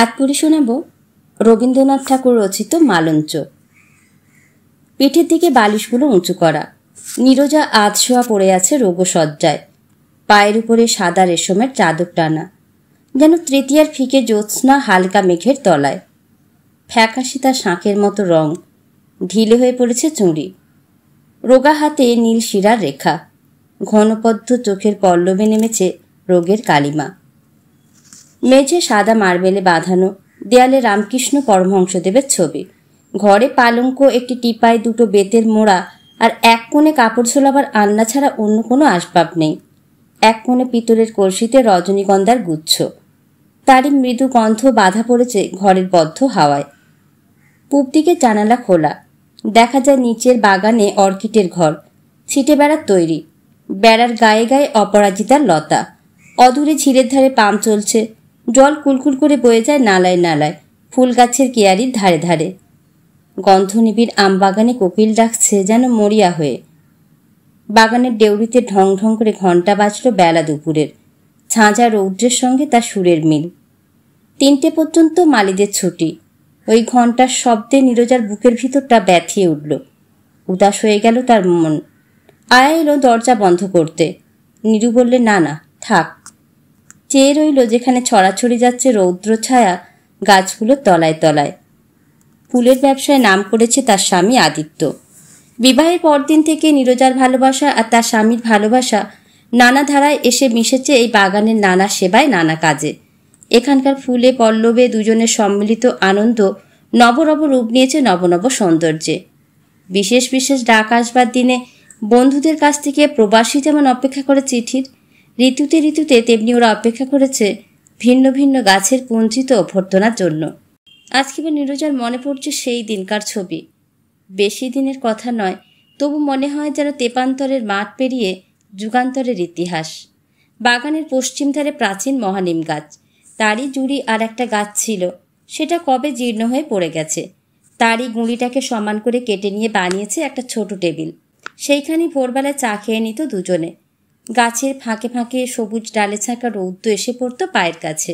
আজ পড়ে শোনাব রবীন্দ্রনাথ ঠাকুর রচিত মালঞ্চ। পিঠের দিকে বালিশগুলো উঁচু করা। নীরজা আধশোয়া পড়ে আছে রোগশয্যায়। পায়ের উপরে সাদা রেশমের চাদর টানা, যেন তৃতীয়ার ফিকে জ্যোৎস্না হালকা মেঘের তলায়। ফ্যাকাশে তার শাঁখের মতো রং, ঢিলে হয়ে পড়েছে চুঁড়ি। রোগা হাতে নীল শিরার রেখা, ঘনপদ্ম চোখের পল্লবে নেমেছে রোগের কালিমা। মেঝে সাদা মার্বেলে বাঁধানো, দেয়ালে রামকৃষ্ণ পরমহংসদেবের ছবি। ঘরে পালঙ্ক, একটি টিপায়, দুটো বেতের মোড়া, আর এক কোণে কাপড় ঝোলাবার আলনা ছাড়া অন্য কোনো আসবাব নেই। এক কোণে পিতলের কলসিতে রজনীগন্ধার গুচ্ছ, তারই মৃদু গন্ধ বাধা পড়েছে ঘরের বদ্ধ হাওয়ায়। পূব দিকে জানালা খোলা, দেখা যায় নিচের বাগানে অর্কিডের ঘর, ছিটে বেড়ার তৈরি। বেড়ার গায়ে গায়ে অপরাজিতার লতা। অদূরে ঝিলের ধারে পাম্প চলছে, জল কুলকুল করে বয়ে যায় নালায় নালায়, ফুল গাছের কেয়ারির ধারে ধারে। গন্ধনিবিড় আমবাগানে কোকিল ডাকছে যেন মরিয়া হয়ে। বাগানের ডেউরিতে ঢং ঢং করে ঘণ্টা বাজল বেলা দুপুরের। ঝাঁঝা রৌদ্রের সঙ্গে তার সুরের মিল। 3টে পর্যন্ত মালিদের ছুটি। ওই ঘণ্টার শব্দে নীরজার বুকের ভিতরটা ব্যথিয়ে উঠল। উদাস হয়ে গেল তার মন। আয়া এলো দরজা বন্ধ করতে। নীরু বললে, না না, থাক। চেয়ে রইল যেখানে ছড়াছড়ি যাচ্ছে রৌদ্র ছায়া গাছগুলোর তলায় তলায়। ফুলের ব্যবসায় নাম করেছে তার স্বামী আদিত্য। বিবাহের পরদিন থেকে নীরজার ভালোবাসা আর তার স্বামীর ভালোবাসা নানা ধারায় এসে মিশেছে এই বাগানের নানা সেবায়, নানা কাজে। এখানকার ফুলে পল্লবে দুজনের সম্মিলিত আনন্দ নবনব রূপ নিয়েছে নবনব সৌন্দর্যে। বিশেষ বিশেষ ডাক আসবার দিনে বন্ধুদের কাছ থেকে প্রবাসী যেমন অপেক্ষা করে চিঠির, ঋতুতে ঋতুতে তেমনি ওরা অপেক্ষা করেছে ভিন্ন ভিন্ন গাছের পুঞ্জিত অভ্যর্থনার জন্য। আজ কেবল নীরজার মনে পড়ছে সেই দিনকার ছবি। বেশি দিনের কথা নয়, তবু মনে হয় যেন তেপান্তরের মাঠ পেরিয়ে যুগান্তরের ইতিহাস। বাগানের পশ্চিম ধারে প্রাচীন মহানিম গাছ, তারই জুড়ি আর একটা গাছ ছিল, সেটা কবে জীর্ণ হয়ে পড়ে গেছে। তারই গুঁড়িটাকে সমান করে কেটে নিয়ে বানিয়েছে একটা ছোট টেবিল। সেইখানেই ভোরবেলায় চা খেয়ে নিত দুজনে। গাছের ফাঁকে ফাঁকে সবুজ ডালে ছাঁকা রৌদ্র এসে পড়তো পায়ের কাছে।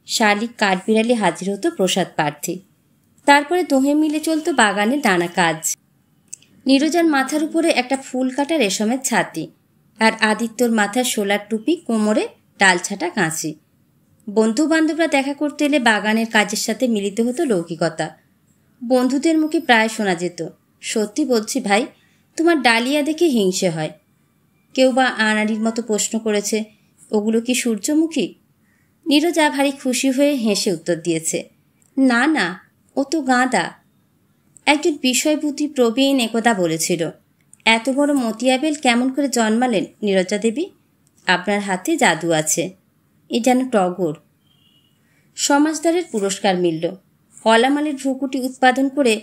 শালিক কাঠবিড়ালি হাজির হতো প্রসাদ প্রার্থী। তারপরে দোহে মিলে চলতো বাগানের নানা কাজ। নীরজার মাথার উপরে একটা ফুল কাটা রেশমের ছাতি, আর আদিত্যর মাথার শোলার টুপি, কোমরে ডালছাটা কাঁচি। বন্ধু বান্ধবরা দেখা করতে এলে বাগানের কাজের সাথে মিলিত হতো লৌকিকতা। বন্ধুদের মুখে প্রায় শোনা যেত, সত্যি বলছি ভাই, তোমার ডালিয়া দেখে হিংসে হয়। কেউ বা আনাড়ির মতো প্রশ্ন করেছে, ওগুলো কি সূর্যমুখী? নীরজা ভারী খুশি হয়ে হেসে উত্তর দিয়েছে, না না, ও তো গাঁদা। একজন বিষয়বুদ্ধি প্রবীণ একদা বলেছিল, এত বড় মতিয়াবেল কেমন করে জন্মালেন নীরজা দেবী? আপনার হাতে জাদু আছে। এ যেন টগর। সমাজদারের পুরস্কার মিলল। কলামালের ভ্রুকুটি উৎপাদন করে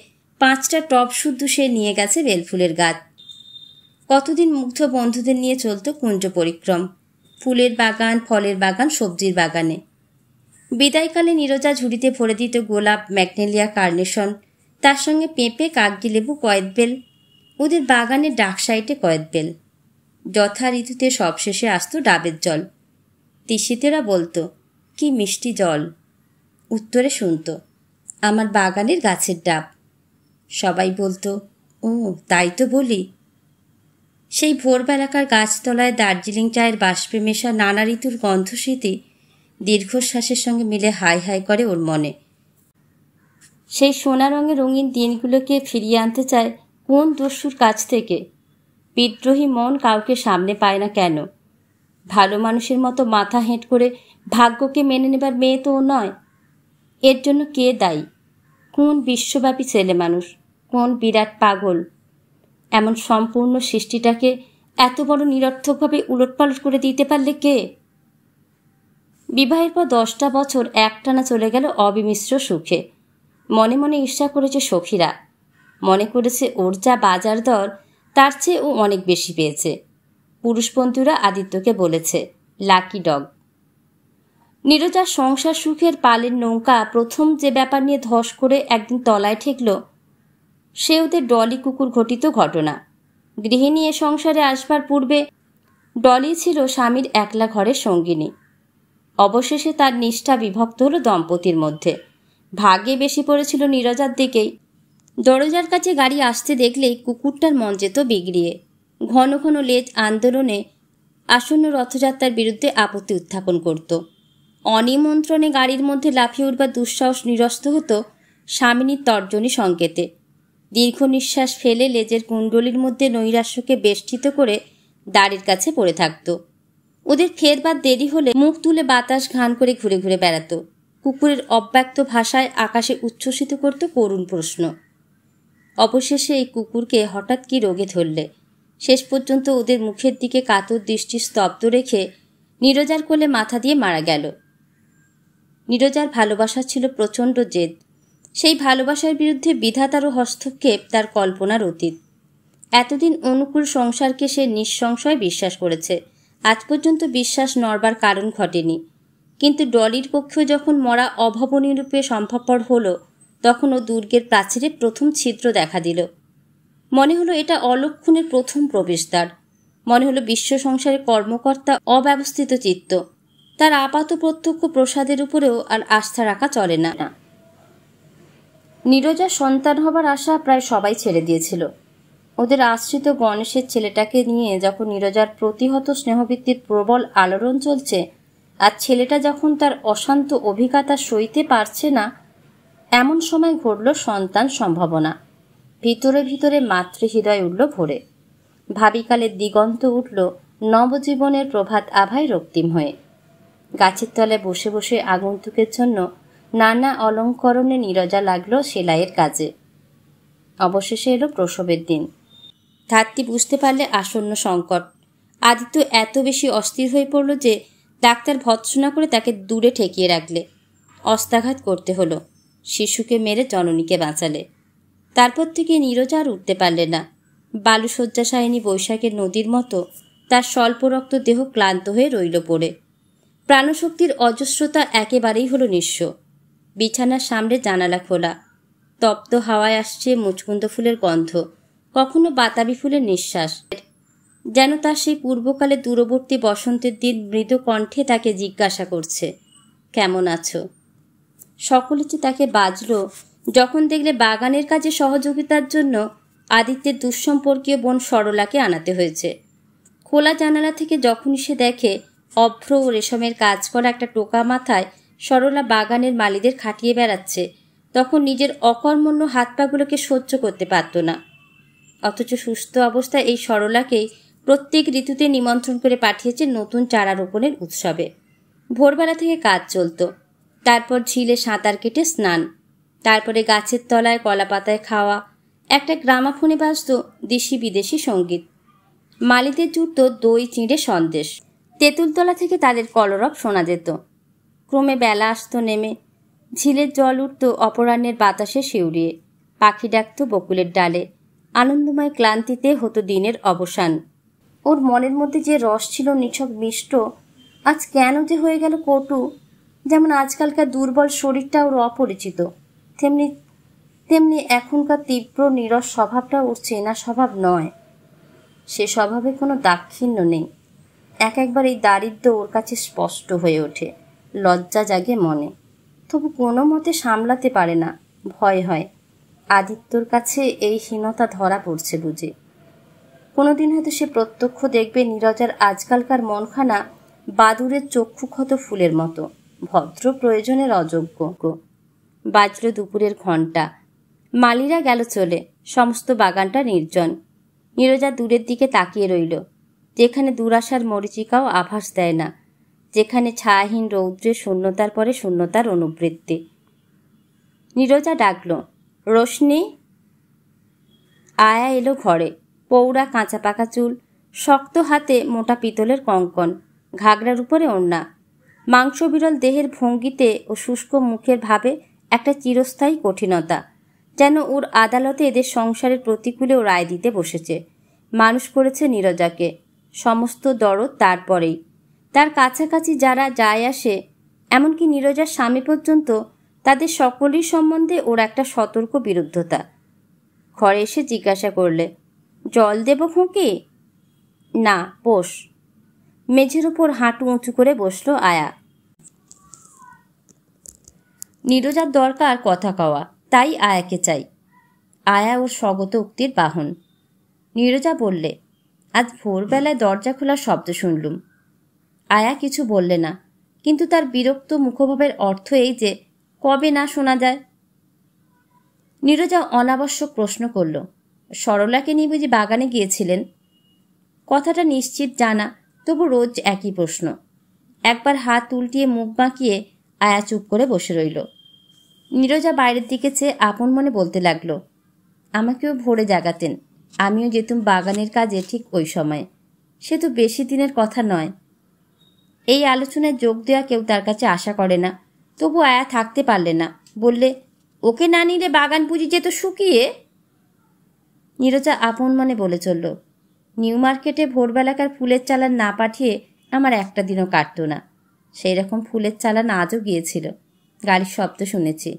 5টা টব শুদ্ধ সে নিয়ে গেছে বেলফুলের গাছ। কতদিন মুগ্ধ বন্ধুদের নিয়ে চলত কুঞ্জ পরিক্রম, ফুলের বাগান, ফলের বাগান, সবজির বাগানে। বিদায়কালে নীরজা ঝুড়িতে ভরে দিত গোলাপ, ম্যাগনেলিয়া, কার্নেশন, তার সঙ্গে পেঁপে, কাগজি লেবু, কয়েদবেল। ওদের বাগানের ডাক সাইটে কয়েদবেল। যথা ঋতুতে সবশেষে আসতো ডাবের জল। তিসিতেরা বলতো, কি মিষ্টি জল। উত্তরে শুনত, আমার বাগানের গাছের ডাব। সবাই বলতো, ও তাই তো বলি। সেই ভোরবেলাকার গাছতলায় দার্জিলিং চায়ের বাষ্পে মেশা নানা ঋতুর গন্ধস্মৃতি দীর্ঘশ্বাসের সঙ্গে মিলে হাই হাই করে ওর মনে। সেই সোনা রঙের রঙিন দিনগুলোকে ফিরিয়ে আনতে চায় কোন দস্যুর কাছ থেকে? বিদ্রোহী মন কাউকে সামনে পায় না কেন? ভালো মানুষের মতো মাথা হেঁট করে ভাগ্যকে মেনে নেবার মেয়ে তো ও নয়। এর জন্য কে দায়ী? কোন বিশ্বব্যাপী ছেলে মানুষ, কোন বিরাট পাগল এমন সম্পূর্ণ সৃষ্টিটাকে এত বড় নিরর্থকভাবে উলটপালট করে দিতে পারলে কে? বিবাহের পর 10টা বছর একটানা চলে গেল অবিমিশ্র সুখে। মনে মনে ঈর্ষা করেছে সখীরা, মনে করেছে ওর যা বাজার দর তার চেয়ে ও অনেক বেশি পেয়েছে। পুরুষ বন্ধুরা আদিত্যকে বলেছে লাকি ডগ। নীরজার সংসার সুখের পালের নৌকা প্রথম যে ব্যাপার নিয়ে ধস করে একদিন তলায় ঠেকল, সে ওদের ডলি কুকুর ঘটিত ঘটনা। গৃহিণী এ সংসারে আসবার পূর্বে ডলি ছিল স্বামীর একলা ঘরের সঙ্গিনী। অবশেষে তার নিষ্ঠা বিভক্ত হলো দম্পতির মধ্যে। ভাগে বেশি পড়েছিল নীরজার দিকেই। দরজার কাছে গাড়ি আসতে দেখলেই কুকুরটার মন যেত বিগড়িয়ে। ঘন ঘন লেজ আন্দোলনে আসন্ন রথযাত্রার বিরুদ্ধে আপত্তি উত্থাপন করত। অনিমন্ত্রণে গাড়ির মধ্যে লাফিয়ে উঠবার দুঃসাহস নিরস্ত হতো স্বামিনীর তর্জনী সংকেতে। দীর্ঘ নিঃশ্বাস ফেলে লেজের কুণ্ডলির মধ্যে নৈরাশ্যকে বেষ্টিত করে দাড়ির কাছে পড়ে থাকত। ওদের ফেরবার দেরি হলে মুখ তুলে বাতাস ঘান করে ঘুরে ঘুরে বেড়াত। কুকুরের অব্যক্ত ভাষায় আকাশে উচ্ছ্বসিত করত করুণ প্রশ্ন। অবশেষে এই কুকুরকে হঠাৎ কি রোগে ধরলে? শেষ পর্যন্ত ওদের মুখের দিকে কাতর দৃষ্টি স্তব্ধ রেখে নীরজার কোলে মাথা দিয়ে মারা গেল। নীরজার ভালোবাসা ছিল প্রচণ্ড জেদ। সেই ভালোবাসার বিরুদ্ধে বিধাতারও হস্তক্ষেপ তার কল্পনার অতীত। এতদিন অনুকূল সংসারকে সে নিঃসংশয় বিশ্বাস করেছে। আজ পর্যন্ত বিশ্বাস নড়বার কারণ ঘটেনি। কিন্তু ডলির পক্ষেও যখন মরা অভাবনীয় রূপে সম্ভবপর হল, তখন ও দুর্গের প্রাচীরে প্রথম ছিদ্র দেখা দিল। মনে হলো এটা অলক্ষণের প্রথম প্রবেশদ্বার। মনে হলো বিশ্ব সংসারের কর্মকর্তা অব্যবস্থিত চিত্ত। তার আপাত প্রত্যক্ষ প্রসাদের উপরেও আর আস্থা রাখা চলে না। নীরজার সন্তান হবার আশা প্রায় সবাই ছেড়ে দিয়েছিল। ওদের আশ্রিত গণেশের ছেলেটাকে নিয়ে যখন নীরজার প্রতিহত স্নেহবৃত্তির প্রবল আলোড়ন চলছে, আর ছেলেটা যখন তার অশান্ত অভিজ্ঞতা সইতে পারছে না, এমন সময় ঘটল সন্তান সম্ভাবনা। ভিতরে ভিতরে মাতৃহৃদয় উঠল ভরে। ভাবিকালের দিগন্ত উঠল নবজীবনের প্রভাত আভায় রক্তিম হয়ে। গাছের তলায় বসে বসে আগন্তুকের জন্য নানা অলঙ্করণে নীরজা লাগল সেলাইয়ের কাজে। অবশেষে এলো প্রসবের দিন। ধাত্রী বুঝতে পারলে আসন্ন সংকট। আদিত্য এত বেশি অস্থির হয়ে পড়ল যে ডাক্তার ভৎসনা করে তাকে দূরে ঠেকিয়ে রাখলে। অস্ত্রাঘাত করতে হলো। শিশুকে মেরে জননীকে বাঁচালে। তারপর থেকে নীরজা আর উঠতে পারলে না। বালুশয্যাশায়িনী বৈশাখের নদীর মতো তার স্বল্পরক্ত দেহ ক্লান্ত হয়ে রইল পড়ে। প্রাণশক্তির অজস্রতা একেবারেই হলো নিঃস্ব। বিছানার সামনে জানালা খোলা। তপ্ত হাওয়ায় আসছে মুচকুন্দ ফুলের গন্ধ, কখনো বাতাবি ফুলের নিঃশ্বাস। যেন তার সেই পূর্বকালে দূরবর্তী বসন্তের দিন মৃদু কণ্ঠে তাকে জিজ্ঞাসা করছে, কেমন আছো? সকলে যে তাকে বাজল যখন দেখলে বাগানের কাজে সহযোগিতার জন্য আদিত্যের দুঃসম্পর্কীয় বোন সরলাকে আনাতে হয়েছে। খোলা জানালা থেকে যখনই সে দেখে অভ্র ও রেশমের কাজ করা একটা টোকা মাথায় সরলা বাগানের মালিদের খাটিয়ে বেড়াচ্ছে, তখন নিজের অকর্মণ্য হাত পাগুলোকে সহ্য করতে পারত না। অথচ সুস্থ অবস্থায় এই সরলাকেই প্রত্যেক ঋতুতে নিমন্ত্রণ করে পাঠিয়েছে নতুন চারা রোপণের উৎসবে। ভোরবেলা থেকে কাজ চলত। তারপর ঝিলে সাঁতার কেটে স্নান। তারপরে গাছের তলায় কলাপাতায় খাওয়া। একটা গ্রামাফোনে বাজত দেশি বিদেশি সঙ্গীত। মালিদের জুটত দই চিঁড়ে সন্দেশ। তেঁতুলতলা থেকে তাদের কলরব শোনা যেত। ক্রমে বেলা আসত নেমে। ঝিলের জল উঠত অপরাহ্নের বাতাসে শিউরিয়ে। পাখি ডাকত বকুলের ডালে। আনন্দময় ক্লান্তিতে হতো দিনের অবসান। ওর মনের মধ্যে যে রস ছিল নিছক মিষ্ট, আজ কেন যে হয়ে গেল কটু। যেমন আজকালকার দুর্বল শরীরটা ওর অপরিচিত, তেমনি তেমনি এখনকার তীব্র নীরস স্বভাবটা ওর চেনা স্বভাব নয়। সে স্বভাবে কোনো দাক্ষিণ্য নেই। একবার এই দারিদ্র্য ওর কাছে স্পষ্ট হয়ে ওঠে। লজ্জা জাগে মনে, তবু কোনো মতে সামলাতে পারে না। ভয় হয় আদিত্যর কাছে এই হীনতা ধরা পড়ছে বুঝে। কোনোদিন হয়তো সে প্রত্যক্ষ দেখবে নীরজার আজকালকার মনখানা বাদুরের চক্ষুক্ষত ফুলের মতো, ভদ্র প্রয়োজনের অযোগ্য। বাজল দুপুরের ঘণ্টা। মালিরা গেল চলে। সমস্ত বাগানটা নির্জন। নীরজা দূরের দিকে তাকিয়ে রইল, যেখানে দুরাশার মরীচিকাও আভাস দেয় না, যেখানে ছায়াহীন রৌদ্রে শূন্যতার পরে শূন্যতার অনুবৃত্তি। নীরজা ডাকল, রোশনি। আয়া এলো ঘরে। পৌড়া কাঁচা পাকা চুল, শক্ত হাতে মোটা পিতলের কঙ্কন, ঘাগরার উপরে ওড়না। মাংস বিরল দেহের ভঙ্গিতে ও শুষ্ক মুখের ভাবে একটা চিরস্থায়ী কঠিনতা, যেন ওর আদালতে এদের সংসারের প্রতিকূলেও রায় দিতে বসেছে। মানুষ করেছে নীরজাকে, সমস্ত দরদ তারপরেই। তার কাছাকাছি যারা যায় আসে, এমনকি নীরজার স্বামী পর্যন্ত, তাদের সকলের সম্বন্ধে ওর একটা সতর্ক বিরুদ্ধতা। ঘরে এসে জিজ্ঞাসা করলে, জল দেব খুঁকি? না, বস। মেঝের ওপর হাঁটু উঁচু করে বসল আয়া। নীরজার দরকার কথা কওয়া, তাই আয়াকে চাই। আয়া ওর স্বগত উক্তির বাহন। নীরজা বললে, আজ ভোরবেলায় দরজা খোলার শব্দ শুনলুম। আয়া কিছু বললে না, কিন্তু তার বিরক্ত মুখভাবের অর্থ এই যে কবে না শোনা যায়। নীরজা অনাবশ্যক প্রশ্ন করল, সরলাকে নিয়ে বুঝি বাগানে গিয়েছিলেন? কথাটা নিশ্চিত জানা, তবু রোজ একই প্রশ্ন। একবার হাত উল্টিয়ে মুখ বাঁকিয়ে আয়া চুপ করে বসে রইল। নীরজা বাইরের দিকে চেয়ে আপন মনে বলতে লাগল, আমাকেও ভোরে জাগাতেন, আমিও যেতুম বাগানের কাজে ঠিক ওই সময়ে। সে তো বেশি দিনের কথা নয়। এই আলোচনায় যোগ দেওয়া কেউ তার কাছে আশা করে না, তবু আয়া থাকতে পারলে না, বললে, ওকে না নিলে বাগান পুঁজি যেত শুকিয়ে। নীরজা আপন মনে বলে চলল, নিউ মার্কেটে ভোরবেলাকার ফুলের চালান না পাঠিয়ে আমার একটা দিনও কাটত না। সেই রকম ফুলের চালান আজও গিয়েছিল, গাড়ির শব্দ শুনেছি।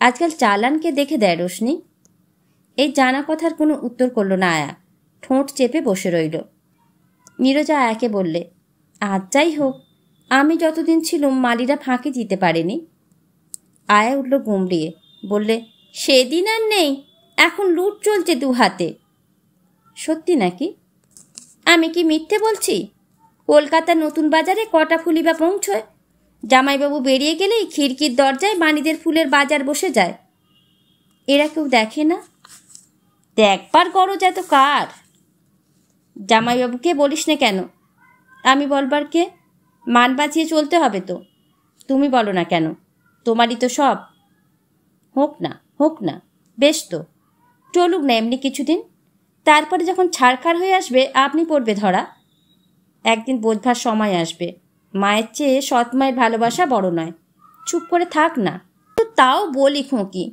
আজকাল চালানকে দেখে দেয় রোশনি? এই জানা কথার কোনো উত্তর করল না আয়া, ঠোঁট চেপে বসে রইল। নীরজা আয়াকে বললে, আজ যাই হোক, আমি যতদিন ছিলুম মালিরা ফাঁকি দিতে পারেনি। আয়া উঠল গুমড়িয়ে, বললে, সেদিন আর নেই, এখন লুট চলছে দু হাতে। সত্যি নাকি? আমি কি মিথ্যে বলছি? কলকাতার নতুন বাজারে কটা ফুলি বা পৌঁছয়? জামাইবাবু বেরিয়ে গেলেই খিড়কির দরজায় বাণীদের ফুলের বাজার বসে যায়। এরা কেউ দেখে না? দেখবার গরজ এত কার? জামাইবাবুকে বলিস না কেন? আমি বলবার কে? মান বাঁচিয়ে চলতে হবে তো। তুমি বলো না কেন? তোমারই তো সব। হোক না, হোক না, বেশ তো, চলুক না এমনি কিছুদিন। তারপরে যখন ছাড়খাড় হয়ে আসবে আপনি পড়বে ধরা। একদিন বোঝবার সময় আসবে, মায়ের চেয়ে সৎ মায়ের ভালোবাসা বড় নয়। চুপ করে থাক না। তো তাও বলি খোঁকি,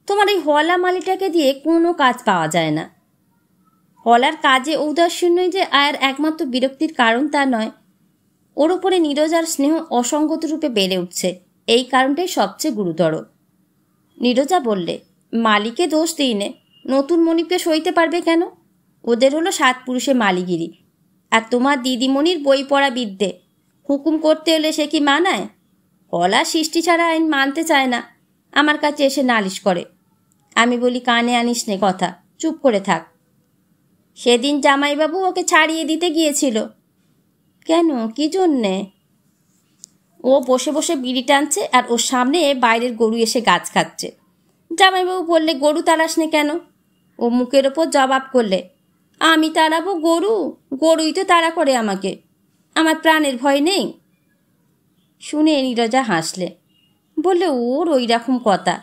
তোমার এই হলা মালিটাকে দিয়ে কোনো কাজ পাওয়া যায় না। হলার কাজে ঔদাসীন্যই যে আয়ার একমাত্র বিরক্তির কারণ তা নয়, ওর ওপরে নীরজার স্নেহ অসঙ্গত রূপে বেড়ে উঠছে, এই কারণটাই সবচেয়ে গুরুতর। নীরজা বললে, মালিকে দোষ দিই নে, নতুন মনিবকে সইতে পারবে কেন? ওদের হলো 7 পুরুষে মালিগিরি। আর তোমার দিদিমণির বই পড়া বিদ্যে, হুকুম করতে এলে সে কি মানায়? কলা সৃষ্টি ছাড়া আইন মানতে চায় না, আমার কাছে এসে নালিশ করে। আমি বলি, কানে আনিস নে কথা, চুপ করে থাক। সেদিন জামাইবাবু ওকে ছাড়িয়ে দিতে গিয়েছিল। কেন, কি জন্যে? ও বসে বসে বিড়ি টানছে আর ওর সামনে বাইরের গরু এসে গাছ খাচ্ছে। জামাইবাবু বললে, গরু তাড়াস নে কেন? ও মুখের ওপর জবাব করলে, আমি তাড়াবো গরু? গরুই তো তাড়া করে আমাকে, আমার প্রাণের ভয় নেই। শুনে নীরজা হাসলে, বললে, ওর ওই রকম কথা।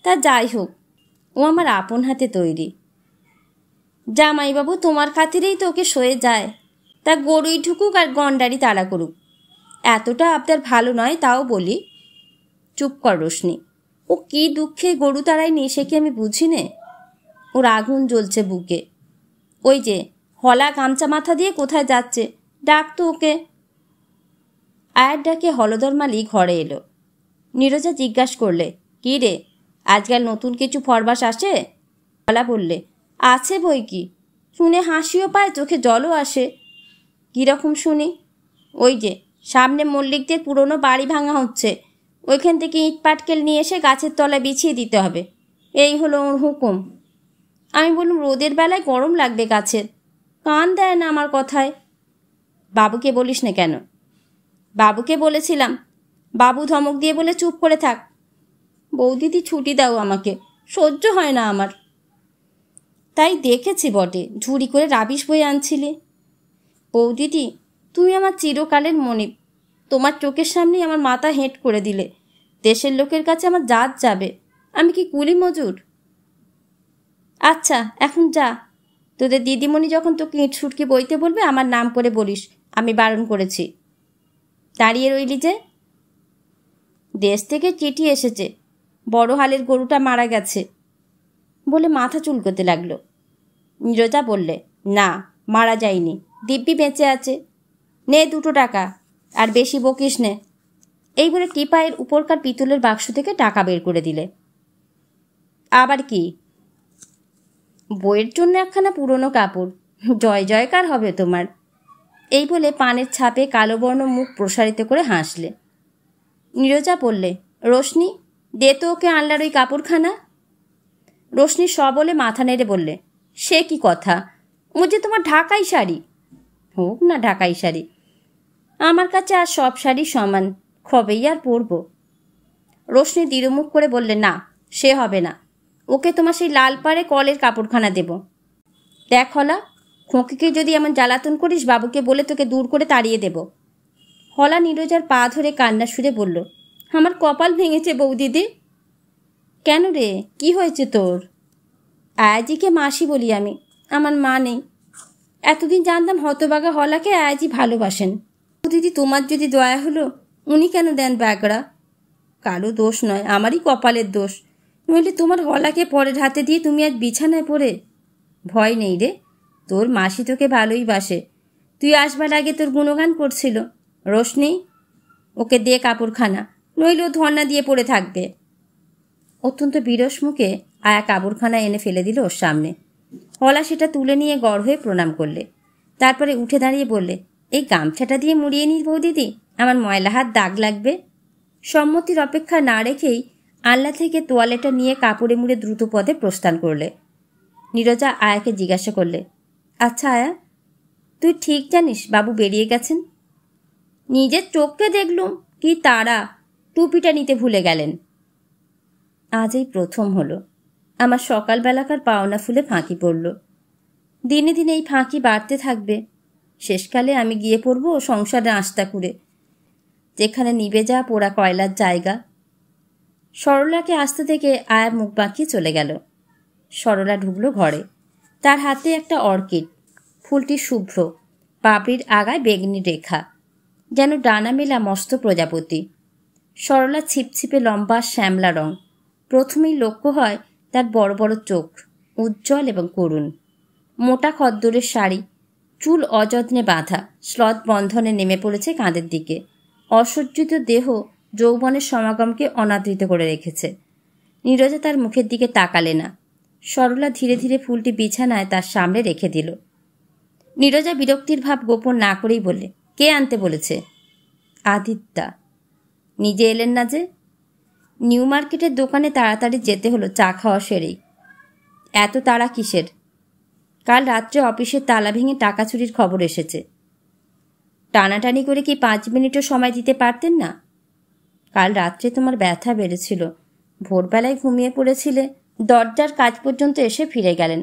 তা যাই হোক, ও আমার আপন হাতে তৈরি। জামাইবাবু তোমার খাতিরেই তো ওকে সয়ে যায়। তা গরুই ঢুকুক আর গন্ডারি তাড়া করুক, এতটা আপনার ভালো নয় তাও বলি। চুপ কর রোশনি, ও কি দুঃখে গরু তাড়ায়নি সে কি আমি বুঝি নে? ওর আগুন জ্বলছে বুকে। ওই যে হলা গামছা মাথা দিয়ে কোথায় যাচ্ছে, ডাক তো ওকে। আয়ার ডাকে হলদর মালি ঘরে এলো। নীরজা জিজ্ঞাসা করলে, কি রে, আজকাল নতুন কিছু ফরমাস আসে? হলা বললে, আছে বই কি। শুনে হাসিও পায়, চোখে জলও আসে। কীরকম শুনি? ওই যে সামনে মল্লিকদের পুরনো বাড়ি ভাঙা হচ্ছে, ওইখান থেকে ইট পাটকেল নিয়ে এসে গাছের তলায় বিছিয়ে দিতে হবে, এই হলো ওর হুকুম। আমি বললাম, রোদের বেলায় গরম লাগবে গাছের। কান দেয় না আমার কথায়। বাবুকে বলিস না কেন? বাবুকে বলেছিলাম, বাবু ধমক দিয়ে বলে চুপ করে থাক। বৌদিদি ছুটি দাও আমাকে, সহ্য হয় না আমার। তাই দেখেছি বটে, ঝুড়ি করে রাবিশ বই আনছিলে। বৌদিদি, তুমি আমার চিরকালের মনিব, তোমার চোখের সামনেই আমার মাথা হেঁট করে দিলে। দেশের লোকের কাছে আমার জাত যাবে, আমি কি কুলি মজুর? আচ্ছা এখন যা, তোদের দিদিমণি যখন তোকে ইট সুটকি বইতে বলবে আমার নাম করে বলিস আমি বারণ করেছি। দাঁড়িয়ে রইলি যে? দেশ থেকে চিঠি এসেছে, বড় হালের গরুটা মারা গেছে বলে মাথা চুলকোতে লাগলো। নীরজা বললে, না, মারা যায়নি, দিব্যি বেঁচে আছে। নে 2 টাকা, আর বেশি বকিস নে। এই বলে টিপায়ের উপরকার পিতলের বাক্স থেকে টাকা বের করে দিলে। আবার কি? বইয়ের জন্য একখানা পুরনো কাপড়, জয় জয়কার হবে তোমার। এই বলে পানের ছাপে কালো বর্ণ মুখ প্রসারিত করে হাসলে। নীরজা বললে, রোশনি, দে তো ওকে আনলার ওই কাপড়খানা। রোশনি সবলে মাথা নেড়ে বললে, সে কি কথা, ও যে তোমার ঢাকাই শাড়ি। হোক না ঢাকাই শাড়ি, আমার কাছে আর সব শাড়ি সমান, কবেই আর পরব। রোশনি দৃঢ়মুখ করে বললে, না সে হবে না, ওকে তোমার সেই লাল পাড়ে কলের কাপড়খানা দেব। দেখ হলা, খোঁকিকে যদি এমন জ্বালাতন করিস বাবুকে বলে তোকে দূর করে তাড়িয়ে দেব। হলা নীরজার পা ধরে কান্না সুরে বলল, আমার কপাল ভেঙেছে বৌদিদি। কেন রে, কি হয়েছে তোর? আয়াজিকে মাসি বলি আমি, আমার মা নেই। এতদিন জানতাম হতবাগা হলাকে আয়াজি ভালোবাসেন। দিদি তোমার যদি দয়া হলো, উনি কেন দেন ব্যাগড়া? কারো দোষ নয়, আমারই কপালের দোষ, নইলে তোমার হলাকে পরের হাতে দিয়ে তুমি আজ বিছানায় পড়ে। ভয় নেই রে, তোর মাসি তোকে ভালোই বাসে। তুই আসবার আগে তোর গুণগান করছিল। রোশনি, ওকে দে কাপড়খানা, নইলে ও ধর্না দিয়ে পড়ে থাকবে। অত্যন্ত বিরস মুখে আয়া কাপড়খানা এনে ফেলে দিল ওর সামনে। হলা সেটা তুলে নিয়ে গড় হয়ে প্রণাম করলে। তারপরে উঠে দাঁড়িয়ে বললে, এই গামছাটা দিয়ে মুড়িয়ে নিস বৌদিদি, আমার ময়লা হাত দাগ লাগবে। সম্মতির অপেক্ষা না রেখেই আলনা থেকে তোয়ালেটা নিয়ে কাপড়ে মুড়ে দ্রুত পদে প্রস্থান করলে। নীরজা আয়াকে জিজ্ঞাসা করলে, আচ্ছা আয়া, তুই ঠিক জানিস বাবু বেরিয়ে গেছেন? নিজের চোখকে দেখলুম, কি তারা, টুপিটা নিতে ভুলে গেলেন। আজ এই প্রথম হলো আমার সকালবেলাকার পাওনা ফুলে ফাঁকি পড়ল। দিনে দিনে এই ফাঁকি বাড়তে থাকবে। শেষকালে আমি গিয়ে পড়ব সংসারে আস্তা করে, যেখানে নিভে যা পোড়া কয়লার জায়গা। সরলাকে আসতে থেকে আয়া মুখ বাঁকিয়ে চলে গেল। সরলা ঢুকল ঘরে। তার হাতে একটা অর্কিড, ফুলটি শুভ্র, পাপড়ির আগায় বেগনি রেখা, যেন ডানা মেলা মস্ত প্রজাপতি। সরলা ছিপছিপে লম্বা শ্যামলা রং। প্রথমেই লক্ষ্য হয় তার বড় বড় চোখ, উজ্জ্বল এবং করুণ। মোটা খদ্দরের শাড়ি, চুল অযত্নে বাঁধা, শ্লথ বন্ধনে নেমে পড়েছে কাঁধের দিকে। অসজ্জিত দেহ যৌবনের সমাগমকে অনাদৃত করে রেখেছে। নীরজা তার মুখের দিকে তাকালে না। সরলা ধীরে ধীরে ফুলটি বিছানায় তার সামনে রেখে দিল। নীরজা বিরক্তির ভাব গোপন না করেই বললে, কে আনতে বলেছে? আদিত্যা। নিজে এলেন না যে? নিউ মার্কেটের দোকানে তাড়াতাড়ি যেতে হলো চা খাওয়া সেরেই। এত তাড়া কিসের? কাল রাত্রে অফিসের তালা ভেঙে টাকা চুরির খবর এসেছে। টানাটানি করে কি 5 মিনিটও সময় দিতে পারতেন না? কাল রাত্রে তোমার ব্যথা বেড়েছিল, ভোরবেলায় ঘুমিয়ে পড়েছিলে, দরজার কাজ পর্যন্ত এসে ফিরে গেলেন।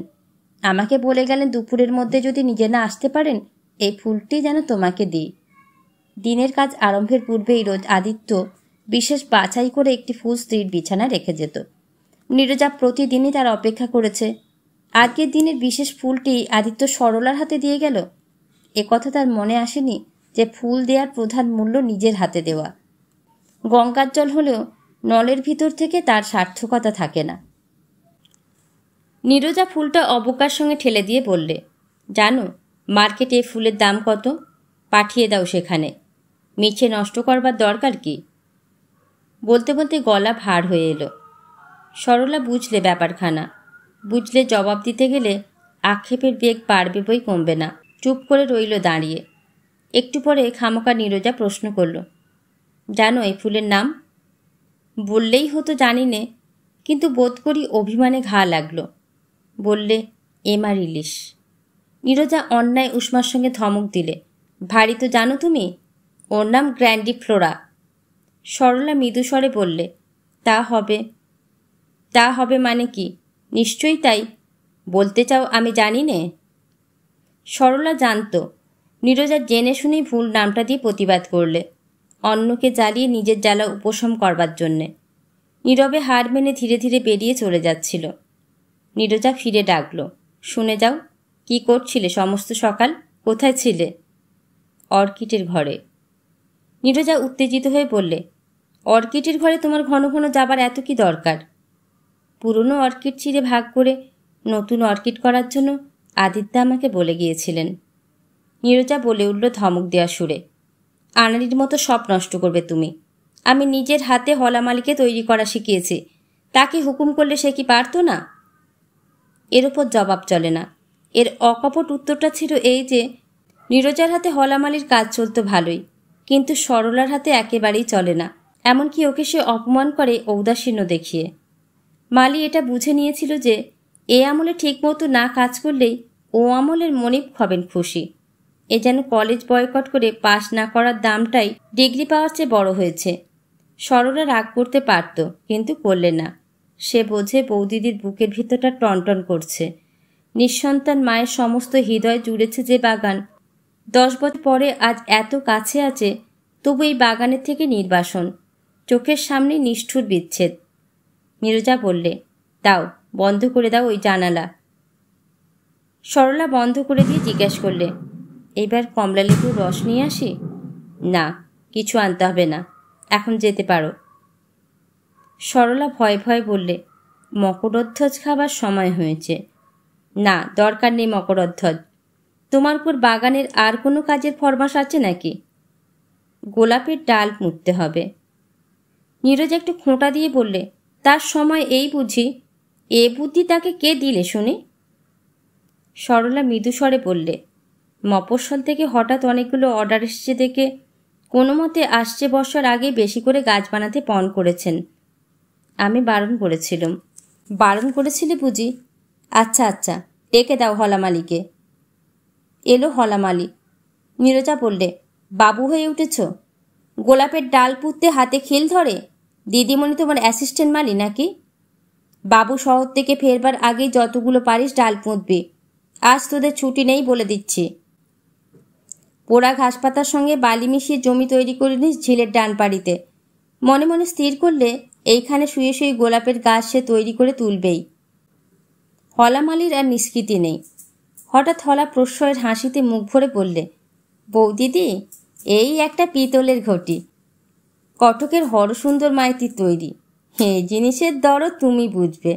আমাকে বলে গেলেন দুপুরের মধ্যে যদি নিজে না আসতে পারেন এই ফুলটি যেন তোমাকে দিই। দিনের কাজ আরম্ভের পূর্বেই রোজ আদিত্য বিশেষ বাছাই করে একটি ফুল স্ত্রীর বিছানায় রেখে যেত। নীরজা প্রতিদিনই তার অপেক্ষা করেছে। আজকের দিনের বিশেষ ফুলটি আদিত্য সরলার হাতে দিয়ে গেল। একথা তার মনে আসেনি যে ফুল দেওয়ার প্রধান মূল্য নিজের হাতে দেওয়া। গঙ্গার জল হলেও নলের ভিতর থেকে তার সার্থকতা থাকে না। নীরজা ফুলটা অবকার সঙ্গে ঠেলে দিয়ে বললে, জানো মার্কেটে ফুলের দাম কত? পাঠিয়ে দাও সেখানে, মিছে নষ্ট করবার দরকার কি? বলতে বলতে গলা ভার হয়ে এলো। সরলা বুঝলে ব্যাপারখানা। বুঝলে জবাব দিতে গেলে আক্ষেপের বেগ বাড়বে বই কমবে না। চুপ করে রইল দাঁড়িয়ে। একটু পরে খামোকা নীরজা প্রশ্ন করল, জানো এই ফুলের নাম? বললেই হতো জানি নে, কিন্তু বোধ করি অভিমানে ঘা লাগলো। বললে, এমারিলিস। নীরজা অন্যায় উষ্মার সঙ্গে ধমক দিলে, ভারী তো জানো তুমি, ওর নাম গ্র্যান্ডিফ্লোরা। সরলা মৃদুস্বরে বললে, তা হবে। তা হবে মানে কি? নিশ্চয়ই তাই। বলতে চাও আমি জানি নে? সরলা জানত। নীরজা জেনে শুনেই ভুল নামটা দিয়ে প্রতিবাদ করলে, অন্যকে জ্বালিয়ে নিজের জ্বালা উপশম করবার জন্যে। নীরবে হার মেনে ধীরে ধীরে বেরিয়ে চলে যাচ্ছিল। নীরজা ফিরে ডাকল, শুনে যাও, কি করছিলে সমস্ত সকাল? কোথায় ছিলে? অর্কিডের ঘরে। নীরজা উত্তেজিত হয়ে বললে, অর্কিডের ঘরে তোমার ঘন ঘন যাবার এত কি দরকার? পুরনো অর্কিড ছিঁড়ে ভাগ করে নতুন অর্কিড করার জন্য আদিত্যা আমাকে বলে গিয়েছিলেন। নীরজা বলে উঠল ধমক দেওয়া সুরে, আনাড়ির মতো সব নষ্ট করবে তুমি। আমি নিজের হাতে হলামালিকে তৈরি করা শিখিয়েছি, তাকে হুকুম করলে সে কি পারত না? এর ওপর জবাব চলে না। এর অকপট উত্তরটা ছিল এই যে, নীরজার হাতে হলামালির কাজ চলত ভালোই, কিন্তু সরলার হাতে একেবারেই চলে না। এমনকি ওকে সে অপমান করে ঔদাসীন্য দেখিয়ে। মালি এটা বুঝে নিয়েছিল যে এ আমলে ঠিকমতো না কাজ করলেই ও আমলের মনিব হবেন খুশি। এ যেন কলেজ বয়কট করে পাশ না করার দামটাই ডিগ্রি পাওয়ার চেয়ে বড় হয়েছে। সরলা রাগ করতে পারত, কিন্তু করলে না। সে বোঝে বৌদিদির বুকের ভিতরটা টনটন করছে। নিঃসন্তান মায়ের সমস্ত হৃদয় জুড়েছে যে বাগান, 10 বছর পরে আজ এত কাছে আছে, তবু এই বাগানের থেকে নির্বাসন, চোখের সামনে নিষ্ঠুর বিচ্ছেদ। নীরজা বললে, দাও, বন্ধ করে দাও ওই জানালা। সরলা বন্ধ করে দিয়ে জিজ্ঞেস করলে, এইবার কমলালেবুর রস নিয়ে আসি? না, কিছু আনতে হবে না, এখন যেতে পারো। সরলা ভয়ে ভয়ে বললে, মকরধ্বজ খাবার সময় হয়েছে। না, দরকার নেই মকরধ্বজ। তোমার উপর বাগানের আর কোনো কাজের ফরমাস আছে নাকি? গোলাপের ডাল পুঁততে হবে। নীরজা একটু খোঁটা দিয়ে বললে, তার সময় এই বুঝি? এ বুদ্ধি তাকে কে দিলে শুনি? সরলা মৃদুস্বরে বললে, মফস্বল থেকে হঠাৎ অনেকগুলো অর্ডার এসেছে দেখে কোনো মতে আসছে বর্ষার আগে বেশি করে গাছ বানাতে পণ করেছেন। আমি বারণ করেছিলাম। বারণ করেছিলে বুঝি? আচ্ছা আচ্ছা, ডেকে দাও হলামালিকে। এলো হলামালি। নীরজা বললে, বাবু হয়ে উঠেছ? গোলাপের ডাল পুঁততে হাতে খিল ধরে? দিদিমণি তোমার অ্যাসিস্ট্যান্ট মালি নাকি? বাবু শহর থেকে ফেরবার আগেই যতগুলো পারিস ডাল পুঁতবি। আজ তোদের ছুটি নেই বলে দিচ্ছি। পোড়া ঘাস পাতার সঙ্গে বালি মিশিয়ে জমি তৈরি করে নিস ঝিলের ডান পাড়িতে। মনে মনে স্থির করলে এইখানে শুয়ে শুয়ে গোলাপের গাছ সে তৈরি করে তুলবেই। হলামালির আর নিষ্কৃতি নেই। হঠাৎ হলা প্রশ্রয়ের হাসিতে মুখ ভরে বললে, বৌদিদি, এই একটা পিতলের ঘটি, কটকের হরসুন্দর মাইতির তৈরি। এই জিনিসের দরও তুমি বুঝবে,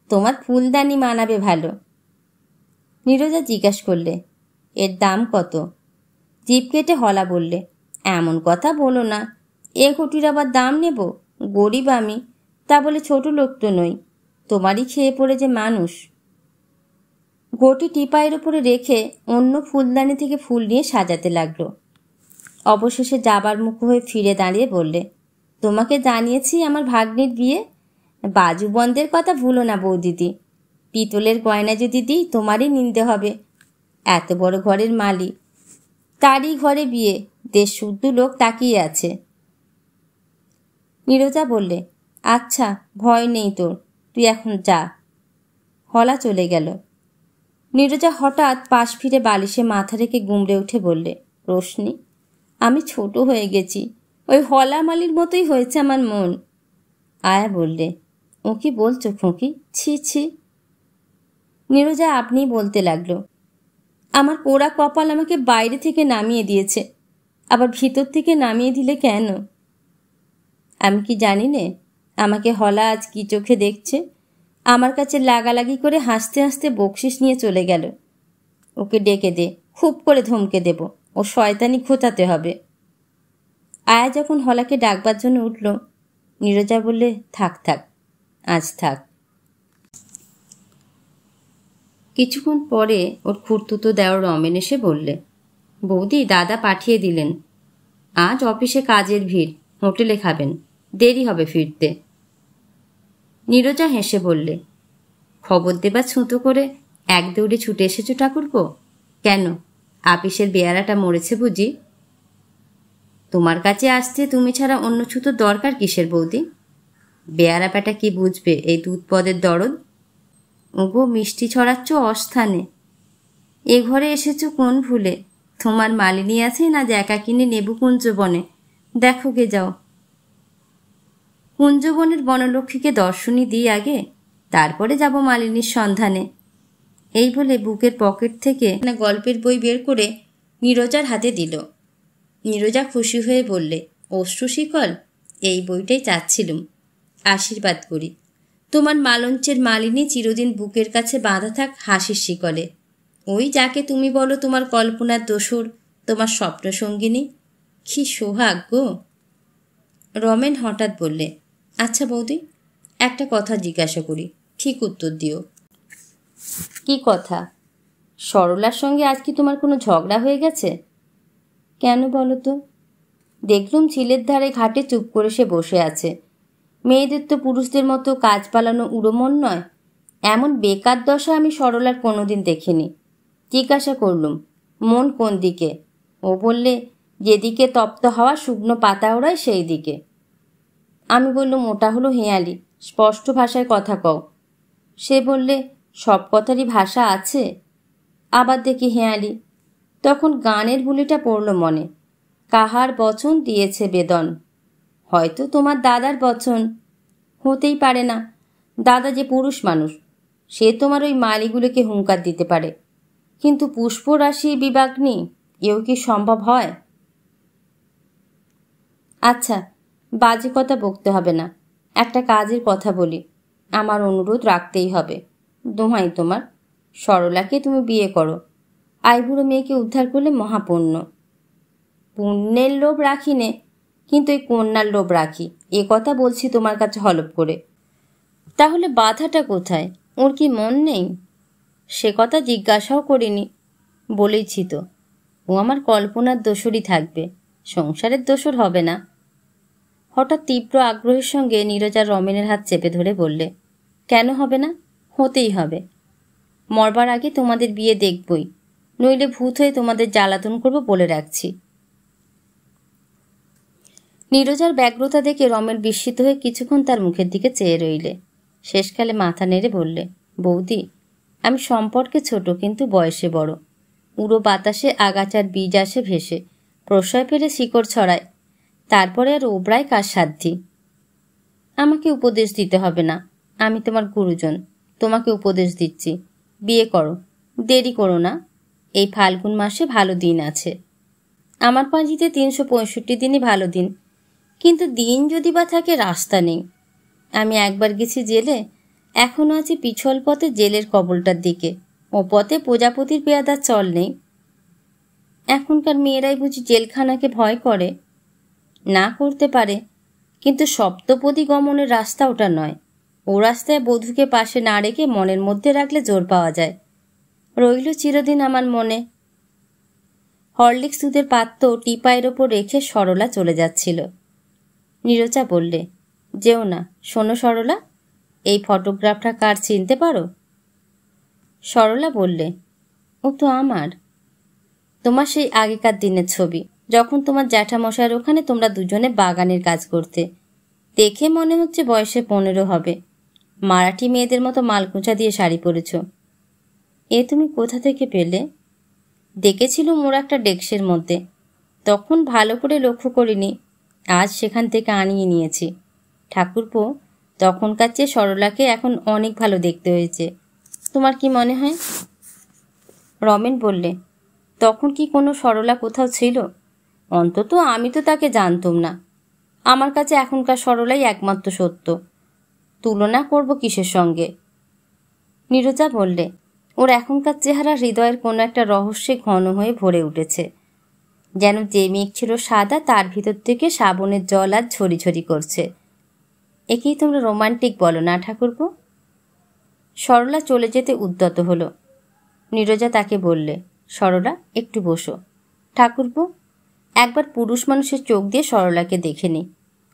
তোমার ফুলদানি মানাবে ভালো। নীরজা জিজ্ঞাসা করলে, এর দাম কত? জিভ কেটে হলা বললে, এমন কথা বলো না, এ ঘটির আবার দাম নেব? গরিব আমি, তা বলে ছোট লোক তো নই, তোমারই খেয়ে পড়ে যে মানুষ। ঘটি টিপাইয়ের উপরে রেখে অন্য ফুলদানি থেকে ফুল নিয়ে সাজাতে লাগলো। অবশেষে যাবার মুখ হয়ে ফিরে দাঁড়িয়ে বললে, তোমাকে জানিয়েছি আমার ভাগ্নির বিয়ে, বাজুবন্দের কথা ভুলো না বৌদিদি। পিতলের গয়না যদি দিই তোমারই নিন্দে হবে। এত বড় ঘরের মালিক, তারই ঘরে বিয়ে, দেশ শুদ্ধ লোক তাকিয়ে আছে। নীরজা বললে, আচ্ছা, ভয় নেই তোর, তুই এখন যা। হলা চলে গেল। নীরজা হঠাৎ পাশ ফিরে বালিশে মাথা রেখে গুমড়ে উঠে বললে, রোশনি, আমি ছোট হয়ে গেছি, ওই হলা মালির মতোই হয়েছে আমার মন। আয়া বললে, ও কি বলছো খুঁকি, ছি ছি। নীরজা আপনিই বলতে লাগলো, আমার পোড়া কপাল আমাকে বাইরে থেকে নামিয়ে দিয়েছে, আবার ভিতর থেকে নামিয়ে দিলে কেন? আমি কি জানি নে আমাকে হলা আজ কি চোখে দেখছে? আমার কাছে লাগালাগি করে হাসতে হাসতে বকশিস নিয়ে চলে গেল। ওকে ডেকে দে, খুব করে ধমকে দেব, ও শয়তানি খোঁচাতে হবে। আয়া যখন হলাকে ডাকবার জন্য উঠল, নীরজা বললে, থাক থাক, আজ থাক। কিছুক্ষণ পরে ওর খুড়তুতো দেওর রমেন এসে বললে, বৌদি, দাদা পাঠিয়ে দিলেন, আজ অফিসে কাজের ভিড়, হোটেলে খাবেন, দেরি হবে ফিরতে। নীরজা হেসে বললে, খবর দেবার ছুতো করে এক দৌড়ে ছুটে এসেছো ঠাকুরপো? কেন, আপিসের বেয়ারাটা মরেছে বুঝি? তোমার কাছে আসতে তুমি ছাড়া অন্য ছুতোর দরকার কিসের বৌদি? বেয়ারা প্যাটা কি বুঝবে এই দুধ পদের দরদ? ওগো, মিষ্টি ছড়াচ্ছ অস্থানে। এ ঘরে এসেছো কোন ভুলে? তোমার মালিনী আছে না যে একা কিনে নেবু কুঞ্জবনে, দেখো গে যাও। কুঞ্জবনের বনলক্ষ্মীকে দর্শনী দিই আগে, তারপরে যাব মালিনীর সন্ধানে। এই বলে বুকের পকেট থেকে গল্পের বই বের করে নীরজার হাতে দিল। নীরজা খুশি হয়ে বললে, অশ্রুশিকল, এই বইটাই চাচ্ছিলুম, আশীর্বাদ করি। তোমার মালঞ্চের মালিনী চিরদিন বুকের কাছে বাঁধা থাক হাসির শিকলে। ওই যাকে তুমি বলো তোমার কল্পনার দোসর, তোমার স্বপ্ন সঙ্গিনী। কি সোহাগ গো! রমেন হঠাৎ বললে, আচ্ছা বৌদি, একটা কথা জিজ্ঞাসা করি, ঠিক উত্তর দিও। কি কথা? সরলার সঙ্গে আজ কি তোমার কোনো ঝগড়া হয়ে গেছে? কেন বলো তো? দেখলুম ঝিলের ধারে ঘাটে চুপ করে সে বসে আছে। মেয়েদের তো পুরুষদের মতো কাজ পালানো উড়োমন নয়। এমন বেকার দশা আমি সরলার কোনোদিন দেখিনি। জিজ্ঞাসা করলুম, মন কোন দিকে? ও বললে, যেদিকে তপ্ত হওয়া শুকনো পাতা ওড়ায় সেই দিকে। আমি বললুম, ওটা হলো হেঁয়ালি, স্পষ্ট ভাষায় কথা কও। সে বললে, সব কথারই ভাষা আছে। আবার দেখি হেঁয়ালি। তখন গানের বুলিটা পড়ল মনে, কাহার বচন দিয়েছে বেদন। হয়তো তোমার দাদার বচন। হতেই পারে না, দাদা যে পুরুষ মানুষ, সে তোমার ওই মালিগুলোকে হুঙ্কার দিতে পারে, কিন্তু পুষ্পরাশি বিবাগ্নি এও কি সম্ভব হয়? আচ্ছা, বাজে কথা বকতে হবে না, একটা কাজের কথা বলি, আমার অনুরোধ রাখতেই হবে। দোহাই তোমার, সরলাকে তুমি বিয়ে করো। আইবুড়ো মেয়েকে উদ্ধার করলে মহাপুণ্য। পুণ্যের লোভ রাখি নে, কিন্তু এই কন্যার লোভ রাখি, এ কথা বলছি তোমার কাছে হলপ করে। তাহলে বাধাটা কোথায়? ওর কি মন নেই? সে কথা জিজ্ঞাসাও করিনি, বলেইছি তো, ও আমার কল্পনার দোসরই থাকবে, সংসারের দোসর হবে না। হঠাৎ তীব্র আগ্রহের সঙ্গে নীরজা রমেনের হাত চেপে ধরে বললে, কেন হবে না? হতেই হবে। মরবার আগে তোমাদের বিয়ে দেখবই, নইলে ভূত হয়ে তোমাদের জ্বালাতন করব বলে রাখছি। নীরজার ব্যগ্রতা দেখে রমেন বিস্মিত হয়ে কিছুক্ষণ তার মুখের দিকে চেয়ে রইলে। শেষকালে মাথা নেড়ে বললে, বৌদি, আমি সম্পর্কে ছোট, কিন্তু বয়সে বড়। উড়ো বাতাসে আগাছার বীজ আসে ভেসে, প্রশ্রয় পেলে শিকড় ছড়ায়, তারপরে আর ওবরায় কার সাধ্যি। আমাকে উপদেশ দিতে হবে না, আমি তোমার গুরুজন, তোমাকে উপদেশ দিচ্ছি। বিয়ে করো, দেরি করো না। এই ফাল্গুন মাসে ভালো দিন আছে। আমার পাঁজিতে 365 দিনই ভালো দিন, কিন্তু দিন যদি বা থাকে রাস্তা নেই। আমি একবার গেছি জেলে, এখনও আছি পিছল পথে জেলের কবলটার দিকে। ও পথে প্রজাপতির পেয়াদার চল নেই। এখনকার মেয়েরাই বুঝি জেলখানাকে ভয় করে? না করতে পারে, কিন্তু সপ্তপদী গমনের রাস্তা ওটা নয়। ও রাস্তায় বধূকে পাশে না রেখে মনের মধ্যে রাখলে জোর পাওয়া যায়। রইল চিরদিন আমার মনে। হরলিক্স দুধের পাত্র টিপায়ের ওপর রেখে সরলা চলে যাচ্ছিল। নীরজা বললে, যেও না, শোনো সরলা, এই ফটোগ্রাফটা কার চিনতে পারো? সরলা বললে, ও তো আমার, তোমার সেই আগেকার দিনের ছবি, যখন তোমার জ্যাঠামশাইয়ের ওখানে তোমরা দুজনে বাগানের কাজ করতে। দেখে মনে হচ্ছে বয়সে 15 হবে। মারাঠি মেয়েদের মতো মালকুঁচা দিয়ে শাড়ি পরেছ। এ তুমি কোথা থেকে পেলে? দেখেছিল মোর একটা ডেস্কের মধ্যে, তখন ভালো করে লক্ষ্য করিনি, আজ সেখান থেকে আনিয়ে নিয়েছি। ঠাকুরপো, তখনকার চেয়ে সরলাকে এখন অনেক ভালো দেখতে হয়েছে। তোমার কি মনে হয়? রমেন বললে, তখন কি কোনো সরলা কোথাও ছিল? অন্তত আমি তো তাকে জানতাম না। আমার কাছে এখনকার সরলাই একমাত্র সত্য। তুলনা করব কিসের সঙ্গে? নীরজা বললে, ওর এখনকার চেহারা হৃদয়ের কোনো একটা রহস্যে ঘন হয়ে ভরে উঠেছে, যেন যে মেঘ ছিল সাদা তার ভিতর থেকে শ্রাবণের জল আজ ঝরিঝরি করছে। একেই তোমরা রোমান্টিক বলো না ঠাকুরপো? সরলা চলে যেতে উদ্যত হলো। নীরজা তাকে বললে, সরলা, একটু বসো। ঠাকুরপো, একবার পুরুষ মানুষের চোখ দিয়ে সরলাকে দেখে নি,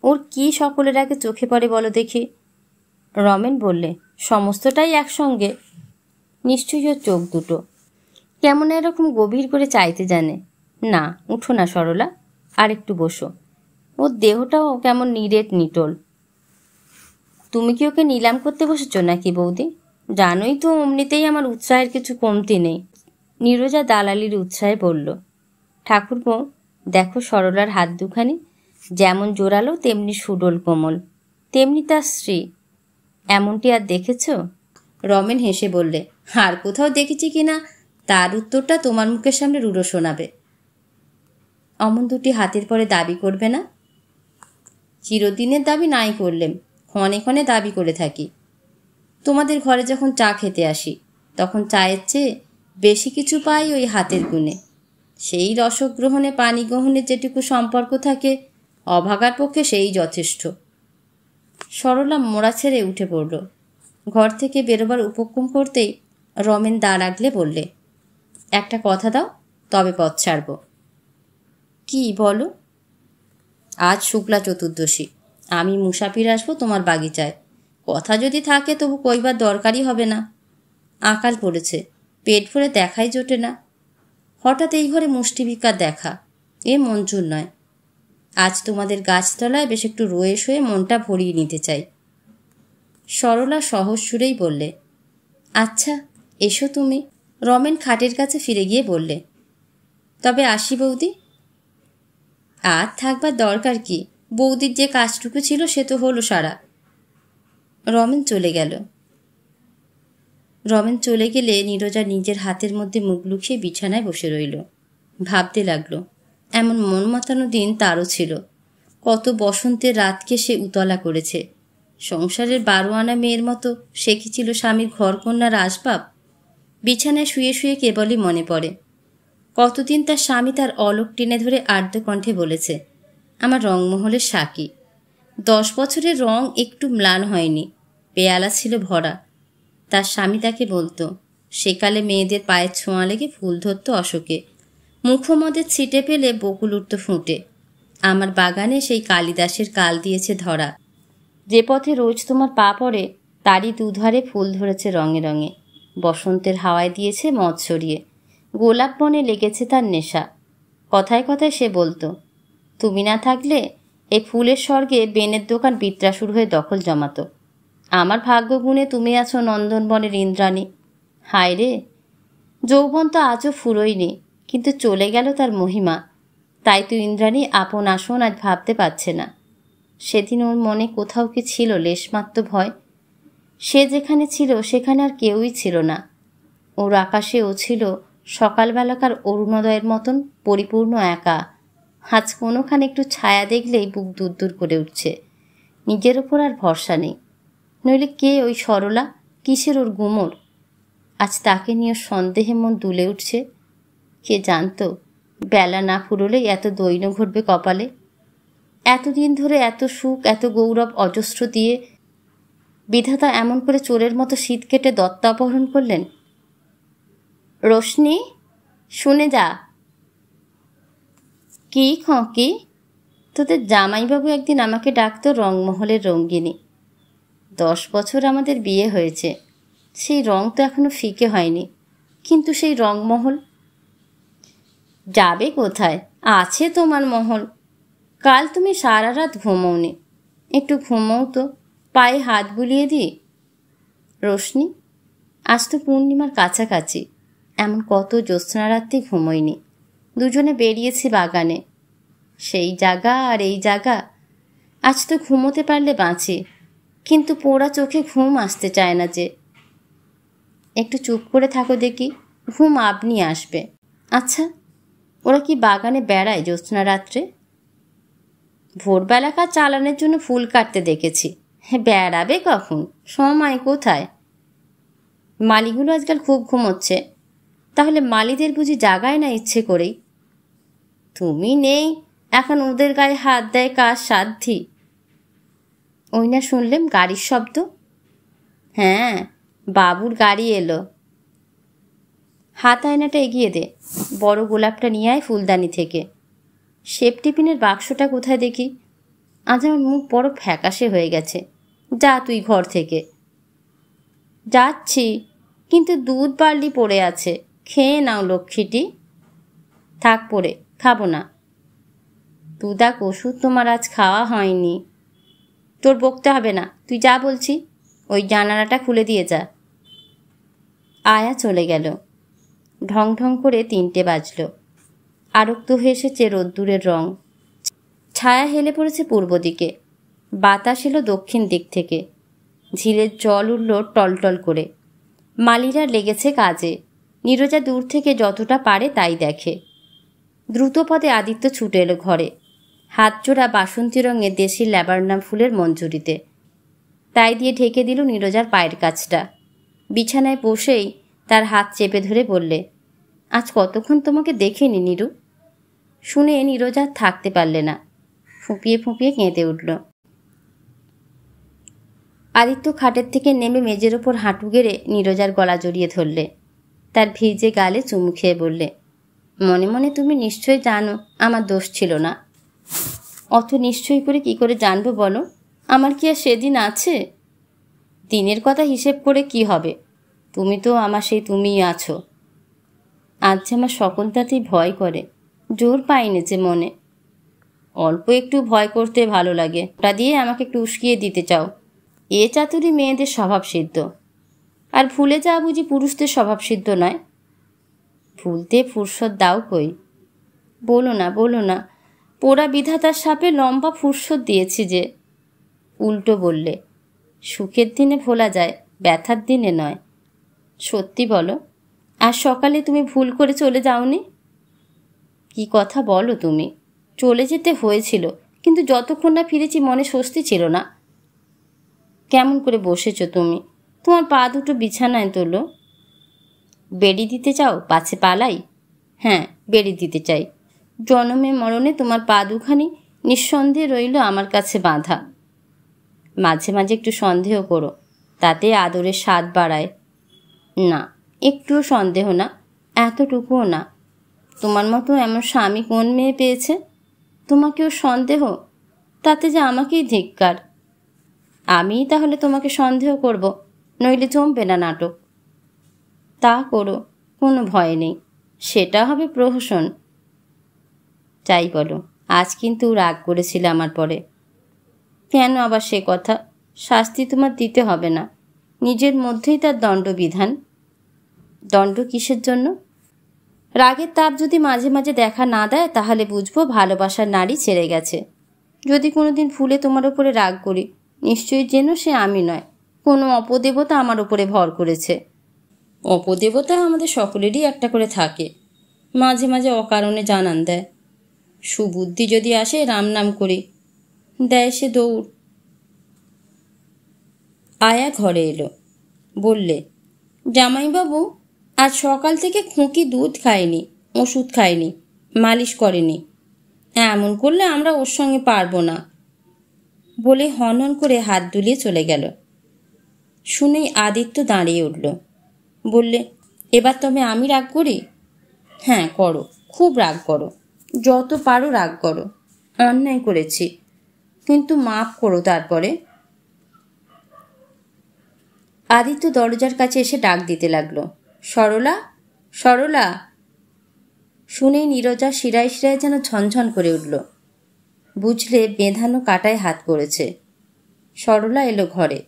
ওর কি সকলের আগে চোখে পড়ে বলো দেখি। রমেন বললে, সমস্তটাই একসঙ্গে। নিশ্চয়ই ওর চোখ দুটো কেমন এরকম গভীর করে চাইতে জানে। না, উঠো না সরলা, আর একটু বসো। ওর দেহটাও কেমন নিরেট নিটোল। তুমি কি ওকে নিলাম করতে বসেছ নাকি বৌদি? জানোই তো অমনিতেই আমার উৎসাহের কিছু কমতি নেই। নীরজা দালালির উৎসাহে বলল, ঠাকুরপো, দেখো সরলার হাত দুখানি, যেমন জোরালো তেমনি সুডোল কোমল, তেমনি তার স্ত্রী। এমনটি আর দেখেছ? রমেন হেসে বললে, আর কোথাও দেখেছি কিনা তার উত্তরটা তোমার মুখের সামনে রুড়ো শোনাবে। অমন দুটি হাতের পরে দাবি করবে না? চিরদিনের দাবি নাই করলেম, ক্ষণে ক্ষণে দাবি করে থাকি। তোমাদের ঘরে যখন চা খেতে আসি, তখন চায়ের চেয়ে বেশি কিছু পাই ওই হাতের গুণে। সেই রসগ্রহণে পানি গ্রহণের যেটুকু সম্পর্ক থাকে, অভাগার পক্ষে সেই যথেষ্ট। সরলা মোড়া ছেড়ে উঠে পড়ল। ঘর থেকে বেরোবার উপক্রম করতেই রমেন দাঁড় আগলে বললে, একটা কথা দাও, তবে পথ ছাড়ব। কি বলো? আজ শুক্লা চতুর্দশী, আমি মুসাফির আসবো তোমার বাগিচায়। কথা যদি থাকে তবু কইবার দরকারই হবে না। আকাল পড়েছে, পেট ভরে দেখাই জোটে না। হঠাৎ এই ঘরে মুষ্টিভিক্ষার দেখা, এ মঞ্জুর নয়। আজ তোমাদের গাছতলায় বেশ একটু রয়ে শোয়ে মনটা ভরিয়ে নিতে চাই। সরলা সহজ সুরেই বললে, আচ্ছা এসো তুমি। রমেন খাটের কাছে ফিরে গিয়ে বললে, তবে আসি বৌদি। আর থাকবার দরকার কি, বৌদির যে কাজটুকু ছিল সে তো হলো সারা। রমেন চলে গেল। রমেন চলে গেলে নীরজা নিজের হাতের মধ্যে মুখ লুকিয়ে বিছানায় বসে রইল। ভাবতে লাগলো, এমন মন মাতানো দিন তারও ছিল। কত বসন্তের রাতকে সে উতলা করেছে। সংসারের 12 আনা মেয়ের মতো সে কি ছিল স্বামীর ঘরকন্যার আসবাব? বিছানায় শুয়ে শুয়ে কেবলই মনে পড়ে কতদিন তার স্বামী তার অলক টেনে ধরে আর্দ্র কণ্ঠে বলেছে, আমার রংমহলের সাকি। 10 বছরের রং একটু ম্লান হয়নি, পেয়ালা ছিল ভরা। তার স্বামী তাকে বলতো, সেকালে মেয়েদের পায়ের ছোঁয়া লেগে ফুল ধরত অশোকে, মুখমদের ছিটে পেলে বকুল উঠত ফুটে। আমার বাগানে সেই কালিদাসের কাল দিয়েছে ধরা। যে পথে রোজ তোমার পা পড়ে তারই দুধারে ফুল ধরেছে রঙে রঙে। বসন্তের হাওয়ায় দিয়েছে মদ ছড়িয়ে, গোলাপ বনে লেগেছে তার নেশা। কথায় কথায় সে বলতো, তুমি না থাকলে এই ফুলের স্বর্গে বেনের দোকান বিত্রাসুর হয়ে দখল জমাতো। আমার ভাগ্য গুণে তুমি আছো নন্দনবনের ইন্দ্রাণী। হায় রে, যৌবন তো আজও ফুরোয়নি, কিন্তু চলে গেল তার মহিমা। তাই তো ইন্দ্রাণী আপন আসন আজ ভাবতে পারছে না। সেদিন ওর মনে কোথাও কি ছিল লেশমাত্র ভয়? সে যেখানে ছিল সেখানে আর কেউই ছিল না। ওর আকাশে ও ছিল সকালবেলাকার অরুণোদয়ের মতন পরিপূর্ণ একা। আজ কোনোখানে একটু ছায়া দেখলেই বুক দূর দূর করে উঠছে। নিজের ওপর আর ভরসা নেই। নইলে কে ওই সরলা, কিসের ওর গুমর? আজ তাকে নিয়ে সন্দেহে মন দুলে উঠছে। কে জানত বেলা না ফুরোলেই এত দৈন্য ঘটবে কপালে। এতদিন ধরে এত সুখ, এত গৌরব অজস্র দিয়ে বিধাতা এমন করে চোরের মতো শীত কেটে দত্তা অপহরণ করলেন। রোশনি, শুনে যা। কি কি? তোদের জামাইবাবু একদিন আমাকে ডাকতো রংমহলের রঙ্গিনী। 10 বছর আমাদের বিয়ে হয়েছে, সেই রং তো এখনো ফিকে হয়নি। কিন্তু সেই রংমহল যাবে কোথায়? আছে তোমার মহল। কাল তুমি সারা রাত ঘুমোওনি, একটু ঘুমোও তো, পায়ে হাত বুলিয়ে দিই। রোশনি, আজ তো পূর্ণিমার কাছাকাছি, এমন কত জ্যোৎস্না রাত্রি ঘুমোইনি। দুজনে বেরিয়েছি বাগানে, সেই জায়গা আর এই জায়গা। আজ তো ঘুমোতে পারলে বাঁচি, কিন্তু পোড়া চোখে ঘুম আসতে চায় না যে। একটু চুপ করে থাকো দেখি, ঘুম আপনি আসবে। আচ্ছা, ওরা কি বাগানে বেড়ায় জ্যোৎস্না রাত্রে? ভোরবেলাকার চালানের জন্য ফুল কাটতে দেখেছি। বেড়াবে কখন, সময় কোথায়? মালিগুলো আজকাল খুব ঘুমোচ্ছে। তাহলে মালিদের বুঝি জাগায় না ইচ্ছে করেই? তুমি নেই, এখন ওদের গায়ে হাত দেয় কার সাধ্যি? ওই না শুনলেম গাড়ির শব্দ। হ্যাঁ, বাবুর গাড়ি এলো। হাত আয়নাটা এগিয়ে দে, বড় গোলাপটা নিয়ে আয় ফুলদানি থেকে। শেপ টিফিনের বাক্সটা কোথায় দেখি? আজ আমার মুখ বড় ফ্যাকাশে হয়ে গেছে। যা তুই ঘর থেকে। যাচ্ছি, কিন্তু দুধ বার্লি পড়ে আছে, খেয়ে নাও লক্ষ্মীটি। থাক পড়ে, খাবো না। দুদাক ওষুধ তোমার আজ খাওয়া হয়নি। তোর বকতে হবে না, তুই যা বলছি। ওই জানালাটা খুলে দিয়ে যা। আয়া চলে গেল। ঢং ঢং করে 3টে বাজল। আরক্ত হয়ে এসেছে রোদ্দুরের রং। ছায়া হেলে পড়েছে পূর্ব দিকে, বাতাস এলো দক্ষিণ দিক থেকে। ঝিলের জল উঠল টলটল করে। মালিরা লেগেছে কাজে। নীরজা দূর থেকে যতটা পারে তাই দেখে। দ্রুতপদে আদিত্য ছুটে এলো ঘরে, হাতজোড়া বাসন্তী রঙের দেশি ল্যাবার্নাম ফুলের মঞ্জুরিতে। তাই দিয়ে ঢেকে দিল নীরজার পায়ের কাছটা। বিছানায় বসেই তার হাত চেপে ধরে বললে, আজ কতক্ষণ তোমাকে দেখেনি নীরু। শুনে নীরজা থাকতে পারলে না, ফুঁপিয়ে ফুঁপিয়ে কেঁদে উঠল। আদিত্য খাটের থেকে নেমে মেজের ওপর হাঁটু গেড়ে নীরজার গলা জড়িয়ে ধরলে। তার ভিজে গালে চুমু খেয়ে বললে, মনে মনে তুমি নিশ্চয় জানো আমার দোষ ছিল না। অত নিশ্চয় করে কি করে জানবো বলো? আমার কি আর সেদিন আছে? দিনের কথা হিসেব করে কি হবে? তুমি তো আমার সেই তুমিই আছো। আজ যে আমার সকলটাতেই ভয় করে, জোর পাইনি যে মনে। অল্প একটু ভয় করতে ভালো লাগে, ওটা দিয়ে আমাকে একটু উস্কিয়ে দিতে চাও। এ চাতুরি মেয়েদের স্বভাব সিদ্ধ, আর ভুলে যাওয়া বুঝি পুরুষদের স্বভাব সিদ্ধ নয়? ভুলতে ফুরসত দাও কই? বলো না, বলো না, পোড়া বিধাতার সাপে লম্বা ফুরসত দিয়েছি যে। উল্টো বললে, সুখের দিনে ভোলা যায়, ব্যথার দিনে নয়। সত্যি বলো, আজ সকালে তুমি ভুল করে চলে যাওনি? কি কথা বলো তুমি? চলে যেতে হয়েছিল, কিন্তু যতক্ষণ না ফিরেছি মনে স্বস্তি ছিল না। কেমন করে বসেছ তুমি? তোমার পা দুটো বিছানায় তোলো। বেড়ি দিতে চাও পাছে পালাই? হ্যাঁ, বেড়ি দিতে চাই। জনমে মরণে তোমার পা দুখানি নিঃসন্দেহে রইল আমার কাছে বাঁধা। মাঝে মাঝে একটু সন্দেহ করো, তাতে আদরের স্বাদ বাড়ায়। না, একটুও সন্দেহ না, এতটুকুও না। তোমার মতো এমন স্বামী কোন মেয়ে পেয়েছে? তোমাকেও সন্দেহ? তাতে যে আমাকেই ধিক্কার। আমিই তাহলে তোমাকে সন্দেহ করব, নইলে জমবে না নাটক। তা করো, কোনো ভয় নেই, সেটা হবে প্রহসন। চাই বলো, আজ কিন্তু রাগ করেছিলে আমার পরে। কেন আবার সে কথা? শাস্তি তোমার দিতে হবে না, নিজের মধ্যেই তার দণ্ডবিধান। দণ্ড কিসের জন্য? রাগের তাপ যদি মাঝে মাঝে দেখা না দেয়, তাহলে বুঝবো ভালোবাসার নাড়ি ছেড়ে গেছে। যদি কোনোদিন ভুলে তোমার ওপরে রাগ করি, নিশ্চয়ই যেন সে আমি নয়, কোনো অপদেবতা আমার ওপরে ভর করেছে। অপদেবতা আমাদের সকলেরই একটা করে থাকে, মাঝে মাঝে অকারণে জানান দেয়। সুবুদ্ধি যদি আসে রাম নাম করি, দেয় সে দৌড়। আয়া ঘরে এলো, বললে, জামাইবাবু আজ সকাল থেকে খুঁকি দুধ খায়নি, ওষুধ খায়নি, মালিশ করেনি। এমন করলে আমরা ওর সঙ্গে পারবো না। বলে হনহন করে হাত দুলিয়ে চলে গেল। শুনেই আদিত্য দাঁড়িয়ে উঠল, বললে, এবার তবে আমি রাগ করি? হ্যাঁ করো, খুব রাগ করো, যত পারো রাগ করো। অন্যায় করেছি, কিন্তু মাপ করো তারপরে। আদিত্য দরজার কাছে এসে ডাক দিতে লাগলো, সরলা, সরলা। শুনেই নীরজা শিরায় শিরায় যেন ঝনঝন করে উঠল। বুঝলে বেঁধানো কাটায় হাত পড়েছে। সরলা এলো ঘরে।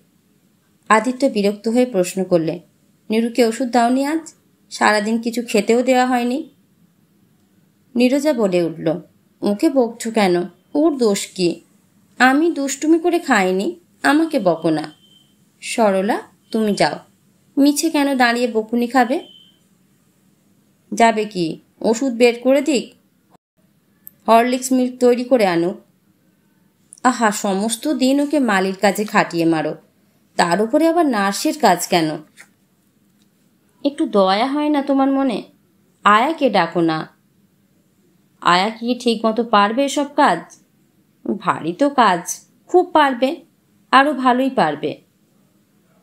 আদিত্য বিরক্ত হয়ে প্রশ্ন করলে, নীরুকে ওষুধ দাওনি আজ? সারাদিন কিছু খেতেও দেওয়া হয়নি। নীরজা বলে উঠল, ওকে বকছো কেন? ওর দোষ কি? আমি দুষ্টুমি করে খাইনি, আমাকে বকো না। সরলা, তুমি যাও, মিছে কেন দাঁড়িয়ে বকুনি খাবে? যাবে কি, ওষুধ বের করে দিক? হরলিক্স মিল্ক তৈরি করে আনুক। আহা, সমস্ত দিন ওকে মালির কাজে খাটিয়ে মারো, তার উপরে আবার নার্সের কাজ কেন? একটু দয়া হয় না তোমার মনে? আয়াকে ডাকো না। আয়া কি ঠিক মতো পারবে এসব কাজ? ভারী তো কাজ, খুব পারবে, আরো ভালোই পারবে।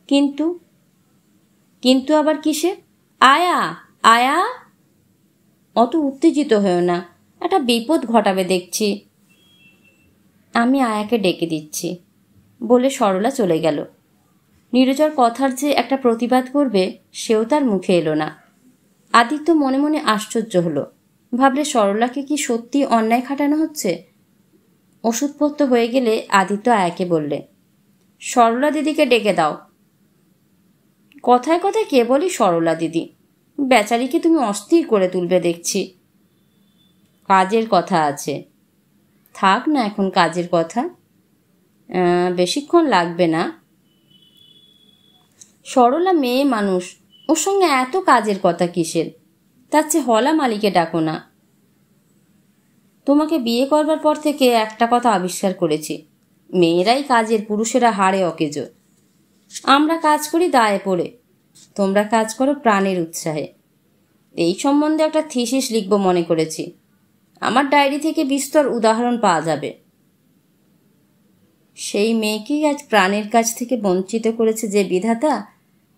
কিন্তু কিন্তু আবার কিসে? আয়া, আয়া! অত উত্তেজিত হয়েও না, একটা বিপদ ঘটাবে দেখছি। আমি আয়াকে ডেকে দিচ্ছি, বলে সরলা চলে গেল। নীরজার কথার যে একটা প্রতিবাদ করবে, সেও তার মুখে এলো না। আদিত্য মনে মনে আশ্চর্য হলো, ভাবলে সরলাকে কি সত্যি অন্যায় খাটানো হচ্ছে? ওষুধপত্র হয়ে গেলে আদিত্য আয়াকে বললে, সরলা দিদিকে ডেকে দাও। কথায় কথায় কে বলি সরলা দিদি? বেচারিকে তুমি অস্থির করে তুলবে দেখছি। কাজের কথা আছে। থাক না এখন কাজের কথা, বেশিক্ষণ লাগবে না। সরলা মেয়ে মানুষ, ওর সঙ্গে এত কাজের কথা কিসের? তার চেয়ে হলা মালিকে ডাকো না। তোমাকে বিয়ে করবার পর থেকে একটা কথা আবিষ্কার করেছি, মেয়েরাই কাজের, পুরুষেরা হাড়ে অকেজো। আমরা কাজ করি দায়ে পড়ে, তোমরা কাজ করো প্রাণের উৎসাহে। এই সম্বন্ধে একটা থিসিস লিখব মনে করেছি, আমার ডায়েরি থেকে বিস্তর উদাহরণ পাওয়া যাবে। সেই মেয়েকেই আজ প্রাণের কাছ থেকে বঞ্চিত করেছে যে বিধাতা,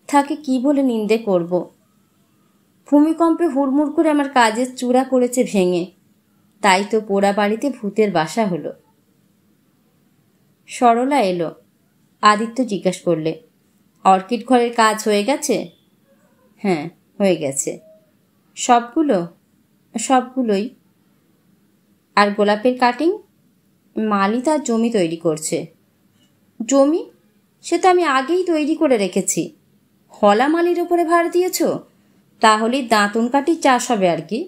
তাকে কি বলে নিন্দে করব? ভূমিকম্পে হুড়মুড় করে আমার কাজের চূড়া করেছে ভেঙে, তাই তো পোড়া বাড়িতে ভূতের বাসা হলো। সরলা এলো। আদিত্য জিজ্ঞাসা করলে, অর্কিড ঘরের কাজ হয়ে গেছে? হ্যাঁ, হয়ে গেছে। সবগুলো? সবগুলোই। আর গোলাপের কাটিং? মালি তার জমি তৈরি করছে। জমি? সে তো আমি আগেই তৈরি করে রেখেছি। হলা মালির ওপরে ভার দিয়েছ? তাহলেই দাঁতন কাটি চাষ হবে আর কি।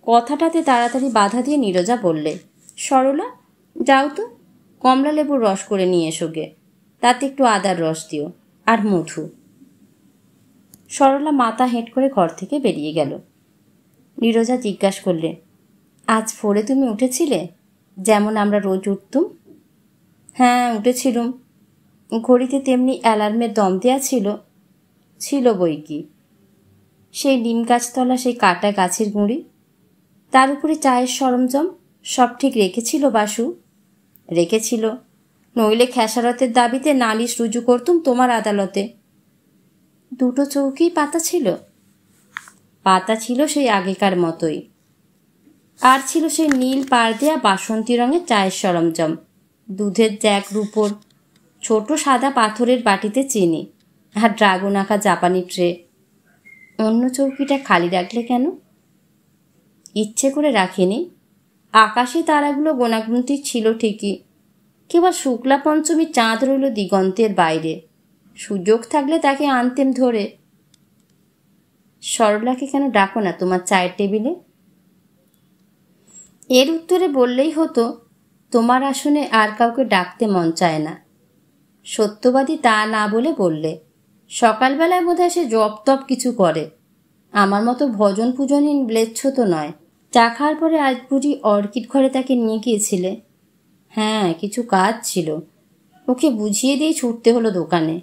কথাটাতে তাড়াতাড়ি বাধা দিয়ে নীরজা বললে, সরলা, যাও তো, কমলা লেবুর রস করে নিয়ে এসো গে, তাতে একটু আদার রস দিও, আর মধু। সরলা মাথা হেঁট করে ঘর থেকে বেরিয়ে গেল। নীরজা জিজ্ঞাসা করলে, আজ ভোরে তুমি উঠেছিলে, যেমন আমরা রোজ উঠতুম? হ্যাঁ, উঠেছিলুম। ঘড়িতে তেমনি অ্যালার্মের দম দেয়া ছিল? ছিল বই কি। সেই নিম গাছতলা সেই কাটা গাছের গুঁড়ি, তার উপরে চায়ের সরঞ্জাম, সব ঠিক রেখেছিল বাসু? রেখেছিল, নইলে খেসারতের দাবিতে নালিশ রুজু করতুম তোমার আদালতে। দুটো চৌকি পাতা ছিল? পাতা ছিল সেই আগেকার মতোই। আর ছিল সেই নীল পাড় দেয়া বাসন্তী রঙের চায়ের সরঞ্জাম, দুধের জ্যাক, রূপোর ছোট সাদা পাথরের বাটিতে চিনি, আর ড্রাগন আঁকা জাপানি ট্রে। অন্য চৌকিটা খালি রাখলে কেন? ইচ্ছে করে রাখিনি। আকাশে তারাগুলো গোনাগুনতি ছিল ঠিকই, কেবল শুক্লা পঞ্চমী চাঁদ রইল দিগন্তের বাইরে। সুযোগ থাকলে তাকে আনতেম ধরে। সরলাকে কেন ডাকো না তোমার চায়ের টেবিলে? এর উত্তরে বললেই হতো, তোমার আসনে আর কাউকে ডাকতে মন চায় না। সত্যবাদী তা না বলে বললে, সকালবেলায় বোধহয় সে জপ তপ কিছু করে। আমার মতো ভজন পূজনহীন ব্লেচ্ছ তো নয়। চা খাওয়ার পরে আজ বুঝি অর্কিড ঘরে তাকে নিয়ে গিয়েছিলে? হ্যাঁ, কিছু কাজ ছিল, ওকে বুঝিয়ে দিয়ে ছুটতে হলো দোকানে।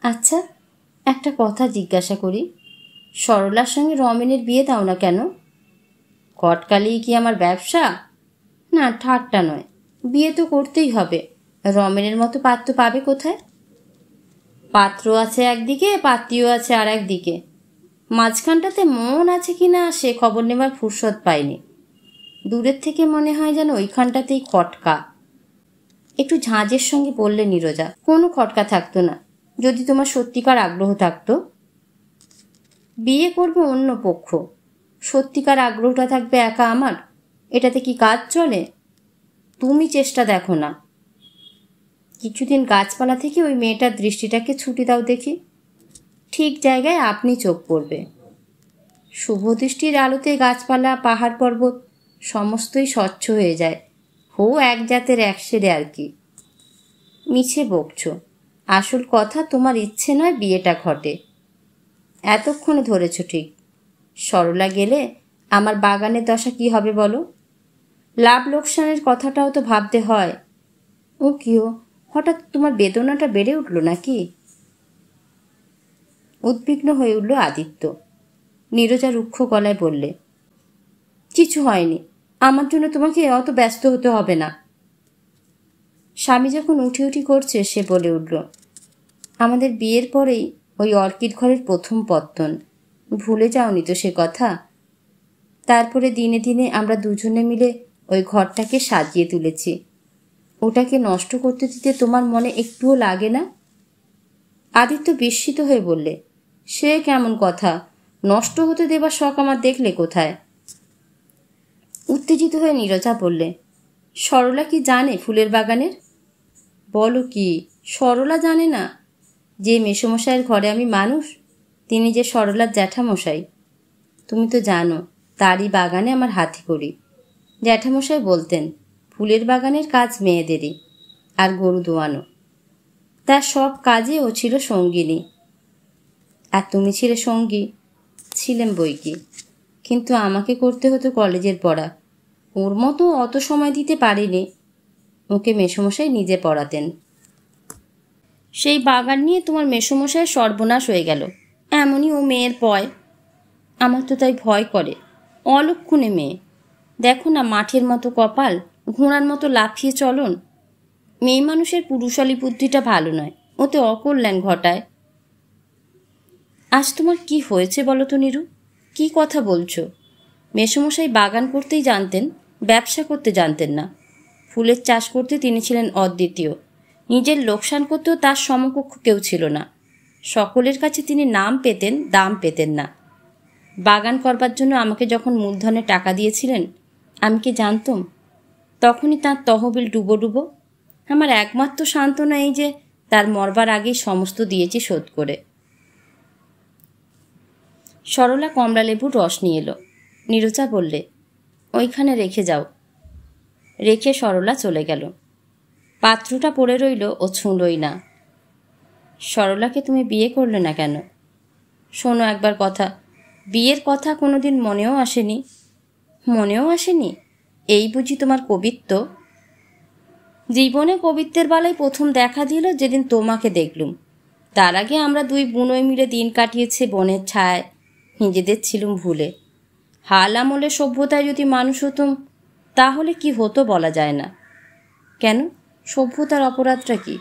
আচ্ছা, একটা কথা জিজ্ঞাসা করি, সরলার সঙ্গে রমেনের বিয়ে দাও না কেন? কটকালি কি আমার ব্যবসা? না, ঠাট্টা নয়, বিয়ে তো করতেই হবে। রমেনের মতো পাত্র পাবে কোথায়? পাত্র আছে একদিকে, পাত্রীও আছে আর একদিকে। মাঝখানটাতে মন আছে কি না সে খবর নেবার ফুরসত পাইনি। দূরের থেকে মনে হয় যেন ওইখানটাতেই খটকা। একটু ঝাঁঝের সঙ্গে বললে নীরজা, কোনো খটকা থাকতো না যদি তোমার সত্যিকার আগ্রহ থাকতো। বিয়ে করবে অন্য পক্ষ, সত্যিকার আগ্রহটা থাকবে একা আমার। এটাতে কি কাজ চলে? তুমি চেষ্টা দেখো না। কিছুদিন গাছপালা থেকে ওই মেয়েটার দৃষ্টিটাকে ছুটি দাও দেখি, ঠিক জায়গায় আপনি চোখ পড়বে। শুভদৃষ্টির আলোতে গাছপালা, পাহাড় পর্বত সমস্তই স্বচ্ছ হয়ে যায়। এক জাতের একসেরে আর কি। মিছে বকছ, আসল কথা তোমার ইচ্ছে নয় বিয়েটা ঘটে। এতক্ষণে ধরেছ ঠিক। সরলা গেলে আমার বাগানের দশা কি হবে বলো? লাভ লোকসানের কথাটাও তো ভাবতে হয়। ও কিও, হঠাৎ তোমার বেদনাটা বেড়ে উঠল নাকি? উদ্বিগ্ন হয়ে উঠল আদিত্য। নীরজা রুক্ষ গলায় বললে, কিছু হয়নি, আমার জন্য তোমাকে অত ব্যস্ত হতে হবে না। স্বামী যখন উঠি উঠি করছে সে বলে উঠল, আমাদের বিয়ের পরেই ওই অর্কিড ঘরের প্রথম পত্তন, ভুলে যাওনি তো সে কথা? তারপরে দিনে দিনে আমরা দুজনে মিলে ওই ঘরটাকে সাজিয়ে তুলেছি। ওটাকে নষ্ট করতে দিতে তোমার মনে একটুও লাগে না? আদিত্য বিস্মিত হয়ে বললে, সে কেমন কথা, নষ্ট হতে দেবার শখ আমার দেখলে কোথায়? উত্তেজিত হয়ে নীরজা বললে, সরলা কি জানে ফুলের বাগানের? বলো কি, সরলা জানে না? যে মেসোমশাইয়ের ঘরে আমি মানুষ, তিনি যে সরলার জ্যাঠামশাই। তুমি তো জানো তারই বাগানে আমার হাতে করি। জ্যাঠামশাই বলতেন, ফুলের বাগানের কাজ মেয়েদেরই, আর গরু দোয়ানো। তার সব কাজে ও ছিল সঙ্গিনী। আর তুমি ছিলে সঙ্গী? ছিলেন বই কি, কিন্তু আমাকে করতে হতো কলেজের পড়া। ওর মতো অত সময় দিতে পারিনি। ওকে মেসোমশাই নিজে পড়াতেন। সেই বাগান নিয়ে তোমার মেসোমশাইয়ের সর্বনাশ হয়ে গেল। এমনই ও মেয়ের পয়। আমার তো তাই ভয় করে। অলক্ষণে মেয়ে, দেখো না মাঠের মতো কপাল, ঘোড়ার মতো লাফিয়ে চলন। মেয়ে মানুষের পুরুষালী বুদ্ধিটা ভালো নয়, ওতে অকল্যাণ ঘটায়। আজ তোমার কি হয়েছে বলো তো নীরু, কি কথা বলছো? মেসোমশাই বাগান করতেই জানতেন, ব্যবসা করতে জানতেন না। ফুলের চাষ করতে তিনি ছিলেন অদ্বিতীয়। নিজের লোকসান করতেও তার সমকক্ষ কেউ ছিল না। সকলের কাছে তিনি নাম পেতেন, দাম পেতেন না। বাগান করবার জন্য আমাকে যখন মূলধনে টাকা দিয়েছিলেন, আমি কি জানতাম তখনই তাঁর তহবিল ডুবো ডুবো? আমার একমাত্র সান্ত্বনা এই যে তার মরবার আগেই সমস্ত দিয়েছি শোধ করে। সরলা কমলালেবুর রস নিয়ে এলো। নীরজা বললে, ওইখানে রেখে যাও। রেখে সরলা চলে গেল। পাত্রটা পড়ে রইল, ও ছুঁড়ই না। সরলাকে তুমি বিয়ে করলে না কেন? শোনো একবার কথা, বিয়ের কথা কোনোদিন মনেও আসেনি? মনেও আসেনি? এই বুঝি তোমার কবিত্ব? জীবনে কবিত্বের বেলায় প্রথম দেখা দিল যেদিন তোমাকে দেখলুম। তার আগে আমরা দুই বুনোয় মিলে দিন কাটিয়েছে বনের ছায়, নিজেদের ছিলুম ভুলে। হাল আমলে সভ্যতায় যদি মানুষ হতুম তাহলে কি হতো বলা যায় না। কেন, সভ্যতার অপরাধটা কি?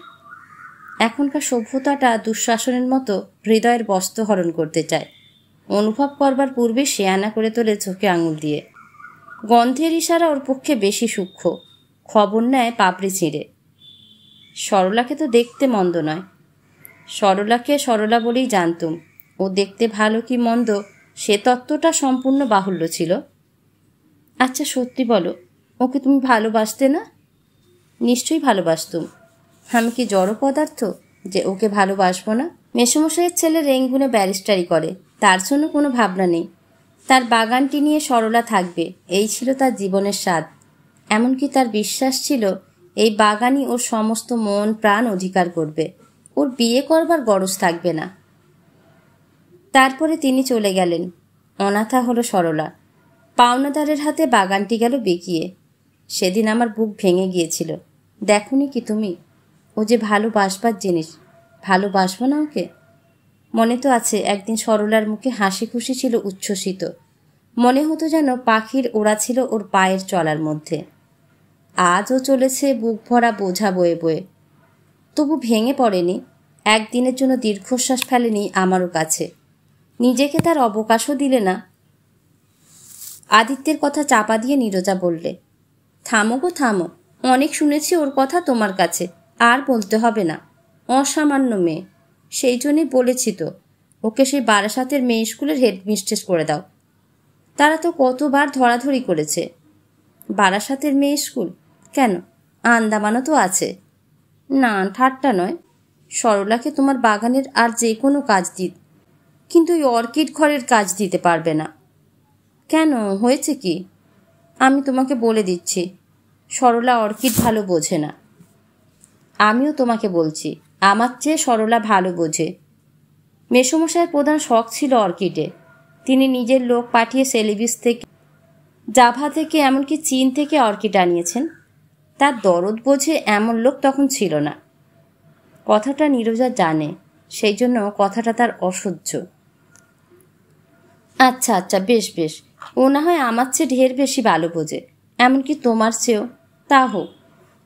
এখনকার সভ্যতাটা দুঃশাসনের মতো হৃদয়ের বস্ত্র হরণ করতে চায়। অনুভব করবার পূর্বে শেয়ানা করে তোলে চোখে আঙুল দিয়ে। গন্ধের ইশারা ওর পক্ষে বেশি সূক্ষ্ম, খবর নেয় পাপড়ি ছিঁড়ে। সরলাকে তো দেখতে মন্দ নয়। সরলাকে সরলা বলেই জানতুম। ও দেখতে ভালো কি মন্দ সে তত্ত্বটা সম্পূর্ণ বাহুল্য ছিল। আচ্ছা সত্যি বলো, ওকে তুমি ভালোবাসতে না? নিশ্চয়ই ভালোবাসতুম। আমি কি জড় পদার্থ যে ওকে ভালোবাসবো না? মেসোমশাইয়ের ছেলে রেঙ্গুনে ব্যারিস্টারি করে, তার জন্য কোনো ভাবনা নেই। তার বাগানটি নিয়ে সরলা থাকবে, এই ছিল তার জীবনের স্বাদ। এমনকি তার বিশ্বাস ছিল এই বাগানই ওর সমস্ত মন প্রাণ অধিকার করবে, ওর বিয়ে করবার গরজ থাকবে না। তারপরে তিনি চলে গেলেন। অনাথা হলো সরলা। পাওনাদারের হাতে বাগানটি গেল বেঁকিয়ে। সেদিন আমার বুক ভেঙে গিয়েছিল। দেখোনি কি তুমি? ও যে ভালোবাসবার জিনিস, ভালোবাসবো না ওকে? মনে তো আছে একদিন সরলার মুখে হাসি খুশি ছিল উচ্ছ্বসিত। মনে হতো যেন পাখির ওড়া ছিল ওর পায়ের চলার মধ্যে। আজও চলেছে বুক ভরা বোঝা বয়ে বয়ে। তবু ভেঙে পড়েনি, একদিনের জন্য দীর্ঘশ্বাস ফেলেনি আমারও কাছে। নিজেকে তার অবকাশও দিলে না। আদিত্যের কথা চাপা দিয়ে নীরজা বললে, থামো গো থামো, অনেক শুনেছি ওর কথা তোমার কাছে, আর বলতে হবে না। অসামান্য মেয়ে, সেই জন্যই বলেছি তো ওকে সেই বারাসাতের মেয়ে স্কুলের হেডমিস্ট্রেস করে দাও। তারা তো কতবার ধরাধরি করেছে। বারাসাতের মেয়ে স্কুল কেন, আন্দামানও তো আছে। না, ঠাট্টা নয়। সরলাকে তোমার বাগানের আর যে কোনো কাজ কিন্তু ওই অর্কিড ঘরের কাজ দিতে পারবে না। কেন, হয়েছে কি? আমি তোমাকে বলে দিচ্ছি, সরলা অর্কিড ভালো বোঝে না। আমিও তোমাকে বলছি, আমার চেয়ে সরলা ভালো বোঝে। মেসোমশাইয়ের প্রধান শখ ছিল অর্কিডে। তিনি নিজের লোক পাঠিয়ে সেলিবিস থেকে, জাভা থেকে, এমনকি চীন থেকে অর্কিড আনিয়েছেন। তার দরদ বোঝে এমন লোক তখন ছিল না। কথাটা নীরজা জানে, সেই জন্য কথাটা তার অসহ্য। আচ্ছা আচ্ছা, বেশ বেশ, ও না হয় আমার চেয়ে ঢের বেশি ভালো বোঝে, এমনকি তোমার চেয়েও। তা হোক,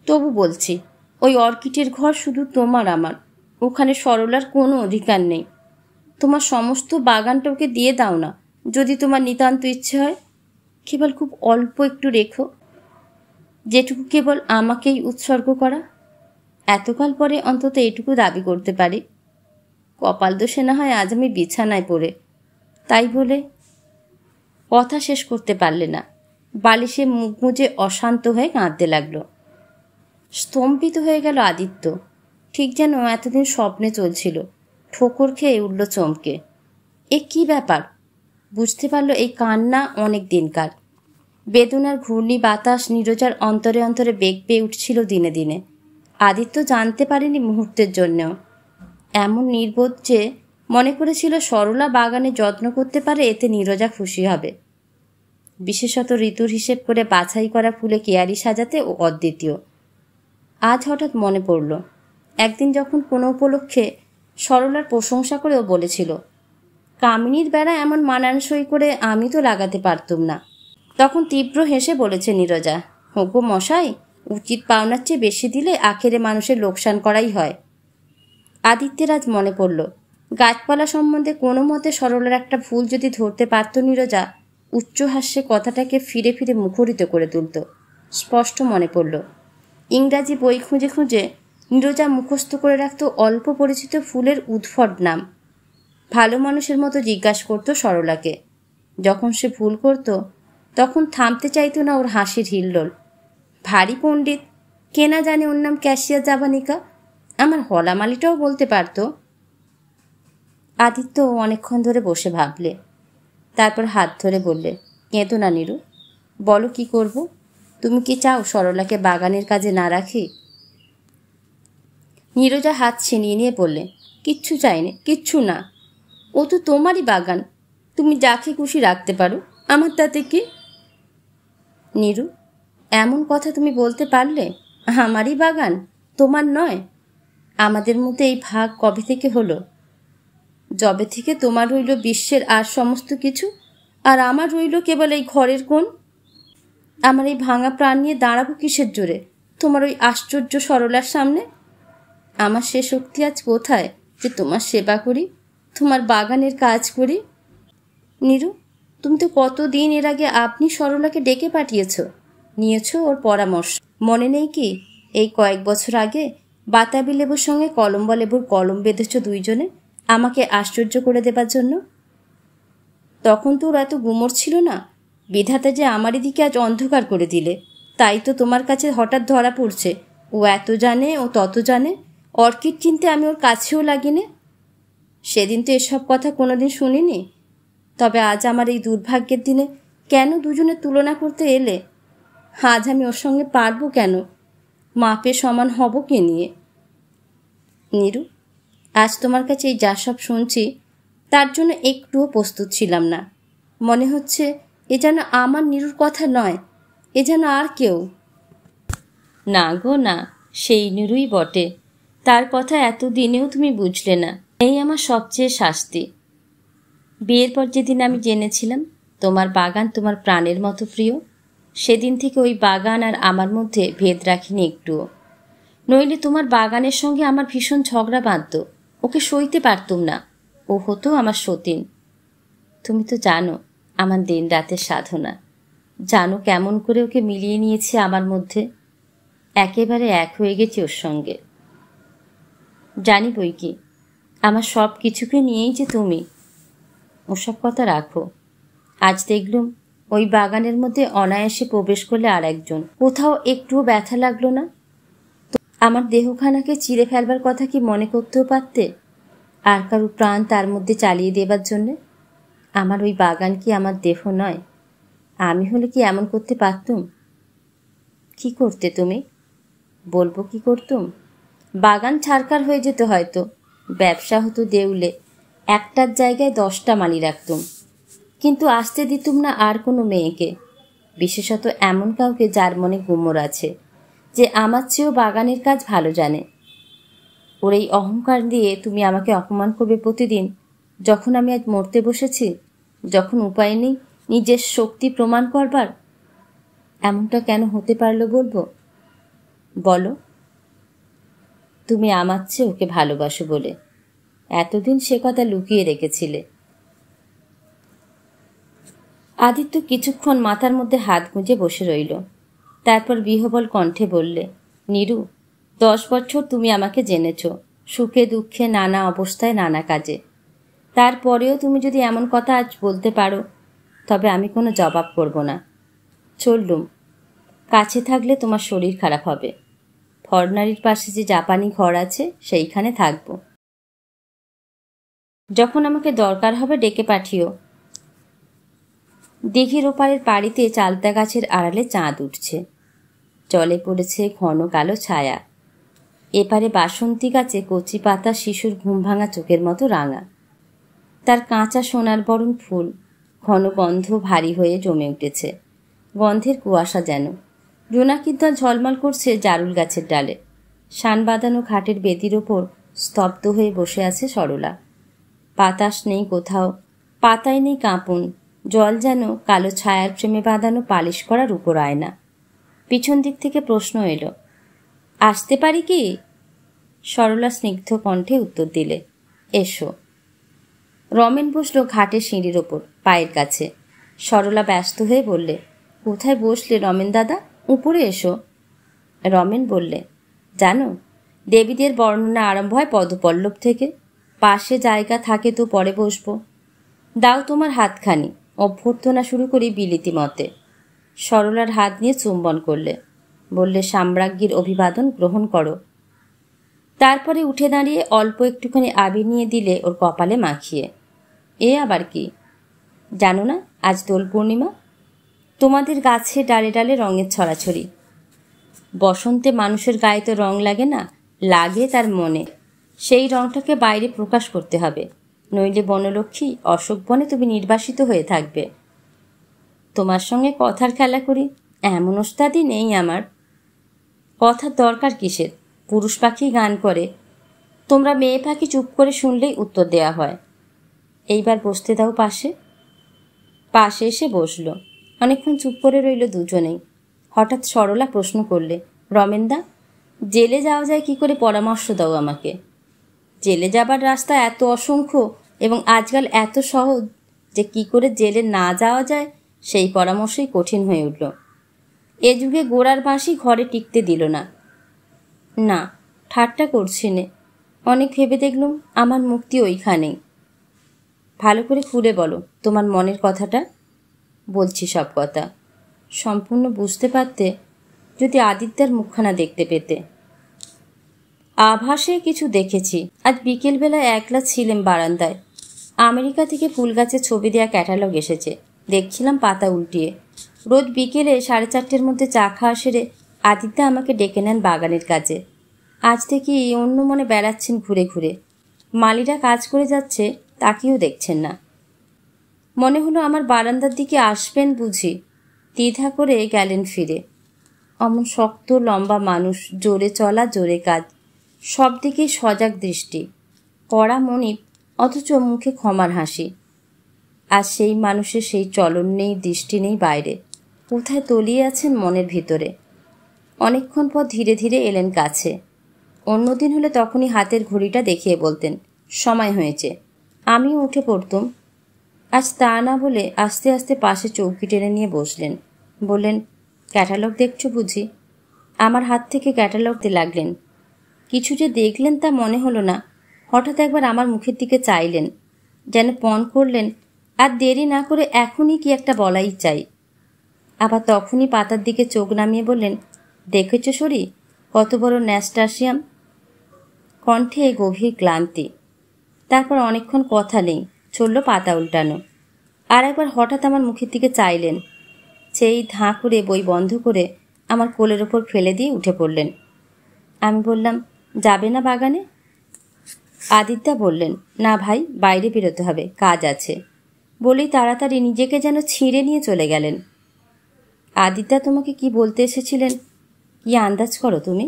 তবু বলছি ওই অর্কিডের ঘর শুধু তোমার আমার, ওখানে সরলার কোনো অধিকার নেই। তোমার সমস্ত বাগানটা ওকে দিয়ে দাও না, যদি তোমার নিতান্ত ইচ্ছে হয়। কেবল খুব অল্প একটু রেখো, যেটুকু কেবল আমাকেই উৎসর্গ করা। এতকাল পরে অন্তত এটুকু দাবি করতে পারি। কপাল দোষে না হয় আজ আমি বিছানায় পড়ে, তাই বলে। কথা শেষ করতে পারলে না। বালিশে মুখ মুজে অশান্ত হয়ে কাঁদতে লাগলো। স্তম্ভিত হয়ে গেল আদিত্য, ঠিক যেন এতদিন স্বপ্নে চলছিল। ঠোকর খেয়ে উঠল চমকে। এ কি ব্যাপার? বুঝতে পারল এই কান্না অনেক দিনকার। বেদনার ঘূর্ণি বাতাস নীরজার অন্তরে অন্তরে বেগ পেয়ে উঠছিল দিনে দিনে। আদিত্য জানতে পারেনি মুহূর্তের জন্যেও। এমন নির্বোধ যে মনে করেছিল সরলা বাগানে যত্ন করতে পারে, এতে নীরজা খুশি হবে। বিশেষত ঋতুর হিসেব করে বাছাই করা ফুলে কেয়ারি সাজাতে ও অদ্বিতীয়। আজ হঠাৎ মনে পড়ল, একদিন যখন কোনো উপলক্ষে সরলার প্রশংসা করেও বলেছিল, কামিনীর বেড়া এমন মানানসই করে আমি তো লাগাতে পারতুম না। তখন তীব্র হেসে বলেছে নীরজা, হোগো মশাই, উচিত পাওনার চেয়ে বেশি দিলে আখেরে মানুষের লোকসান করাই হয়। আদিত্যের আজ মনে পড়ল, গাছপালা সম্বন্ধে কোনো মতে সরলার একটা ভুল যদি ধরতে পারত নীরজা, উচ্চ হাস্যে কথাটাকে ফিরে ফিরে মুখরিত করে তুলত। স্পষ্ট মনে পড়ল, ইংরাজি বই খুঁজে খুঁজে নীরজা মুখস্থ করে রাখত অল্প পরিচিত ফুলের উদ্ভট নাম। ভালো মানুষের মতো জিজ্ঞাসা করতো সরলাকে। যখন সে ভুল করত তখন থামতে চাইতো না ওর হাসির হিল্লোল। ভারী পণ্ডিত, কে না জানে ওর নাম ক্যাশিয়া জাবানিকা। আমার হলামালিটাও বলতে পারত। আদিত্য অনেকক্ষণ ধরে বসে ভাবলে, তারপর হাত ধরে বললে, কেঁদো না নীরু, বলো কি করব? তুমি কি চাও সরলাকে বাগানের কাজে না রাখি? নীরজা হাত ছিনিয়ে নিয়ে বললে, কিচ্ছু চাইনি, কিচ্ছু না। ও তো তোমারই বাগান, তুমি যাকে খুশি রাখতে পারো, আমার তাতে কি? নীরু, এমন কথা তুমি বলতে পারলে? আমারই বাগান, তোমার নয়? আমাদের মধ্যে এই ভাগ কবে থেকে হলো? যবে থেকে তোমার রইল বিশ্বের আর সমস্ত কিছু, আর আমার রইল কেবল এই ঘরের কোণ। আমার এই ভাঙা প্রাণ নিয়ে দাঁড়াবো কিসের জোরে তোমার ওই আশ্চর্য সরলার সামনে? আমার সে শক্তি আজ কোথায় যে তোমার সেবা করি, তোমার বাগানের কাজ করি? নীরু, তুমি তো কতদিন এর আগে আপনি সরলাকে ডেকে পাঠিয়েছ, নিয়েছ ওর পরামর্শ। মনে নেই কি এই কয়েক বছর আগে বাতাবি লেবুর সঙ্গে কলম্বা লেবুর কলম বেঁধেছ দুইজনে আমাকে আশ্চর্য করে দেবার জন্য? তখন তো ওর এত গুমর ছিল না। বিধাতা যে আমারই দিকে আজ অন্ধকার করে দিলে, তাই তো তোমার কাছে হঠাৎ ধরা পড়ছে ও এত জানে, ও তত জানে। অর্কিড চিনতে আমি ওর কাছেও লাগিনে। সেদিন তো এসব কথা কোনোদিন শুনিনি, তবে আজ আমার এই দুর্ভাগ্যের দিনে কেন দুজনের তুলনা করতে এলে? আজ আমি ওর সঙ্গে পারবো কেন? মাপে সমান হব কে নিয়ে? নীরু, আজ তোমার কাছে এই যা সব শুনছি তার জন্য একটুও প্রস্তুত ছিলাম না। মনে হচ্ছে এ যেন আমার নীরুর কথা নয়, এ যেন আর কেউ। না গো না, সেই নীরুই বটে। তার কথা এতদিনেও তুমি বুঝলে না, এই আমার সবচেয়ে শাস্তি। বিয়ের পর যেদিন আমি জেনেছিলাম তোমার বাগান তোমার প্রাণের মতো প্রিয়, সেদিন থেকে ওই বাগান আর আমার মধ্যে ভেদ রাখিনি একটুও। নইলে তোমার বাগানের সঙ্গে আমার ভীষণ ঝগড়া বাঁধত, ওকে সইতে পারতুম না। ও হতো আমার সতীন। তুমি তো জানো আমার দিন রাতের সাধনা, জানো কেমন করে ওকে মিলিয়ে নিয়েছে আমার মধ্যে, একেবারে এক হয়ে গেছি ওর সঙ্গে। জানি বই কি, আমার সব কিছুকে নিয়েই যে তুমি। ওসব কথা রাখো। আজ দেখলুম ওই বাগানের মধ্যে অনায়াসে প্রবেশ করলে আর একজন, কোথাও একটুও ব্যথা লাগলো না। আমার দেহখানাকে চিরে ফেলবার কথা কি মনে করতেও পারতে? আর কারো প্রাণ তার মধ্যে চালিয়ে দেবার জন্যে? আমার ওই বাগান কি আমার দেহ নয়? আমি হলে কি এমন করতে পারতুম? কি করতে তুমি? বলবো কি করতুম? বাগান ছারকার হয়ে যেত হয়তো, ব্যবসা হতো দেউলে, একটার জায়গায় 10টা মালি রাখতুম। কিন্তু আসতে দিতুম না আর কোনো মেয়েকে, বিশেষত এমন কাউকে যার মনে গুমর আছে, যে আমার চেয়েও বাগানের কাজ ভালো জানে। ওর এই অহংকার দিয়ে তুমি আমাকে অপমান করবে প্রতিদিন, যখন আমি আজ মরতে বসেছি, যখন উপায় নেই নিজের শক্তি প্রমাণ করবার। এমনটা কেন হতে পারলো বলবো? বলো। তুমি আমার চেয়ে ওকে ভালোবাসো বলে এতদিন সে কথা লুকিয়ে রেখেছিলে। আদিত্য কিছুক্ষণ মাথার মধ্যে হাত গুঁজে বসে রইল, তারপর বিহবল কণ্ঠে বললে, নীরু, 10 বছর তুমি আমাকে জেনেছ, সুখে দুঃখে নানা অবস্থায় নানা কাজে। তারপরেও তুমি যদি এমন কথা আজ বলতে পারো, তবে আমি কোনো জবাব করব না। চললুম। কাছে থাকলে তোমার শরীর খারাপ হবে। ফর্নারির পাশে যে জাপানি ঘর আছে সেইখানে থাকব। যখন আমাকে দরকার হবে ডেকে পাঠিও। দিঘির ওপারের পাড়িতে চালতা গাছের আড়ালে চাঁদ উঠছে, জলে পড়েছে ঘন কালো ছায়া। এপারে বাসন্তী গাছে কচি পাতা শিশুর ঘুম ভাঙা চোখের মতো রাঙা। তার কাঁচা সোনার বরণ ফুল ঘন গন্ধ ভারী হয়ে জমে উঠেছে, গন্ধের কুয়াশা যেন। জোনাকির দল ঝলমল করছে জারুল গাছের ডালে। শান বাঁধানো খাটের বেদির ওপর স্তব্ধ হয়ে বসে আছে সরলা। বাতাস নেই কোথাও, পাতায় নেই কাঁপুন, জল যেন কালো ছায়ার ফ্রেমে বাঁধানো পালিশ করার উপর আয়না। পিছন দিক থেকে প্রশ্ন এলো, আসতে পারি কি? সরলা স্নিগ্ধ কণ্ঠে উত্তর দিলে, এসো। রমেন বসল ঘাটের সিঁড়ির ওপর পায়ের কাছে। সরলা ব্যস্ত হয়ে বললে, কোথায় বসলে রমেন দাদা? উপরে এসো। রমেন বললে, জানো, দেবীদের বর্ণনা আরম্ভ হয় পদপল্লব থেকে। পাশে জায়গা থাকে তো পরে বসবো। দাও তোমার হাতখানি। অভ্যর্থনা শুরু করি বিলিতি মতে। সরলার হাত নিয়ে চুম্বন করলে, বললে, সাম্রাজ্ঞীর অভিবাদন গ্রহণ করো। তারপরে উঠে দাঁড়িয়ে অল্প একটুখানি আবির নিয়ে দিলে ওর কপালে মাখিয়ে। এ আবার কি? জানো না আজ দোল পূর্ণিমা? তোমাদের গাছে ডালে ডালে রঙের ছড়াছড়ি। বসন্তে মানুষের গায়ে তো রং লাগে না, লাগে তার মনে। সেই রংটাকে বাইরে প্রকাশ করতে হবে, নইলে বনলক্ষ্মী অশোক বনে তুমি নির্বাসিত হয়ে থাকবে। তোমার সঙ্গে কথার খেলা করি এমন ওস্তাদি নেই আমার। কথার দরকার কিসের? পুরুষ পাখি গান করে, তোমরা মেয়ে পাখি চুপ করে শুনলেই উত্তর দেয়া হয়। এইবার বসতে দাও পাশে। পাশে এসে বসল। অনেকক্ষণ চুপ করে রইল দুজনেই। হঠাৎ সরলা প্রশ্ন করলে, রমেনদা, জেলে যাওয়া যায় কি করে? পরামর্শ দাও আমাকে। জেলে যাবার রাস্তা এত অসংখ্য এবং আজকাল এত সহজ যে কি করে জেলে না যাওয়া যায় সেই পরামর্শই কঠিন হয়ে উঠল। এ যুগে গোড়ার বাঁশি ঘরে টিকতে দিল না। না, ঠাট্টা করছি নে। অনেক ভেবে দেখলুম আমার মুক্তি ওইখানেই। ভালো করে খুলে বলো তোমার মনের কথাটা। বলছি সব কথা। সম্পূর্ণ বুঝতে পারতে যদি আদিত্যের মুখখানা দেখতে পেতে। আভাসে কিছু দেখেছি। আজ বিকেলবেলা একলা ছিলাম বারান্দায়। আমেরিকা থেকে ফুল গাছের ছবি দেওয়া ক্যাটালগ এসেছে। দেখছিলাম পাতা উল্টিয়ে। রোজ বিকেলে 4:30-র মধ্যে চা খাওয়া সেরে আদিত্যা আমাকে ডেকে নেন বাগানের কাজে। আজ থেকে অন্য মনে বেড়াচ্ছেন ঘুরে ঘুরে। মালিরা কাজ করে যাচ্ছে, তাকেও দেখছেন না। মনে হলো আমার বারান্দার দিকে আসবেন বুঝি। দ্বিধা করে গেলেন ফিরে। অমন শক্ত লম্বা মানুষ, জোরে চলা, জোরে কাজ, সব দিকেই সজাগ দৃষ্টি, কড়া মনিব, অথচ মুখে ক্ষমার হাসি। আর সেই মানুষের সেই চলন নেই, দৃষ্টি নেই বাইরে, কোথায় তলিয়ে আছেন মনের ভিতরে। অনেকক্ষণ পর ধীরে ধীরে এলেন কাছে। অন্যদিন হলে তখনই হাতের ঘড়িটা দেখিয়ে বলতেন, সময় হয়েছে। আমিও উঠে পড়তুম। আজ তা না বলে আস্তে আস্তে পাশে চৌকি টেনে নিয়ে বসলেন। বললেন, ক্যাটালগ দেখছো বুঝি? আমার হাত থেকে ক্যাটালগতে লাগলেন। কিছু যে দেখলেন তা মনে হলো না। হঠাৎ একবার আমার মুখের দিকে চাইলেন, যেন পণ করলেন আর দেরি না করে এখনই কি একটা বলাই চাই। আবার তখনই পাতার দিকে চোখ নামিয়ে বললেন, দেখেছো সরি কত বড় ন্যাস্টাসিয়াম? কণ্ঠে গভীর ক্লান্তি। তারপর অনেকক্ষণ কথা নেই, চলল পাতা উল্টানো। আর একবার হঠাৎ আমার মুখের দিকে চাইলেন, সেই ধাঁ করে বই বন্ধ করে আমার কোলের ওপর ফেলে দিয়ে উঠে পড়লেন। আমি বললাম, যাবে না বাগানে? আদিত্যা বললেন, না ভাই, বাইরে বেরোতে হবে, কাজ আছে। বলেই তাড়াতাড়ি নিজেকে যেন ছিঁড়ে নিয়ে চলে গেলেন। আদিত্যা তোমাকে কি বলতে এসেছিলেন? কি আন্দাজ করো তুমি?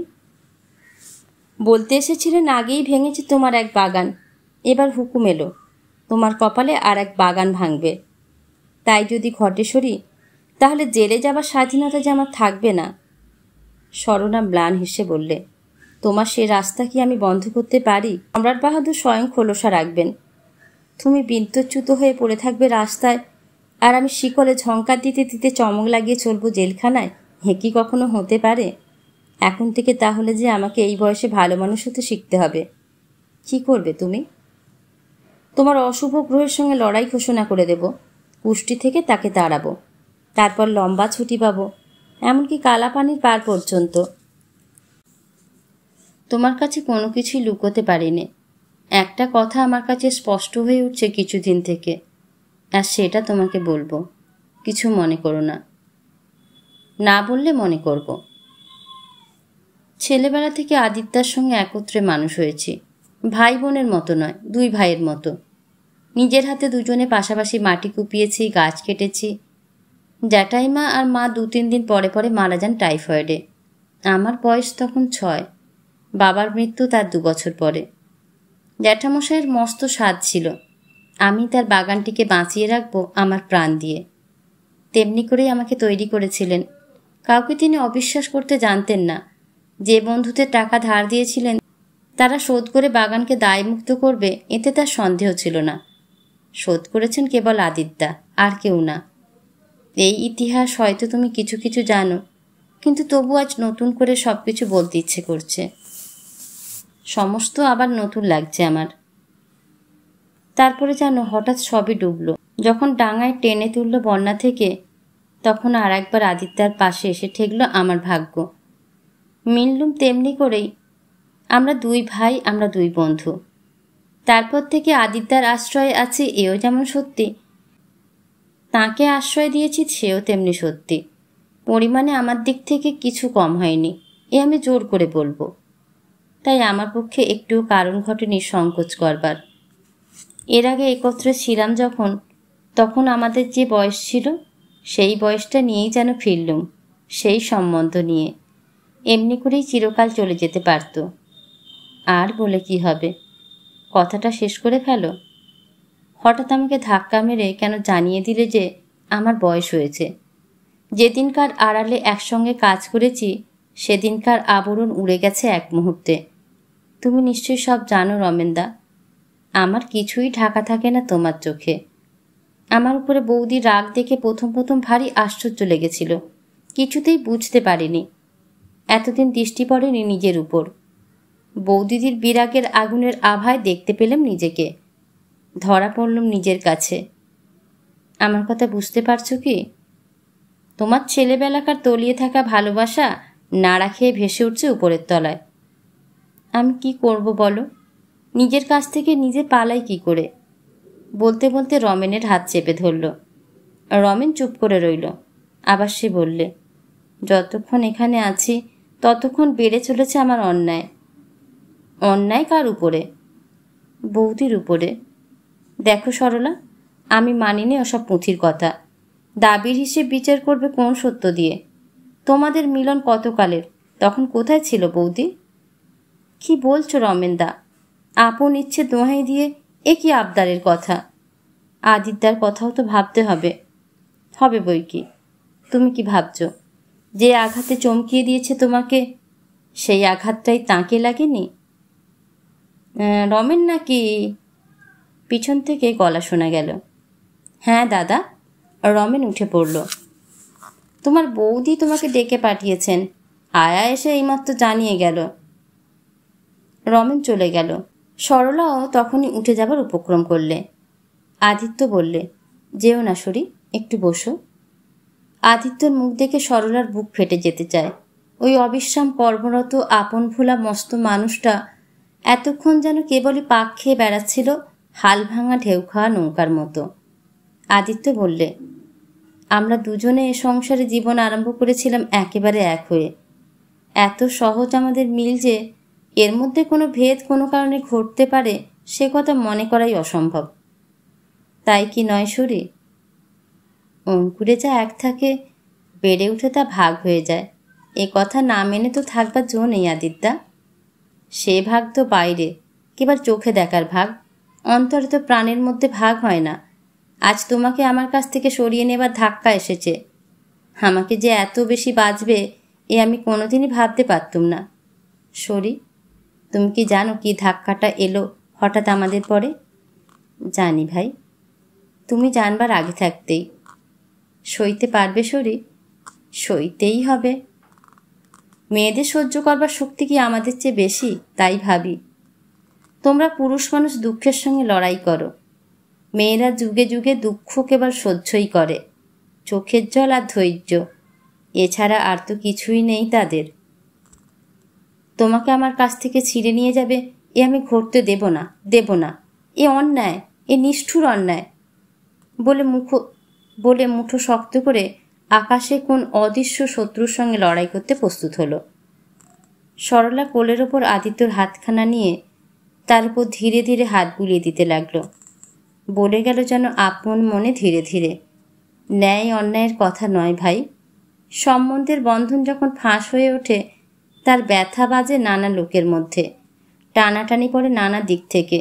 বলতে এসেছিলেন, আগেই ভেঙেছে তোমার এক বাগান, এবার হুকুম এলো তোমার কপালে আর এক বাগান ভাঙবে। তাই যদি ঘটে সরি, তাহলে জেলে যাবার স্বাধীনতা যে আমার থাকবে না। সরলা ম্লান হেসে বললে, তোমার সে রাস্তা কি আমি বন্ধ করতে পারি? সম্রাট বাহাদুর স্বয়ং খোলসা রাখবেন। তুমি বিদ্যুৎচ্যুত হয়ে পড়ে থাকবে রাস্তায়, আর আমি শিকলে ঝঙ্কার দিতে দিতে চমক লাগিয়ে চলবো জেলখানায়। হে কি কখনো হতে পারে? এখন থেকে তাহলে যে আমাকে এই বয়সে ভালো মানুষ হতে শিখতে হবে। কি করবে তুমি? তোমার অশুভ গ্রহের সঙ্গে লড়াই ঘোষণা করে দেব। কুষ্টি থেকে তাকে তাড়াবো। তারপর লম্বা ছুটি পাবো, এমনকি কালাপানির পার পর্যন্ত। তোমার কাছে কোনো কিছুই লুকোতে পারিনি। একটা কথা আমার কাছে স্পষ্ট হয়ে উঠছে কিছুদিন থেকে, আর সেটা তোমাকে বলবো। কিছু মনে করো না। না বললে মনে করব। ছেলেবেলা থেকে আদিত্যার সঙ্গে একত্রে মানুষ হয়েছি। ভাই বোনের মতো নয়, দুই ভাইয়ের মতো। নিজের হাতে দুজনে পাশাপাশি মাটি কুপিয়েছি, গাছ কেটেছি। জ্যাঠাইমা আর মা 2-3 দিন পরে পরে মারা যান টাইফয়েডে। আমার বয়স তখন 6। বাবার মৃত্যু তার 2 বছর পরে। জ্যাঠামশাইয়ের মস্ত স্বাদ ছিল আমি তার বাগানটিকে বাঁচিয়ে রাখবো আমার প্রাণ দিয়ে। তেমনি করেই আমাকে তৈরি করেছিলেন। কাউকে তিনি অবিশ্বাস করতে জানতেন না। যে বন্ধুদের টাকা ধার দিয়েছিলেন তারা শোধ করে বাগানকে দায়মুক্ত করবে, এতে তার সন্দেহ ছিল না। শোধ করেছেন কেবল আদিত্যা, আর কেউ না। এই ইতিহাস হয়তো তুমি কিছু কিছু জানো, কিন্তু তবু আজ নতুন করে সব কিছু বলতে ইচ্ছে করছে। সমস্ত আবার নতুন লাগছে আমার। তারপরে যেন হঠাৎ সবই ডুবলো। যখন ডাঙায় টেনে তুলল বন্যা থেকে, তখন আর একবার আদিত্যার পাশে এসে ঠেকল আমার ভাগ্য। মিনলুম তেমনি করেই। আমরা দুই ভাই, আমরা দুই বন্ধু। তারপর থেকে আদিত্যার আশ্রয়ে আছি এও যেমন সত্যি, তাকে আশ্রয় দিয়েছি সেও তেমনি সত্যি। পরিমাণে আমার দিক থেকে কিছু কম হয়নি, এ আমি জোর করে বলবো। তাই আমার পক্ষে একটুও কারণ ঘটেনি সংকোচ করবার। এর আগে একত্রে ছিলাম যখন, তখন আমাদের যে বয়স ছিল সেই বয়সটা নিয়েই যেন ফিরলুম, সেই সম্বন্ধ নিয়ে। এমনি করেই চিরকাল চলে যেতে পারত। আর বলে কি হবে? কথাটা শেষ করে ফেলো। হঠাৎ আমাকে ধাক্কা মেরে কেন জানিয়ে দিলে যে আমার বয়স হয়েছে? যেদিনকার আড়ালে একসঙ্গে কাজ করেছি সেদিনকার আবরণ উড়ে গেছে এক মুহূর্তে। তুমি নিশ্চয়ই সব জানো রমেনদা। আমার কিছুই ঢাকা থাকে না তোমার চোখে। আমার উপরে বৌদির রাগ দেখে প্রথম প্রথম ভারী আশ্চর্য লেগেছিল, কিছুতেই বুঝতে পারিনি। এতদিন দৃষ্টি পড়েনি নিজের উপর। বৌদিদির বিরাগের আগুনের আভায় দেখতে পেলাম নিজেকে, ধরা পড়লাম নিজের কাছে। আমার কথা বুঝতে পারছো কি? তোমার ছেলেবেলাকার তলিয়ে থাকা ভালোবাসা নাড়া খেয়ে ভেসে উঠছে উপরের তলায়। আমি কি করব বলো? নিজের কাছ থেকে নিজে পালাই কি করে? বলতে বলতে রমেনের হাত চেপে ধরল। রমেন চুপ করে রইল। আবার সে বললে, যতক্ষণ এখানে আছি ততক্ষণ বেড়ে চলেছে আমার অন্যায়। অন্যায় কার উপরে? বৌদির উপরে। দেখো সরলা, আমি মানিনি ওসব পুঁথির কথা। দাবির হিসেব বিচার করবে কোন সত্য দিয়ে? তোমাদের মিলন কতকালের, তখন কোথায় ছিল বৌদি? কি বলছো রমেনদা? আপন ইচ্ছে দোহাই দিয়ে এ কি আবদারের কথা? আদিত্যার কথাও তো ভাবতে হবে। হবে বই কি। তুমি কি ভাবছো যে আঘাতে চমকিয়ে দিয়েছে তোমাকে, সেই আঘাতটাই তাঁকে লাগেনি? রমেন নাকি? পিছন থেকে গলা শোনা গেল। হ্যাঁ দাদা। রমেন উঠে পড়ল। তোমার বৌদি তোমাকে ডেকে পাঠিয়েছেন, আয়া এসে এইমাত্র জানিয়ে গেল। রমেন চলে গেল। সরলাও তখনই উঠে যাবার উপক্রম করলে। আদিত্য বললে, যেও না সরি, একটু বসো। আদিত্যর মুখ দেখে সরলার বুক ফেটে যেতে চায়। ওই অবিশ্রাম কর্মরত আপন ভোলা মস্ত মানুষটা এতক্ষণ যেন কেবলই পাক খেয়ে বেড়াচ্ছিল হাল ভাঙা ঢেউ খাওয়া নৌকার মতো। আদিত্য বললে, আমরা দুজনে এ সংসারে জীবন আরম্ভ করেছিলাম একেবারে এক হয়ে। এত সহজ আমাদের মিল যে এর মধ্যে কোনো ভেদ কোনো কারণে ঘটতে পারে সে কথা মনে করাই অসম্ভব। তাই কি নয় সরি? অঙ্কুরে যা এক থাকে বেড়ে উঠে তা ভাগ হয়ে যায়, এ কথা না মেনে তো থাকবার জো নেই আদিত্যা। সে ভাগ তো বাইরে, কেবল চোখে দেখার ভাগ, অন্তরে তো প্রাণের মধ্যে ভাগ হয় না। আজ তোমাকে আমার কাছ থেকে সরিয়ে নেবার ধাক্কা এসেছে। আমাকে যে এত বেশি বাঁচবে এ আমি কোনোদিনই ভাবতে পারতুম না। সরি, তুমি কি জানো কি ধাক্কাটা এলো হঠাৎ আমাদের পরে? জানি ভাই, তুমি জানবার আগে থাকতেই। সইতে পারবে সরি? সইতেই হবে। মেয়েদের সহ্য করবার শক্তি কি আমাদের চেয়ে বেশি? তাই ভাবি। তোমরা পুরুষ মানুষ দুঃখের সঙ্গে লড়াই করো, মেয়েরা যুগে যুগে দুঃখ কেবল সহ্যই করে, চোখের জল আর ধৈর্য, এছাড়া আর তো কিছুই নেই তাদের। তোমাকে আমার কাছ থেকে ছিঁড়ে নিয়ে যাবে এ আমি ঘটতে দেব না, দেব না। এ অন্যায়, এ নিষ্ঠুর অন্যায়। বলে মুঠো শক্ত করে আকাশে কোন অদৃশ্য শত্রুর সঙ্গে লড়াই করতে প্রস্তুত হলো। সরলা কোলের ওপর আদিত্যর হাতখানা নিয়ে তার উপর ধীরে ধীরে হাত বুলিয়ে দিতে লাগলো। বলে গেল যেন আপন মনে ধীরে ধীরে, ন্যায় অন্যায়ের কথা নয় ভাই। সম্বন্ধের বন্ধন যখন ফাঁস হয়ে ওঠে তার ব্যথা বাজে নানা লোকের মধ্যে, টানাটানি পড়ে নানা দিক থেকে।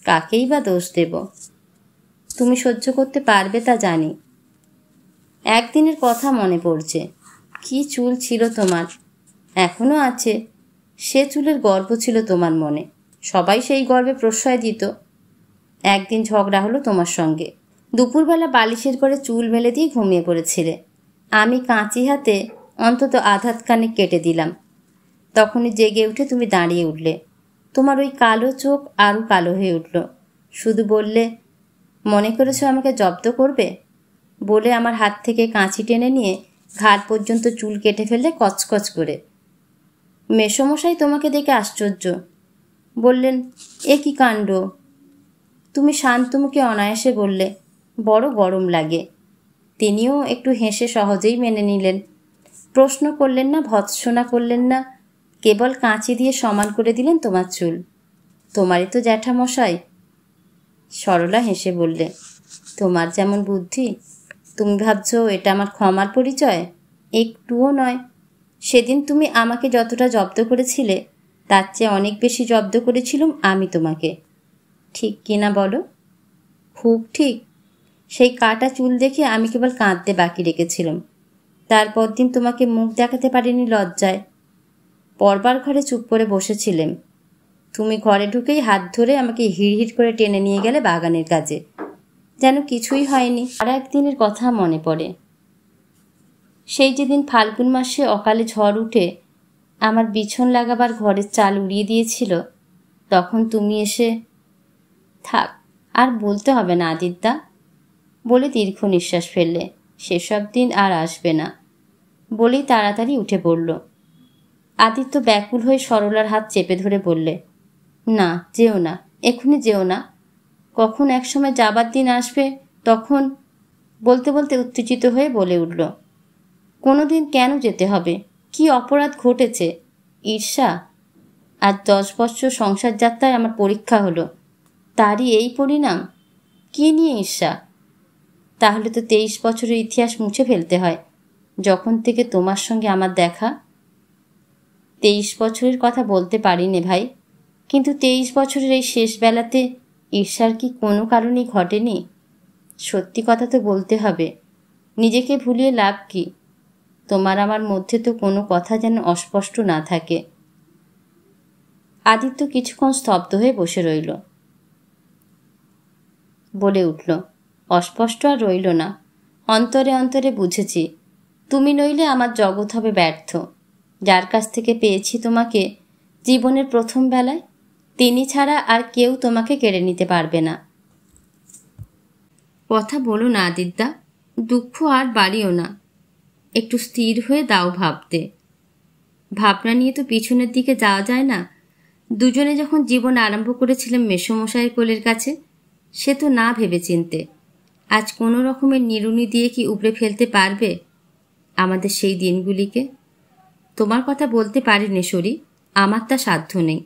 কাকেই বা দোষ দেব? তুমি সহ্য করতে পারবে তা জানি। একদিনের কথা মনে পড়ছে। কি চুল ছিল তোমার, এখনো আছে। সে চুলের গর্ব ছিল তোমার মনে, সবাই সেই গর্বে প্রশ্রয় দিত। একদিন ঝগড়া হলো তোমার সঙ্গে। দুপুরবেলা বালিশের করে চুল মেলে দিয়ে ঘুমিয়ে পড়েছিলে। আমি কাঁচি হাতে অন্তত আধাতখানেক কেটে দিলাম। তখনই জেগে উঠে তুমি দাঁড়িয়ে উঠলে। তোমার ওই কালো চোখ আরও কালো হয়ে উঠল। শুধু বললে, মনে করেছ আমাকে জব্দ করবে? বলে আমার হাত থেকে কাঁচি টেনে নিয়ে ঘাট পর্যন্ত চুল কেটে ফেললে কচকচ করে। মেসোমশাই তোমাকে দেখে আশ্চর্য। বললেন, এ কী কাণ্ড! তুমি শান্তমুখে অনায়াসে বললে, বড় গরম লাগে। তিনিও একটু হেসে সহজেই মেনে নিলেন। প্রশ্ন করলেন না, ভৎসনা করলেন না, কেবল কাঁচি দিয়ে সমান করে দিলেন তোমার চুল। তোমারই তো জ্যাঠামশাই। সরলা হেসে বললে, তোমার যেমন বুদ্ধি, তুমি ভাবছ এটা আমার ক্ষমার পরিচয়? একটুও নয়। সেদিন তুমি আমাকে যতটা জব্দ করেছিলে তার চেয়ে অনেক বেশি জব্দ করেছিলাম আমি তোমাকে। ঠিক কি না বলো? খুব ঠিক। সেই কাটা চুল দেখে আমি কেবল কাঁদতে বাকি রেখেছিলাম। তারপর দিন তোমাকে মুখ দেখাতে পারিনি লজ্জায়। পরবার ঘরে চুপ করে বসেছিলেম। তুমি ঘরে ঢুকেই হাত ধরে আমাকে হিড়হিড় করে টেনে নিয়ে গেলে বাগানের কাজে, যেন কিছুই হয়নি। আর একদিনের কথা মনে পড়ে। সেই যেদিন ফাল্গুন মাসে অকালে ঝড় উঠে আমার বিছন লাগাবার ঘরের চাল উড়িয়ে দিয়েছিল, তখন তুমি এসে, থাক আর বলতে হবে না আদিত্যা, বলে দীর্ঘ নিঃশ্বাস ফেললে। সেসব দিন আর আসবে না বলেই তাড়াতাড়ি উঠে পড়ল। আদিত্য ব্যাকুল হয়ে সরলার হাত চেপে ধরে বললে, না, যেও না, এক্ষুনি যেও না। কখন একসময় যাবার দিন আসবে তখন। বলতে বলতে উত্তেজিত হয়ে বলে উঠল, কোনো দিন কেন যেতে হবে? কি অপরাধ ঘটেছে? ঈর্ষা? আজ 10 বছর সংসার যাত্রায় আমার পরীক্ষা হলো, তারই এই পরিণাম? কি নিয়ে ঈর্ষা? তাহলে তো 23 বছরের ইতিহাস মুছে ফেলতে হয়, যখন থেকে তোমার সঙ্গে আমার দেখা। 23 বছরের কথা বলতে পারি নে ভাই, কিন্তু 23 বছরের এই শেষ বেলাতে ঈর্ষার কি কোনো কারণেই ঘটেনি? সত্যি কথা তো বলতে হবে, নিজেকে ভুলিয়ে লাভ কি? তোমার আমার মধ্যে তো কোনো কথা যেন অস্পষ্ট না থাকে। আদিত্য কিছুক্ষণ স্তব্ধ হয়ে বসে রইল। বলে উঠল, অস্পষ্ট আর রইল না। অন্তরে অন্তরে বুঝেছি, তুমি নইলে আমার জগৎ হবে ব্যর্থ। যার কাছ থেকে পেয়েছি তোমাকে জীবনের প্রথম বেলায়, তিনি ছাড়া আর কেউ তোমাকে কেড়ে নিতে পারবে না। কথা বলো না আদিত্যা, দুঃখ আর বাড়িও না। একটু স্থির হয়ে দাও ভাবতে। ভাবনা নিয়ে তো পিছনের দিকে যাওয়া যায় না। দুজনে যখন জীবন আরম্ভ করেছিলাম মেসোমশাইয়ের কোলের কাছে, সে তো না ভেবে চিনতে। আজ কোনো রকমের নিড়ুনি দিয়ে কি উপড়ে ফেলতে পারবে আমাদের সেই দিনগুলিকে? তোমার কথা বলতে পারি নেশরি, আমার তা সাধ্য নেই।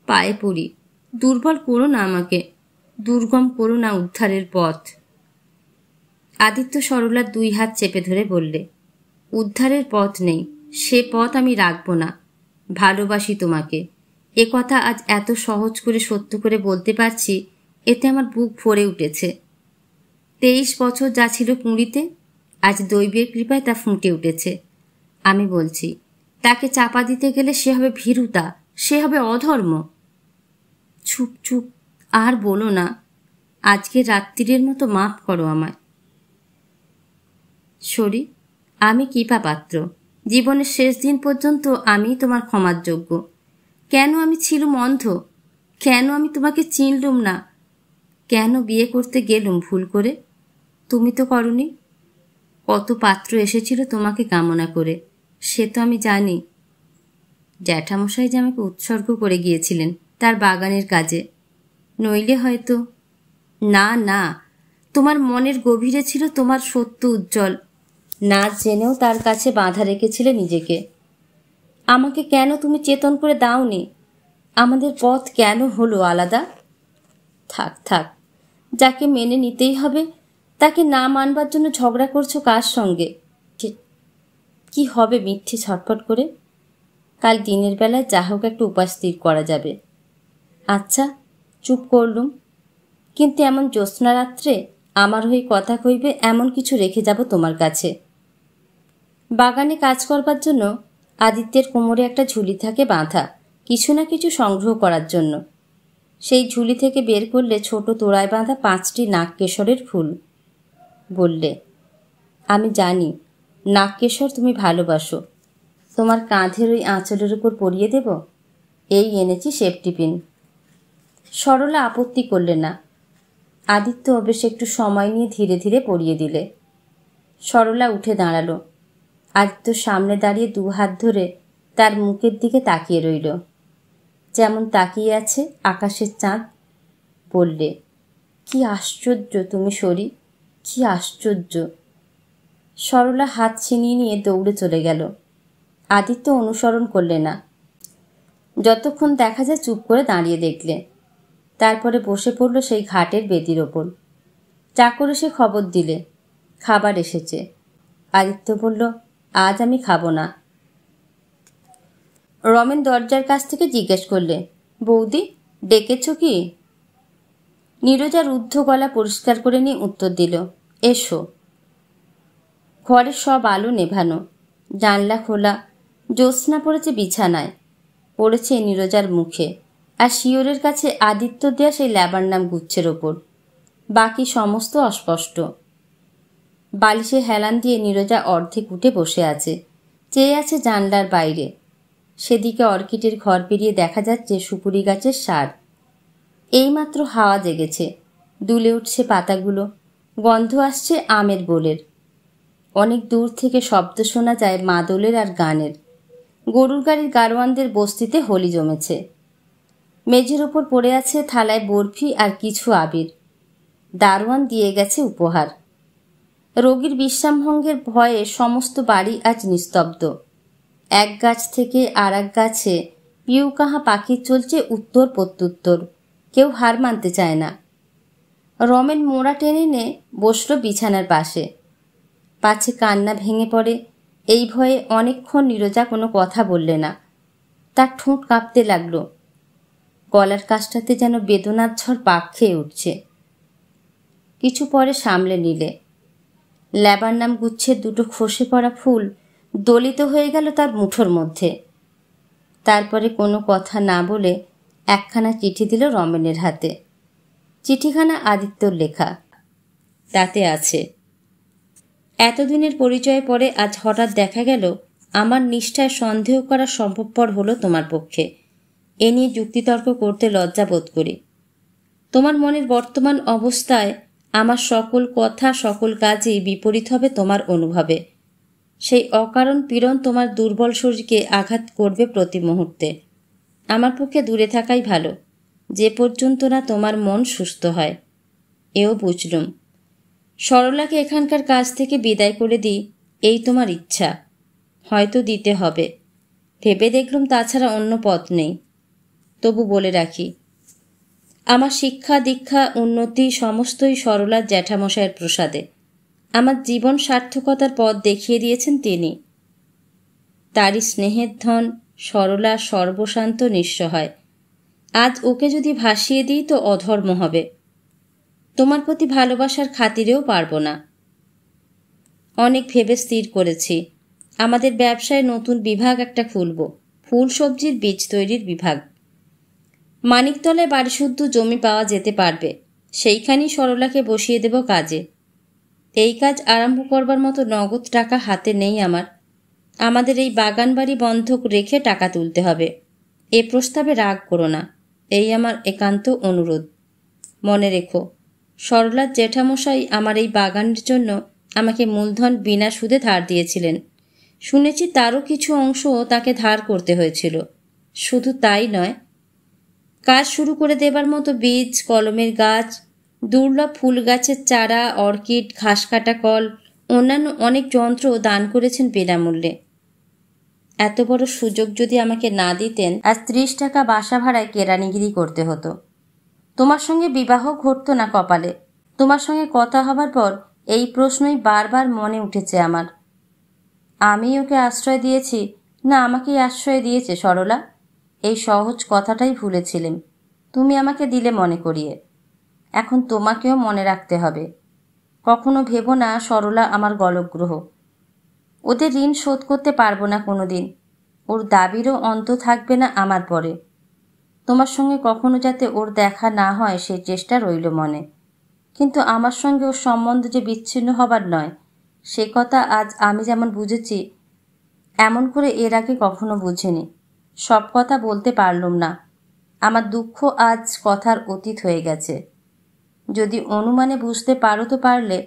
পায়ে পড়ি, দুর্বল করো না আমাকে, দুর্গম করো না উদ্ধারের পথ। আদিত্য সরলার 2 হাত চেপে ধরে বললে, উদ্ধারের পথ নেই, সে পথ আমি রাখব না। ভালোবাসি তোমাকে, এ কথা আজ এত সহজ করে সত্য করে বলতে পারছি, এতে আমার বুক ভরে উঠেছে। 23 বছর যা ছিল কুঁড়িতে, আজ দৈবের কৃপায় তা ফুটে উঠেছে। আমি বলছি, তাকে চাপা দিতে গেলে সে হবে ভীরুতা, সে হবে অধর্ম। চুপ চুপ, আর বলো না। আজকে রাত্রির মতো মাফ করো আমায়। শরী, আমি কৃপা পাত্র। জীবনের শেষ দিন পর্যন্ত আমি তোমার ক্ষমার যোগ্য। কেন আমি ছিলুম অন্ধ? কেন আমি তোমাকে চিনলুম না? কেন বিয়ে করতে গেলুম ভুল করে? তুমি তো করনি। কত পাত্র এসেছিল তোমাকে কামনা করে, সে তো আমি জানি। জ্যাঠামশাই যে আমাকে উৎসর্গ করে গিয়েছিলেন তার বাগানের কাজে, নইলে হয়তো। না না, তোমার মনের গভীরে ছিল তোমার সত্য উজ্জ্বল, না জেনেও তার কাছে বাঁধা রেখেছিলে নিজেকে। আমাকে কেন তুমি চেতন করে দাওনি? আমাদের পথ কেন হলো আলাদা? থাক থাক, যাকে মেনে নিতেই হবে তাকে না মানবার জন্য ঝগড়া করছো কার সঙ্গে? কি হবে মিথ্যে ছটফট করে? কাল দিনের বেলায় যা হোক একটা উপায় স্থির করা যাবে। আচ্ছা, চুপ করলুম, কিন্তু এমন জ্যোৎস্না রাত্রে আমার হয়ে কথা কইবে এমন কিছু রেখে যাব তোমার কাছে। বাগানে কাজ করবার জন্য আদিত্যের কোমরে একটা ঝুলি থাকে বাঁধা, কিছু না কিছু সংগ্রহ করার জন্য। সেই ঝুলি থেকে বের করলে ছোট তোড়ায় বাঁধা 5টি নাগকেশরের ফুল। বললে, আমি জানি নাগকেশর তুমি ভালোবাসো, তোমার কাঁধের ওই আঁচলের উপর পরিয়ে দেব। এই এনেছি সেফটি পিন। সরলা আপত্তি করলে না। আদিত্য বেশ একটু সময় নিয়ে ধীরে ধীরে পরিয়ে দিলে। সরলা উঠে দাঁড়ালো। আদিত্য সামনে দাঁড়িয়ে 2 হাত ধরে তার মুখের দিকে তাকিয়ে রইল, যেমন তাকিয়ে আছে আকাশের চাঁদ। বললে, কি আশ্চর্য তুমি শরী, কি আশ্চর্য। সরলা হাত ছিনিয়ে নিয়ে দৌড়ে চলে গেল। আদিত্য অনুসরণ করলে না। যতক্ষণ দেখা যায় চুপ করে দাঁড়িয়ে দেখলে। তারপরে বসে পড়ল সেই ঘাটের বেদির ওপর। চাকর এসে খবর দিলে খাবার এসেছে। আদিত্য বলল, আজ আমি খাবো না। রমেন দরজার কাছ থেকে জিজ্ঞেস করলে, বৌদি ডেকেছ কি? নীরজা রুদ্ধ গলা পরিষ্কার করে নিয়ে উত্তর দিল, এসো। ঘরের সব আলো নেভানো, জানলা খোলা, জ্যোৎস্না পড়েছে বিছানায়, পড়েছে নীরজার মুখে, আর শিওরের কাছে আদিত্য দেয়া সেই ল্যাবারনাম গুচ্ছের ওপর। বাকি সমস্ত অস্পষ্ট। বালিশে হেলান দিয়ে নীরজা অর্ধেক উঠে বসে আছে, চেয়ে আছে জানলার বাইরে। সেদিকে অর্কিডের ঘর পেরিয়ে দেখা যাচ্ছে সুপুরি গাছের সার। এইমাত্র হাওয়া জেগেছে, দুলে উঠছে পাতাগুলো, গন্ধ আসছে আমের বোলের। অনেক দূর থেকে শব্দ শোনা যায় মাদলের আর গানের। গরুর গাড়ির গাড়োয়ানদের বস্তিতে হোলি জমেছে। মেঝের ওপর পড়ে আছে থালায় বরফি আর কিছু আবির। দারোয়ান দিয়ে গেছে উপহার। রোগীর বিশ্রামভঙ্গের ভয়ে সমস্ত বাড়ি আজ নিস্তব্ধ। এক গাছ থেকে আর এক গাছে পিউ কাহা পাখি চলছে উত্তর প্রত্যুত্তর। কেউ হার মানতে চায় না। রমেন মোড়া টেনে নে বসল বিছানার পাশে। পাছে কান্না ভেঙে পড়ে এই ভয়ে অনেকক্ষণ নীরজা কোনো কথা বললে না। তার ঠোঁট কাঁপতে লাগলো। গলার কাছটাতে যেন বেদনার ঝড় পাক খেয়ে উঠছে। কিছু পরে সামলে নিলে। ল্যাবারনাম গুচ্ছের 2টো খসে পড়া ফুল দলিত হয়ে গেল তার মুঠোর মধ্যে। তারপরে কোনো কথা না বলে একখানা চিঠি দিল রমেনের হাতে। চিঠিখানা আদিত্যর লেখা। তাতে আছে, এতদিনের পরিচয় পরে আজ হঠাৎ দেখা গেল আমার নিষ্ঠায় সন্দেহ করা সম্ভবপর হলো তোমার পক্ষে। এ নিয়ে যুক্তিতর্ক করতে লজ্জা বোধ করি। তোমার মনের বর্তমান অবস্থায় আমার সকল কথা সকল কাজই বিপরীত হবে তোমার অনুভবে। সেই অকারণ পীড়ন তোমার দুর্বল শরীরকে আঘাত করবে প্রতি মুহূর্তে। আমার পক্ষে দূরে থাকাই ভালো, যে পর্যন্ত না তোমার মন সুস্থ হয়। এও বুঝলুম। সরলাকে এখানকার কাজ থেকে বিদায় করে দিই, এই তোমার ইচ্ছা। হয়তো দিতে হবে। ভেবে দেখলুম তাছাড়া অন্য পথ নেই। তবু বলে রাখি, আমার শিক্ষা দীক্ষা উন্নতি সমস্তই সরলার জ্যাঠামশায়ের প্রসাদে। আমার জীবন সার্থকতার পথ দেখিয়ে দিয়েছেন তিনি। তারই স্নেহের ধন সরলা সর্বশান্ত নিঃসহায়। আজ ওকে যদি ভাসিয়ে দিই তো অধর্ম হবে। তোমার প্রতি ভালোবাসার খাতিরেও পারব না। অনেক ভেবে স্থির করেছি, আমাদের ব্যবসায় নতুন বিভাগ একটা খুলব, ফুল সবজির বীজ তৈরির বিভাগ। মানিকতলায় বাড়িশুদ্ধ জমি পাওয়া যেতে পারবে, সেইখানেই সরলাকে বসিয়ে দেব কাজে। এই কাজ আরম্ভ করবার মতো নগদ টাকা হাতে নেই আমার। আমাদের এই বাগান বাড়ি বন্ধক রেখে টাকা তুলতে হবে। এ প্রস্তাবে রাগ করো না, এই আমার একান্ত অনুরোধ। মনে রেখো, সরলার জ্যাঠামশাই আমার এই বাগানের জন্য আমাকে মূলধন বিনা সুদে ধার দিয়েছিলেন। শুনেছি তারও কিছু অংশ তাকে ধার করতে হয়েছিল। শুধু তাই নয়, কাজ শুরু করে দেবার মতো বীজ, কলমের গাছ, দুর্লভ ফুল গাছের চারা, অর্কিড, ঘাস কাটা কল, অন্যান্য অনেক যন্ত্র দান করেছেন বিনামূল্যে। এত বড় সুযোগ যদি আমাকে না দিতেন, আজ 30 টাকা বাসা ভাড়ায় কেরানিগিরি করতে হতো। তোমার সঙ্গে বিবাহ ঘটত না কপালে। তোমার সঙ্গে কথা হবার পর এই প্রশ্নই বারবার মনে উঠেছে আমার। আমি ওকে আশ্রয় দিয়েছি না আমাকেই আশ্রয় দিয়েছে সরলা? এই সহজ কথাটাই ভুলেছিলেম। তুমি আমাকে দিলে মনে করিয়ে। এখন তোমাকেও মনে রাখতে হবে। কখনো ভেবো না সরলা আমার গলগ্রহ। ওদের ঋণ শোধ করতে পারবো না কোনো দিন। ওর দাবিরও অন্ত থাকবে না আমার পরে। তোমার সঙ্গে কখনো যাতে ওর দেখা না হয় সেই চেষ্টা রইল মনে। কিন্তু আমার সঙ্গে ওর সম্বন্ধ যে বিচ্ছিন্ন হবার নয়, সে কথা আজ আমি যেমন বুঝেছি, এমন করে এর আগে কখনো বুঝিনি। সব কথা বলতে পারলুম না। আমার দুঃখ আজ কথার অতীত হয়ে গেছে। যদি অনুমানে বুঝতে পারো তো পারলে,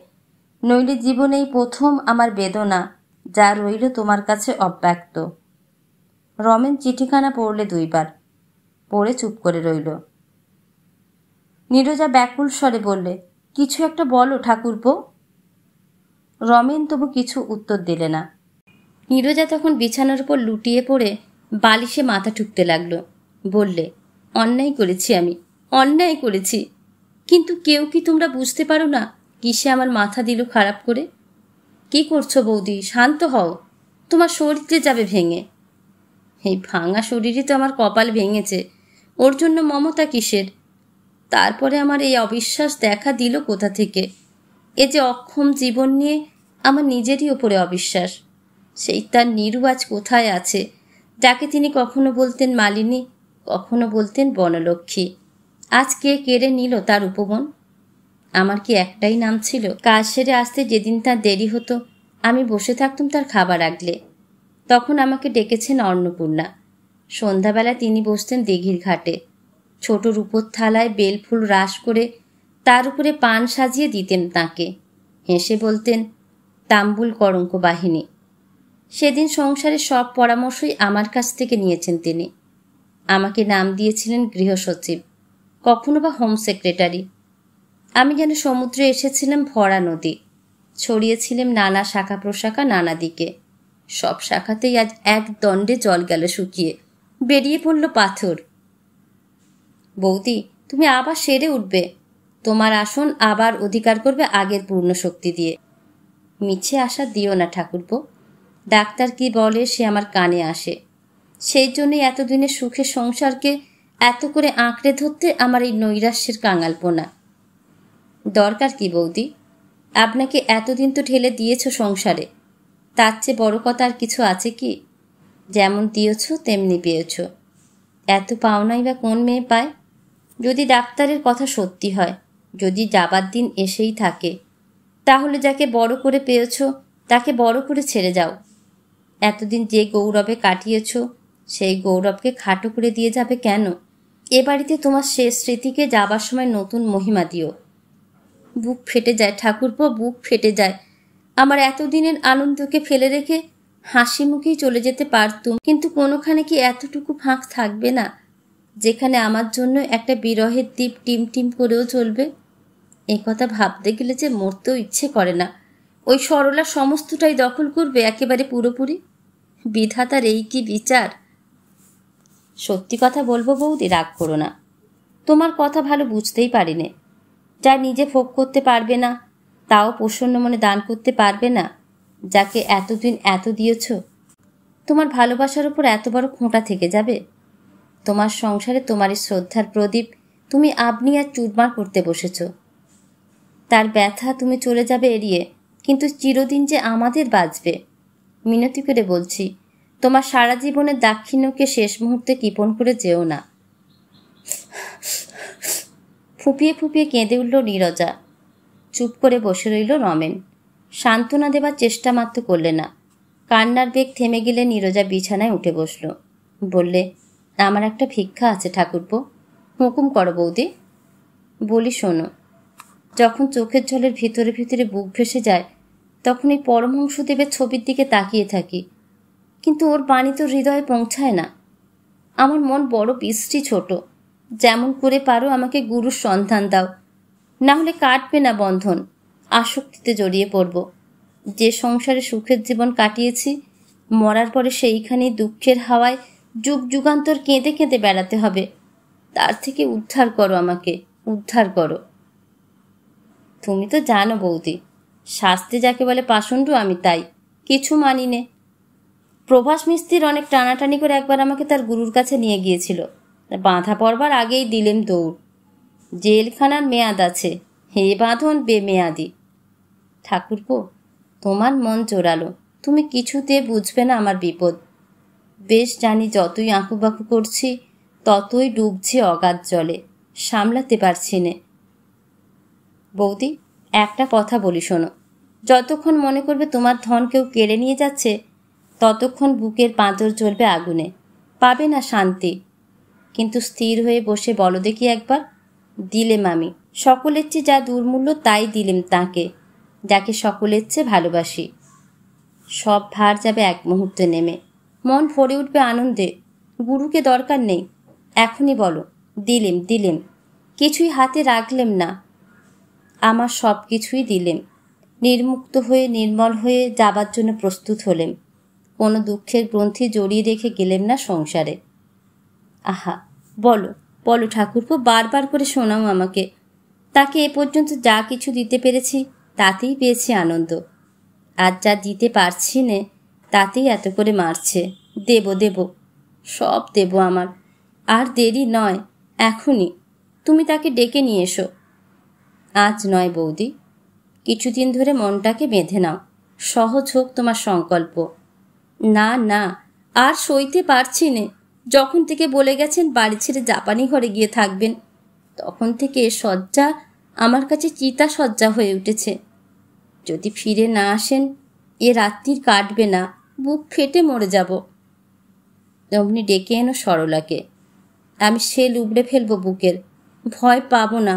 নইলে জীবনেই প্রথম আমার বেদনা, যা রইল তোমার কাছে অব্যক্ত। রমেন চিঠিখানা পড়লে 2 বার, পড়ে চুপ করে রইল। নীরজা ব্যাকুল স্বরে বললে, কিছু একটা বলো ঠাকুরপো। রমেন তবু কিছু উত্তর দিলে না। নীরজা তখন বিছানার উপর লুটিয়ে পড়ে বালিশে মাথা ঠুকতে লাগল। বললে, অন্যায় করেছি আমি, অন্যায় করেছি, কিন্তু কেউ কি তোমরা বুঝতে পারো না কিসে আমার মাথা দিল খারাপ করে? কি করছো বৌদি, শান্ত হও, তোমার শরীরে যাবে ভেঙে। এই ভাঙা শরীরই তো আমার কপাল ভেঙেছে, ওর জন্য মমতা কিসের? তারপরে আমার এই অবিশ্বাস দেখা দিল কোথা থেকে? এ যে অক্ষম জীবন নিয়ে আমার নিজেরই ওপরে অবিশ্বাস। সেই তার নীরু আজ কোথায় আছে, যাকে তিনি কখনো বলতেন মালিনী, কখনো বলতেন বনলক্ষ্মী। আজ কে কেড়ে নিল তার উপবন? আমার কি একটাই নাম ছিল? কাজ সেরে আসতে যেদিন তার দেরি হতো, আমি বসে থাকতুম তার খাবার আগলে। তখন আমাকে ডেকেছেন অন্নপূর্ণা। সন্ধ্যাবেলা তিনি বসতেন দিঘির ঘাটে। ছোট রূপোর থালায় বেলফুল রাস করে তার উপরে পান সাজিয়ে দিতেন তাঁকে। হেসে বলতেন, তাম্বুল কলঙ্ক বাহিনী। সেদিন সংসারের সব পরামর্শই আমার কাছ থেকে নিয়েছেন তিনি। আমাকে নাম দিয়েছিলেন গৃহসচিব, কখনো বা হোম সেক্রেটারি। আমি যেন সমুদ্রে এসেছিলাম ভরা নদী, ছড়িয়েছিলাম নানা শাখা প্রশাখা নানা দিকে। সব শাখাতেই আজ এক দণ্ডে জল গেল শুকিয়ে, বেরিয়ে পড়ল পাথর। বৌদি, তুমি আবার সেরে উঠবে, তোমার আসন আবার অধিকার করবে আগের পূর্ণ শক্তি দিয়ে। মিছে আশা দিও না ঠাকুরপো। ডাক্তার কি বলে সে আমার কানে আসে। সেই জন্যই এতদিনের সুখের সংসারকে এত করে আঁকড়ে ধরতে আমার এই নৈরাশ্যের কাঙালপোনা। দরকার কি বৌদি? আপনাকে এতদিন তো ঠেলে দিয়েছ সংসারে, তার চেয়ে বড় কথা আর কিছু আছে কি? যেমন দিয়েছ তেমনি পেয়েছ। এত পাওনাই বা কোন মেয়ে পায়? যদি ডাক্তারের কথা সত্যি হয়, যদি যাবার দিন এসেই থাকে, তাহলে যাকে বড় করে পেয়েছ তাকে বড় করে ছেড়ে যাও। এতদিন যে গৌরবে কাটিয়েছ, সেই গৌরবকে খাটো করে দিয়ে যাবে কেন? এ বাড়িতে তোমার শেষ স্মৃতিকে যাবার সময় নতুন মহিমা দিও। বুক ফেটে যায় ঠাকুরপো, বুক ফেটে যায়। আমার এতদিনের আনন্দকে ফেলে রেখে হাসি মুখেই চলে যেতে পারতুম, কিন্তু কোনোখানে কি এতটুকু ফাঁক থাকবে না যেখানে আমার জন্য একটা বিরহের দ্বীপ টিম টিম করেও চলবে? এ কথা ভাবতে গেলে যে মরতেও ইচ্ছে করে না। ওই সরলা সমস্তটাই দখল করবে একেবারে পুরোপুরি। বিধাতার এই কি বিচার! সত্যি কথা বলবো বৌদি, রাগ করো না। তোমার কথা ভালো বুঝতেই পারিনে। যা নিজে ভোগ করতে পারবে না, তাও প্রসন্ন মনে দান করতে পারবে না, যাকে এতদিন এত দিয়েছ, তোমার ভালোবাসার উপর এত বড় খোঁটা থেকে যাবে? তোমার সংসারে তোমারই শ্রদ্ধার প্রদীপ তুমি আপনি আর চুরমার করতে বসেছ। তার ব্যথা তুমি চলে যাবে এড়িয়ে, কিন্তু চিরদিন যে আমাদের বাঁচবে। মিনতি করে বলছি, তোমার সারা জীবনের দাক্ষিণ্যকে শেষ মুহূর্তে কৃপণ করে যেও না। ফুপিয়ে ফুপিয়ে কেঁদে উঠল নীরজা। চুপ করে বসে রইল রমেন। সান্ত্বনা দেবার চেষ্টা মাত্র করলে না। কান্নার বেগ থেমে গেলে নীরজা বিছানায় উঠে বসল। বললে, আমার একটা ভিক্ষা আছে ঠাকুরপো, হুকুম করো বৌদি। বলি শোনো। যখন চোখের জলের ভিতরে ভিতরে বুক ভেসে যায়, তখন এই পরমহংসদেবের ছবির দিকে তাকিয়ে থাকি, কিন্তু ওর বাণী তো হৃদয়ে পৌঁছায় না। আমার মন বড় বৃষ্টি ছোট। যেমন করে পারো আমাকে গুরুর সন্ধান দাও, না হলে কাটবে না বন্ধন, আসক্তিতে জড়িয়ে পড়ব। যে সংসারে সুখের জীবন কাটিয়েছি, মরার পরে সেইখানেই দুঃখের হাওয়ায় যুগ যুগান্তর কেঁদে কেঁদে বেড়াতে হবে। তার থেকে উদ্ধার করো আমাকে, উদ্ধার করো। তুমি তো জানো বৌদি, শাস্তি যাকে বলে পাষণ্ড আমি তাই, কিছু মানি নে। প্রভাস মিস্ত্রির অনেক টানাটানি করে একবার আমাকে তার গুরুর কাছে নিয়ে গিয়েছিল। বাঁধা পড়বার আগেই দিলেম দৌড়। জেলখানার মেয়াদ আছে, হে বাঁধন বেমেয়াদি। ঠাকুরপো, তোমার মন জোরালো, তুমি কিছুতে বুঝবে না আমার বিপদ। বেশ জানি যতই আঁকুবাঁকু করছি, ততই ডুবছি অগাধ জলে, সামলাতে পারছি নে। বৌদি, একটা কথা বলি শোনো। যতক্ষণ মনে করবে তোমার ধন কেউ কেড়ে নিয়ে যাচ্ছে, ততক্ষণ বুকের পাঁজর জ্বলবে আগুনে, পাবে না শান্তি। কিন্তু স্থির হয়ে বসে বলো দেখি একবার, দিলেম আমি সকলের চেয়ে যা দুর্মূল্য তাই দিলেম তাকে, যাকে সকলের চেয়ে ভালোবাসি। সব ভার যাবে এক মুহূর্তে নেমে, মন ভরে উঠবে আনন্দে। গুরুকে দরকার নেই, এখনই বলো দিলেম দিলেম, কিছুই হাতে রাখলেম না, আমার সব কিছুই দিলেম। নির্মুক্ত হয়ে নির্মল হয়ে যাবার জন্য প্রস্তুত হলেম, কোনো দুঃখের গ্রন্থি জড়িয়ে রেখে গেলেম না সংসারে। আহা, বলো বলো ঠাকুরপো, বারবার করে শোনাও আমাকে। তাকে এ পর্যন্ত যা কিছু দিতে পেরেছি তাতেই পেয়েছি আনন্দ, আর যা দিতে পারছি নে তাতেই এত করে মারছে। দেব দেব, সব দেব আমার, আর দেরি নয়, এখনই তুমি তাকে ডেকে নিয়ে এসো। আজ নয় বৌদি, কিছুদিন ধরে মনটাকে বেঁধে নাও, সহজ হোক তোমার সংকল্প। না না, আর সইতে পারছি নে। যখন থেকে বলে গেছেন বাড়ি ছেড়ে জাপানি ঘরে গিয়ে থাকবেন, তখন থেকে শয্যা আমার কাছে চিতা শয্যা হয়ে উঠেছে। যদি ফিরে না আসেন এ রাত্রির কাটবে না, বুক ফেটে মরে যাব। অমনি ডেকে এনো সরলাকে, আমি শেল উবড়ে ফেলবো বুকের, ভয় পাবো না,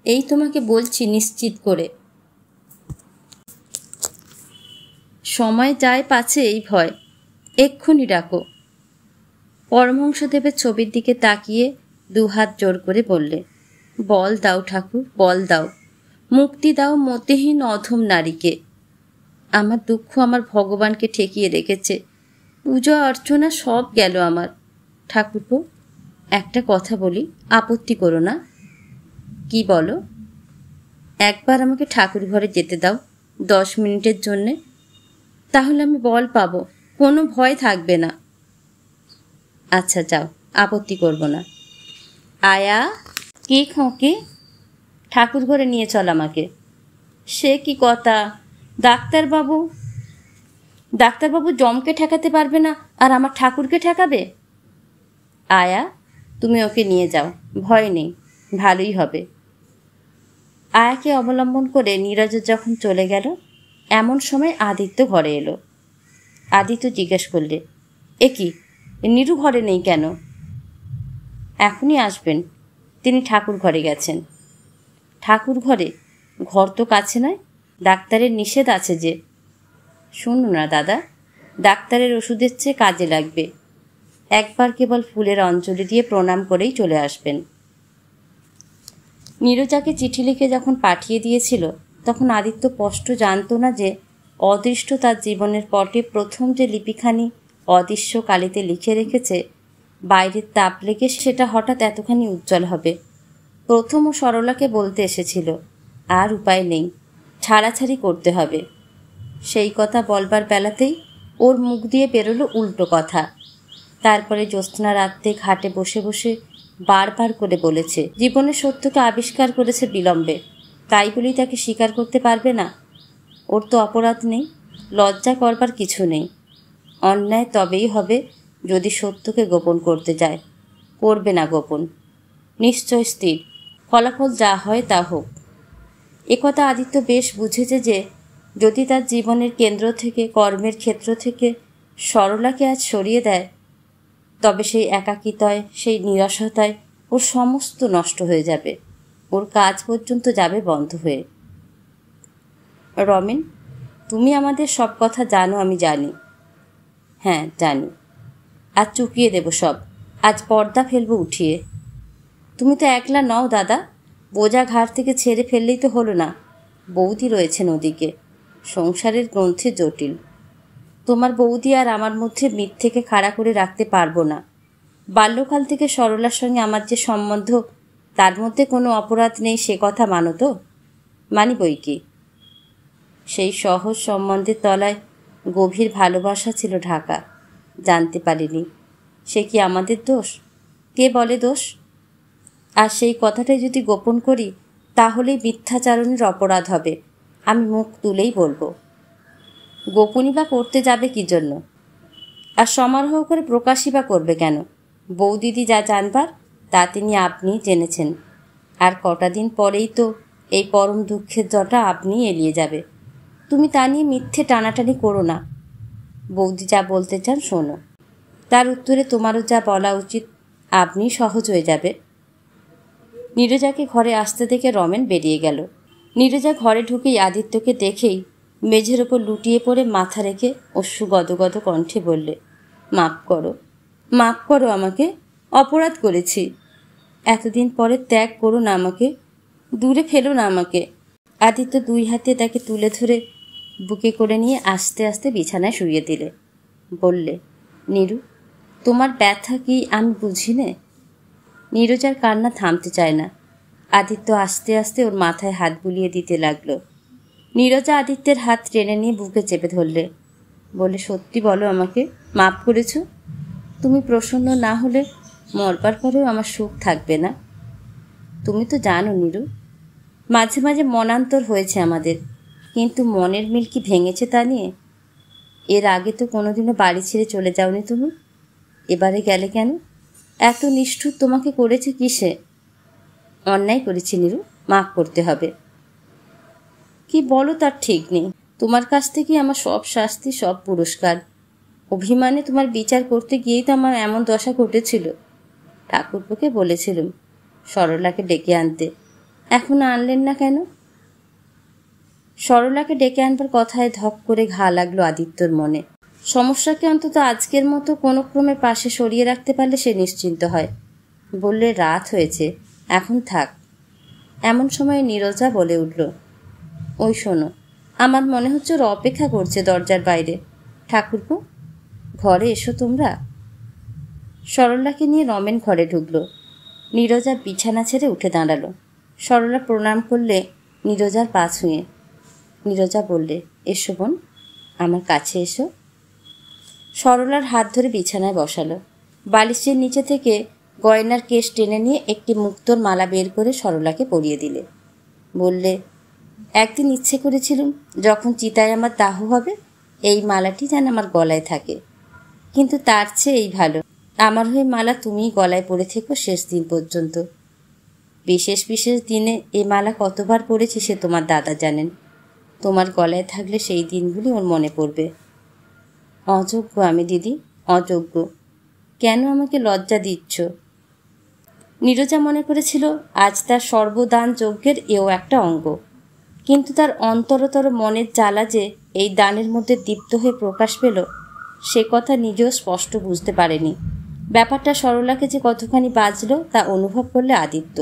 এই তোমাকে বলছি নিশ্চিত করে। সময় যায় পাছে এই ভয়, এক্ষুনি ডাকো। পরমহংসদেবের ছবির দিকে তাকিয়ে দুহাত জোর করে বললে, বল দাও ঠাকুর, বল দাও, মুক্তি দাও মতিহীন অধম নারীকে। আমার দুঃখ আমার ভগবানকে ঠেকিয়ে রেখেছে, পূজা অর্চনা সব গেল আমার। ঠাকুরপো, একটা কথা বলি, আপত্তি করো না। কি বলো? একবার আমাকে ঠাকুর ঘরে যেতে দাও 10 মিনিটের জন্যে, তাহলে আমি বল পাবো, কোনো ভয় থাকবে না। আচ্ছা যাও, আপত্তি করব না। আয়া, কি খোঁকে, ঠাকুর ঘরে নিয়ে চল আমাকে। সে কি কথা, ডাক্তারবাবু জমকে ঠেকাতে পারবে না আর আমার ঠাকুরকে ঠেকাবে? আয়া, তুমি ওকে নিয়ে যাও, ভয় নেই, ভালোই হবে। আয়াকে অবলম্বন করে নীরজ যখন চলে গেল, এমন সময় আদিত্য ঘরে এলো। আদিত্য জিজ্ঞেস করলে, এ কি, নীরু ঘরে নেই কেন? এখনই আসবেন, তিনি ঠাকুর ঘরে গেছেন। ঠাকুর ঘরে? ঘর তো কাছে নয়, ডাক্তারের নিষেধ আছে যে। শুনুন না দাদা, ডাক্তারের ওষুধের চেয়ে কাজে লাগবে, একবার কেবল ফুলের অঞ্জলি দিয়ে প্রণাম করেই চলে আসবেন। নীরজাকে চিঠি লিখে যখন পাঠিয়ে দিয়েছিল, তখন আদিত্য স্পষ্ট জানত না যে অদৃষ্ট তার জীবনের পটে প্রথম যে লিপিখানি অদৃশ্য কালিতে লিখে রেখেছে, বাইরের তাপ লেগে সেটা হঠাৎ এতখানি উজ্জ্বল হবে। প্রথম ও সরলাকে বলতে এসেছিল, আর উপায় নেই, ছাড়াছাড়ি করতে হবে। সেই কথা বলবার বেলাতেই ওর মুখ দিয়ে বেরোলো উল্টো কথা। তারপরে জ্যোৎস্না রাত্রে ঘাটে বসে বসে বারবার করে বলেছে জীবনের সত্যকে আবিষ্কার করেছে বিলম্বে, তাই বলেই তাকে স্বীকার করতে পারবে না। ওর তো অপরাধ নেই, লজ্জা করবার কিছু নেই। অন্যায় তবেই হবে যদি সত্যকে গোপন করতে যায়, করবে না গোপন, নিশ্চয় স্থির, ফলাফল যা হয় তা হোক। একথা আদিত্য বেশ বুঝেছে যে যদি তার জীবনের কেন্দ্র থেকে, কর্মের ক্ষেত্র থেকে সরলাকে আজ সরিয়ে দেয়, তবে সেই একাকিতায়, সেই নিরাশতায় ওর সমস্ত নষ্ট হয়ে যাবে, ওর কাজ পর্যন্ত যাবে বন্ধ হয়ে। রমেন, তুমি আমাদের সব কথা জানো, আমি জানি। হ্যাঁ জানি, আজ চুকিয়ে দেব সব, আজ পর্দা ফেলবো উঠিয়ে। তুমি তো একলা নও দাদা, বোঝা ঘাট থেকে ছেড়ে ফেললেই তো হলো না, বৌদি রয়েছেন ওদিকে, সংসারের গ্রন্থে জটিল। তোমার বৌদি আর আমার মধ্যে মিথ্যেকে খাড়া করে রাখতে পারবো না। বাল্যকাল থেকে সরলার সঙ্গে আমার যে সম্বন্ধ, তার মধ্যে কোনো অপরাধ নেই সে কথা মানো তো? মানি বই কি। সেই সহজ সম্বন্ধের তলায় গভীর ভালোবাসা ছিল ঢাকা, জানতে পারিনি। সে কি আমাদের দোষ? কে বলে দোষ? আর সেই কথাটাই যদি গোপন করি, তাহলেই মিথ্যাচারণের অপরাধ হবে, আমি মুখ তুলেই বলবো। গোপনই বা করতে যাবে কি জন্য? আর সমারোহ করে প্রকাশই বা করবে কেন? বৌদিদি যা জানবার তা তিনি আপনি জেনেছেন, আর কটা দিন পরেই তো এই পরম দুঃখের জটা আপনি এড়িয়ে যাবে। তুমি তা নিয়ে মিথ্যে টানাটানি করো না। বৌদি যা বলতে চান শোনো। তার উত্তরে তোমারও যা বলা উচিত আপনি সহজ হয়ে যাবে। নীরজাকে ঘরে আসতে দেখে রমেন বেরিয়ে গেল। নীরজা ঘরে ঢুকেই আদিত্যকে দেখেই মেঝের ওপর লুটিয়ে পড়ে মাথা রেখে অশ্রু গদগদ কণ্ঠে বললে, মাপ করো, মাপ করো আমাকে, অপরাধ করেছি। এতদিন পরে ত্যাগ করো না আমাকে, দূরে ফেলো না আমাকে। আদিত্য 2 হাতে তাকে তুলে ধরে বুকে করে নিয়ে আস্তে আস্তে বিছানায় শুইয়ে দিলে। বললে, নীরু, তোমার ব্যথা কি আমি বুঝি নে? নীরজার কান্না থামতে চায় না। আদিত্য আস্তে আস্তে ওর মাথায় হাত বুলিয়ে দিতে লাগলো। নীরজা আদিত্যের হাত টেনে নিয়ে বুকে চেপে ধরলে। বলে, সত্যি বলো আমাকে, মাপ করেছ? তুমি প্রসন্ন না হলে মরবার পরেও আমার সুখ থাকবে না। তুমি তো জানো নীরু, মাঝে মাঝে মনান্তর হয়েছে আমাদের, কিন্তু মনের মিল কি ভেঙেছে তা নিয়ে? এর আগে তো কোনোদিনও বাড়ি ছেড়ে চলে যাওনি তুমি, এবারে গেলে কেন? এত নিষ্ঠুর তোমাকে করেছে কিসে? অন্যায় করেছি নীরু, মাফ করতে হবে। কি বলো তার ঠিক নেই। তোমার কাছ থেকে আমার সব শাস্তি, সব পুরস্কার। অভিমানে তোমার বিচার করতে গিয়েই তো আমার এমন দশা ঘটেছিল। ঠাকুরপোকে বলেছিলাম সরলাকে ডেকে আনতে, এখনো আনলেন না কেন? সরলাকে ডেকে আনবার কথায় ধপ করে ঘা লাগলো আদিত্যর মনে। সমস্যাকে অন্তত আজকের মতো কোনো ক্রমে পাশে সরিয়ে রাখতে পারলে সে নিশ্চিন্ত হয়। বললে, রাত হয়েছে, এখন থাক। এমন সময় নীরজা বলে উঠল, ওই শোনো, আমার মনে হচ্ছে ওর অপেক্ষা করছে দরজার বাইরে। ঠাকুরপো, ঘরে এসো তোমরা। সরলাকে নিয়ে রমেন ঘরে ঢুকল। নীরজা বিছানা ছেড়ে উঠে দাঁড়ালো। সরলা প্রণাম করলে নীরজার পা ছুঁয়ে। নীরজা বললে, এসো বোন, আমার কাছে এসো। সরলার হাত ধরে বিছানায় বসালো। বালিশের নিচে থেকে গয়নার কেশ টেনে নিয়ে একটি মুক্তোর মালা বের করে সরলাকে পরিয়ে দিলে। বললে, একদিন ইচ্ছে করেছিলুম যখন চিতায় আমার দাহ হবে এই মালাটি যেন আমার গলায় থাকে, কিন্তু তার চেয়ে এই ভালো, আমার হয়ে মালা তুমিই গলায় পরে থেকো শেষ দিন পর্যন্ত। বিশেষ বিশেষ দিনে এ মালা কতবার পড়েছি সে তোমার দাদা জানেন। তোমার গলায় থাকলে সেই দিনগুলি ওর মনে পড়বে। অযোগ্য আমি দিদি, অযোগ্য। কেন আমাকে লজ্জা দিচ্ছ? নীরজা মনে করেছিল আজ তার সর্বদান যজ্ঞের এও একটা অঙ্গ, কিন্তু তার অন্তরতর মনের জ্বালা যে এই দানের মধ্যে দীপ্ত হয়ে প্রকাশ পেল সে কথা নিজেও স্পষ্ট বুঝতে পারেনি। ব্যাপারটা সরলাকে যে কতখানি বাজল তা অনুভব করলে আদিত্য।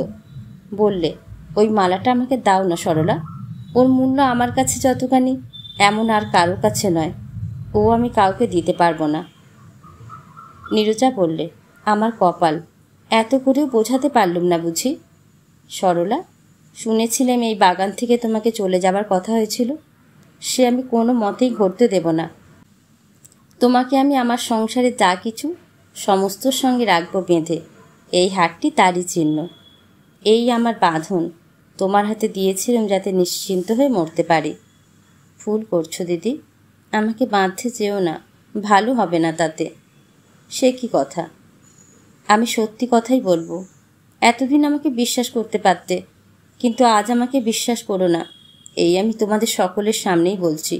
বললে, ওই মালাটা আমাকে দাও না সরলা, ওর মূল্য আমার কাছে যতখানি এমন আর কারো কাছে নয়, ও আমি কাউকে দিতে পারবো না। নীরজা বললে, আমার কপাল, এত করেও বোঝাতে পারলুম না বুঝি? সরলা, শুনেছিলাম এই বাগান থেকে তোমাকে চলে যাবার কথা হয়েছিল, সে আমি কোনো মতেই ঘটতে দেব না। তোমাকে আমি আমার সংসারে যা কিছু সমস্তর সঙ্গে রাখবো বেঁধে। এই হারটি তারই চিহ্ন, এই আমার বাঁধন তোমার হাতে দিয়েছিলাম যাতে নিশ্চিন্ত হয়ে মরতে পারি। ভুল করছো দিদি, আমাকে বাঁধতে চেও না, ভালো হবে না তাতে। সে কি কথা? আমি সত্যি কথাই বলবো। এতদিন আমাকে বিশ্বাস করতে পারতে, কিন্তু আজ আমাকে বিশ্বাস করো না, এই আমি তোমাদের সকলের সামনেই বলছি।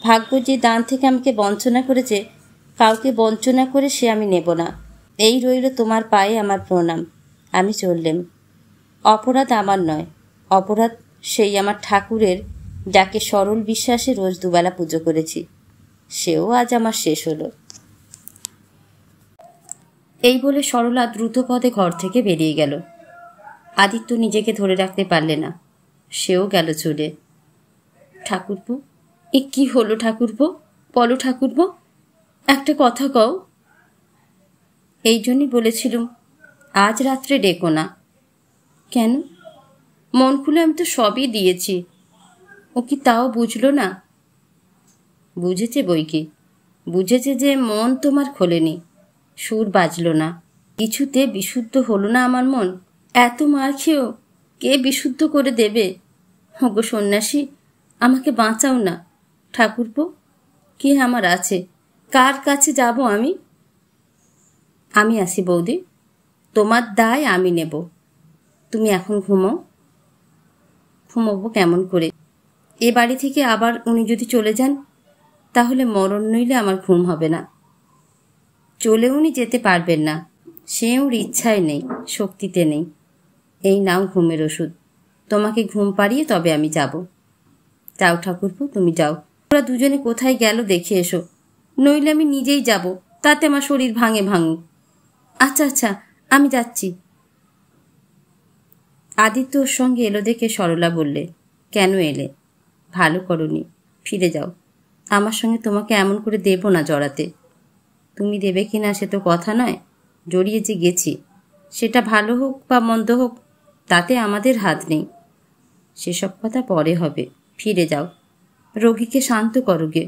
ভাগ্য যে দান থেকে আমাকে বঞ্চনা করেছে, কাউকে বঞ্চনা করে সে আমি নেব না। এই রইল তোমার পায়ে আমার প্রণাম। আমি চললেম। অপরাধ আমার নয়, অপরাধ সেই আমার ঠাকুরের, যাকে সরল বিশ্বাসে রোজ দুবেলা পুজো করেছি। সেও আজ আমার শেষ হলো। এই বলে সরলা দ্রুত পদে ঘর থেকে বেরিয়ে গেল। আদিত্য নিজেকে ধরে রাখতে পারলে না, সেও গেল চলে। ঠাকুরপো, এ কি হলো ঠাকুরপো? বলো ঠাকুরপো, একটা কথা কও। এই জন্যই বলেছিলুম আজ রাত্রে ডেকো না। কেন? মন খুলে আমি তো সবই দিয়েছি। ও কি তাও বুঝলো না? বুঝেছে বই কি, বুঝেছে যে মন তোমার খোলেনি, সুর বাজল না, কিছুতে বিশুদ্ধ হলো না আমার মন। এত মার খেয়েও কে বিশুদ্ধ করে দেবে? ওগো সন্ন্যাসী, আমাকে বাঁচাও না। ঠাকুরপো, কে আমার আছে? কার কাছে যাব আমি? আমি আসি বৌদি, তোমার দায় আমি নেব। তুমি এখন ঘুমাও। ঘুমোবো কেমন করে? এ বাড়ি থেকে আবার উনি যদি চলে যান, তাহলে মরণ নইলে আমার ঘুম হবে না। চলে উনি যেতে পারবেন না, সে ওর ইচ্ছায় নেই, শক্তিতে নেই। এই নাও ঘুমের ওষুধ, তোমাকে ঘুম পাড়িয়ে তবে আমি যাব। যাও ঠাকুরপো, তুমি যাও। ওরা দুজনে কোথায় গেল দেখে এসো, নইলে আমি নিজেই যাব, তাতে আমার শরীর ভাঙুক। আচ্ছা আচ্ছা, আমি যাচ্ছি। আদিত্য ওর সঙ্গে এলো দেখে সরলা বললে, কেন এলে? ভালো করনি, ফিরে যাও। আমার সঙ্গে তোমাকে এমন করে দেব না জড়াতে। তুমি দেবে কি না সে তো কথা নয়, জড়িয়ে যে গেছি, সেটা ভালো হোক বা মন্দ হোক, তাতে আমাদের হাত নেই। সেসব কথা পরে হবে, ফিরে যাও। রোগীকে শান্ত করো গে।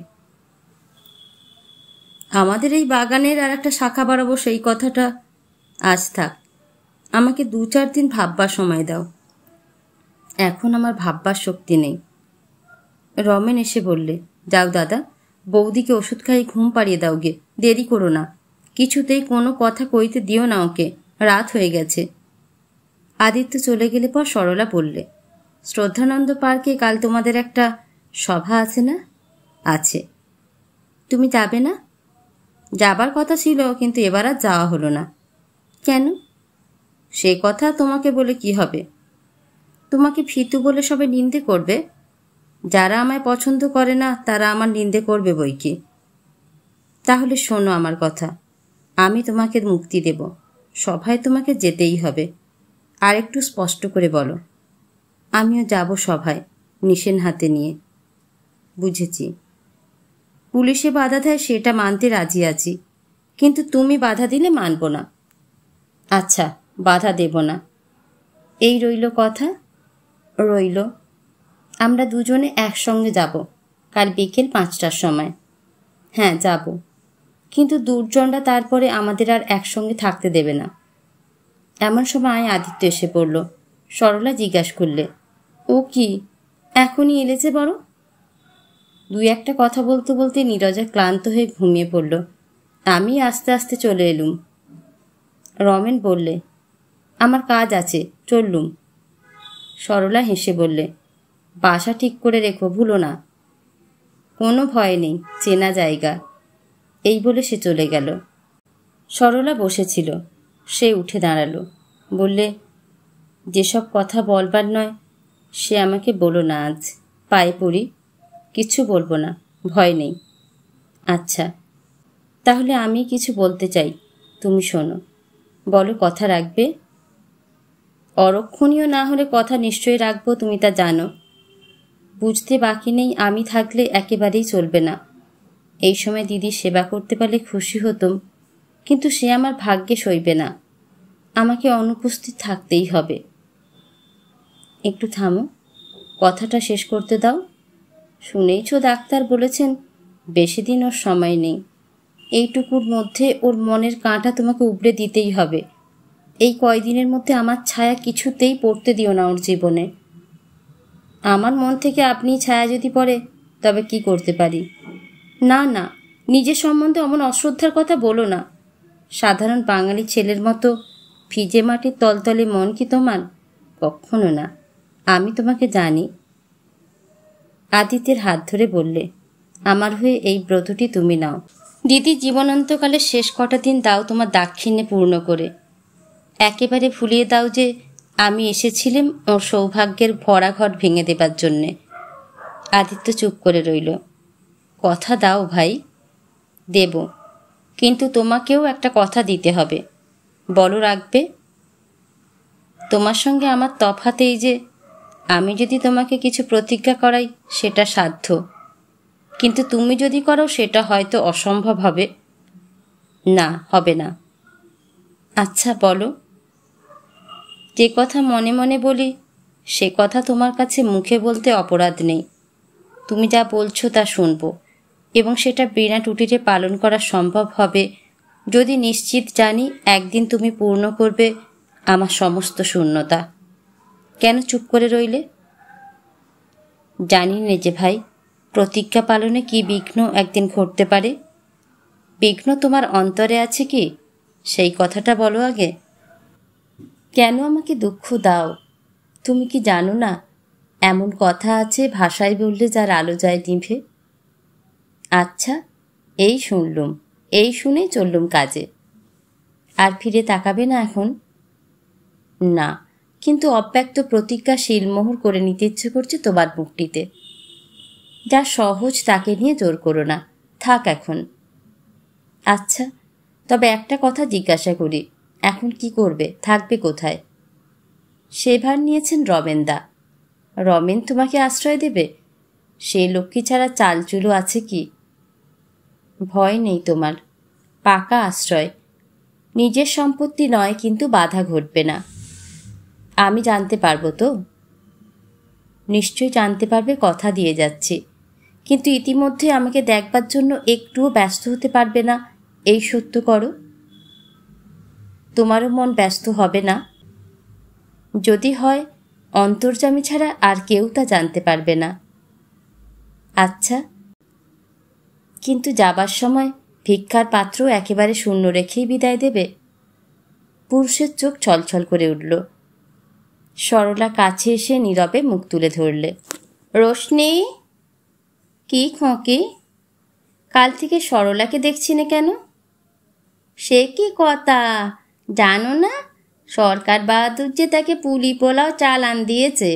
আমাদের এই বাগানের আর একটা শাখা বাড়াবো, সেই কথাটা আজ থাক। আমাকে 2-4 দিন ভাববার সময় দাও। এখন আমার ভাববার শক্তি নেই। রমেন এসে বললে, যাও দাদা, বৌদিকে ওষুধ খাইয়ে ঘুম পাড়িয়ে দাও গে, দেরি করো না। কিছুতেই কোনো কথা কইতে দিও না ওকে, রাত হয়ে গেছে। আদিত্য চলে গেলে পর সরলা বললে, শ্রদ্ধানন্দ পার্কে কাল তোমাদের একটা সভা আছে না? আছে। তুমি যাবে না? যাবার কথা ছিল, কিন্তু এবার আর যাওয়া হলো না। কেন? সে কথা তোমাকে বলে কি হবে? তোমাকে ফিতু বলে সবাই নিন্দে করবে। যারা আমায় পছন্দ করে না তারা আমার নিন্দে করবে বই কি। তাহলে শোনো আমার কথা, আমি তোমাকে মুক্তি দেব, সভায় তোমাকে যেতেই হবে। আর একটু স্পষ্ট করে বলো। আমিও যাব সভায়, নিশেন হাতে নিয়ে। বুঝেছি। পুলিশে বাধা দেয় সেটা মানতে রাজি আছি, কিন্তু তুমি বাধা দিলে মানব না। আচ্ছা, বাধা দেব না। এই রইল কথা। রইল। আমরা দুজনে একসঙ্গে যাব, কাল বিকেল 5টার সময়। হ্যাঁ, যাব, কিন্তু দুর্জনরা তারপরে আমাদের আর একসঙ্গে থাকতে দেবে না। এমন সময় আদিত্য এসে পড়ল। সরলা জিজ্ঞাসা করলে, ও কি এখনই এলেছে বড়? 2-1 কথা বলতে বলতে নীরজা ক্লান্ত হয়ে ঘুমিয়ে পড়ল। আমি আস্তে আস্তে চলে এলুম। রমেন বললে, আমার কাজ আছে, চললুম। সরলা হেসে বললে, বাসা ঠিক করে রেখো, ভুলো না। কোনো ভয় নেই, চেনা জায়গা। এই বলে সে চলে গেল। সরলা বসেছিল, সে উঠে দাঁড়ালো, বললে, যেসব কথা বলবার নয় সে আমাকে বলো না আজ, পায়ে পড়ি। কিছু বলবো না, ভয় নেই। আচ্ছা, তাহলে আমি কিছু বলতে চাই, তুমি শোনো। বলো, কথা রাখবে? অরক্ষণীয় না হলে কথা নিশ্চয়ই রাখবো, তুমি তা জানো। বুঝতে বাকি নেই, আমি থাকলে একেবারেই চলবে না। এই সময় দিদির সেবা করতে পারলে খুশি হতুম, কিন্তু সে আমার ভাগ্যে সইবে না। আমাকে অনুপস্থিত থাকতেই হবে। একটু থামো, কথাটা শেষ করতে দাও। শুনেইছ ডাক্তার বলেছেন বেশি দিন ওর সময় নেই। এইটুকুর মধ্যে ওর মনের কাঁটা তোমাকে উবড়ে দিতেই হবে। এই কয়দিনের মধ্যে আমার ছায়া কিছুতেই পড়তে দিও না ওর জীবনে। আমার মন থেকে আপনি ছায়া যদি পড়ে, তবে কি করতে পারি? না না, নিজের সম্বন্ধে অমন অশ্রদ্ধার কথা বলো না। সাধারণ বাঙালি ছেলের মতো ভিজে মাটির তলতলে মন কি তোমার? কখনো না। আমি তোমাকে জানি। আদিত্যের হাত ধরে বললে, আমার হয়ে এই ব্রতটি তুমি নাও। দিদি জীবনান্তকালে শেষ কটা দিন দাও তোমার দাক্ষিণ্যে পূর্ণ করে। একেবারে ভুলিয়ে দাও যে আমি এসেছিলাম ওর সৌভাগ্যের ভরা ঘট ভেঙে দেবার জন্যে। আদিত্য চুপ করে রইল। কথা দাও ভাই। দেব, কিন্তু তোমাকেও একটা কথা দিতে হবে। বলো, রাখবে? তোমার সঙ্গে আমার তফাৎ এই যে, আমি যদি তোমাকে কিছু প্রতিজ্ঞা করাই সেটা সাধ্য, কিন্তু তুমি যদি করো সেটা হয়তো অসম্ভব হবে। না, হবে না। আচ্ছা বলো। যে কথা মনে মনে বলি সে কথা তোমার কাছে মুখে বলতে অপরাধ নেই। তুমি যা বলছো তা শুনব, এবং সেটা বিনা ত্রুটিতে পালন করা সম্ভব হবে যদি নিশ্চিত জানি একদিন তুমি পূর্ণ করবে আমার সমস্ত শূন্যতা। কেন চুপ করে রইলে? জানি নে যে ভাই, প্রতিজ্ঞা পালনে কি বিঘ্ন একদিন ঘটতে পারে। বিঘ্ন তোমার অন্তরে আছে কি, সেই কথাটা বলো আগে। কেন আমাকে দুঃখ দাও? তুমি কি জানো না এমন কথা আছে ভাষায় বললে যার আলো যায় নিভে। আচ্ছা, এই শুনলুম, এই শুনেই চললুম কাজে। আর ফিরে তাকাবে না এখন? না, কিন্তু অব্যক্ত প্রতিজ্ঞা শিলমোহর করে নিতে ইচ্ছে করছে তোমার মুখটিতে। যা সহজ তাকে নিয়ে জোর করো না, থাক এখন। আচ্ছা, তবে একটা কথা জিজ্ঞাসা করি, এখন কি করবে, থাকবে কোথায়? সে ভার নিয়েছেন রমেনদা। রমেন তোমাকে আশ্রয় দেবে? সে লক্ষ্মী ছাড়া চালচুলো আছে কি? ভয় নেই তোমার, পাকা আশ্রয়। নিজের সম্পত্তি নয়, কিন্তু বাধা ঘটবে না। আমি জানতে পারবো তো? নিশ্চয়ই জানতে পারবে, কথা দিয়ে যাচ্ছি। কিন্তু ইতিমধ্যে আমাকে দেখবার জন্য একটুও ব্যস্ত হতে পারবে না, এই সত্য করো। তোমারও মন ব্যস্ত হবে না? যদি হয়, অন্তর্যামী ছাড়া আর কেউ তা জানতে পারবে না। আচ্ছা, কিন্তু যাবার সময় ভিক্ষার পাত্র একেবারে শূন্য রেখেই বিদায় দেবে? পুরুষের চোখ ছলছল করে উঠল। সরলা কাছে এসে নীরবে মুখ তুলে ধরলে। রোশনি, কি খোঁকি, কাল থেকে সরলাকে দেখছি না কেন? সে কি কথা, জানো না সরকার বাহাদুর যে তাকে পুলি পোলাও চালান দিয়েছে?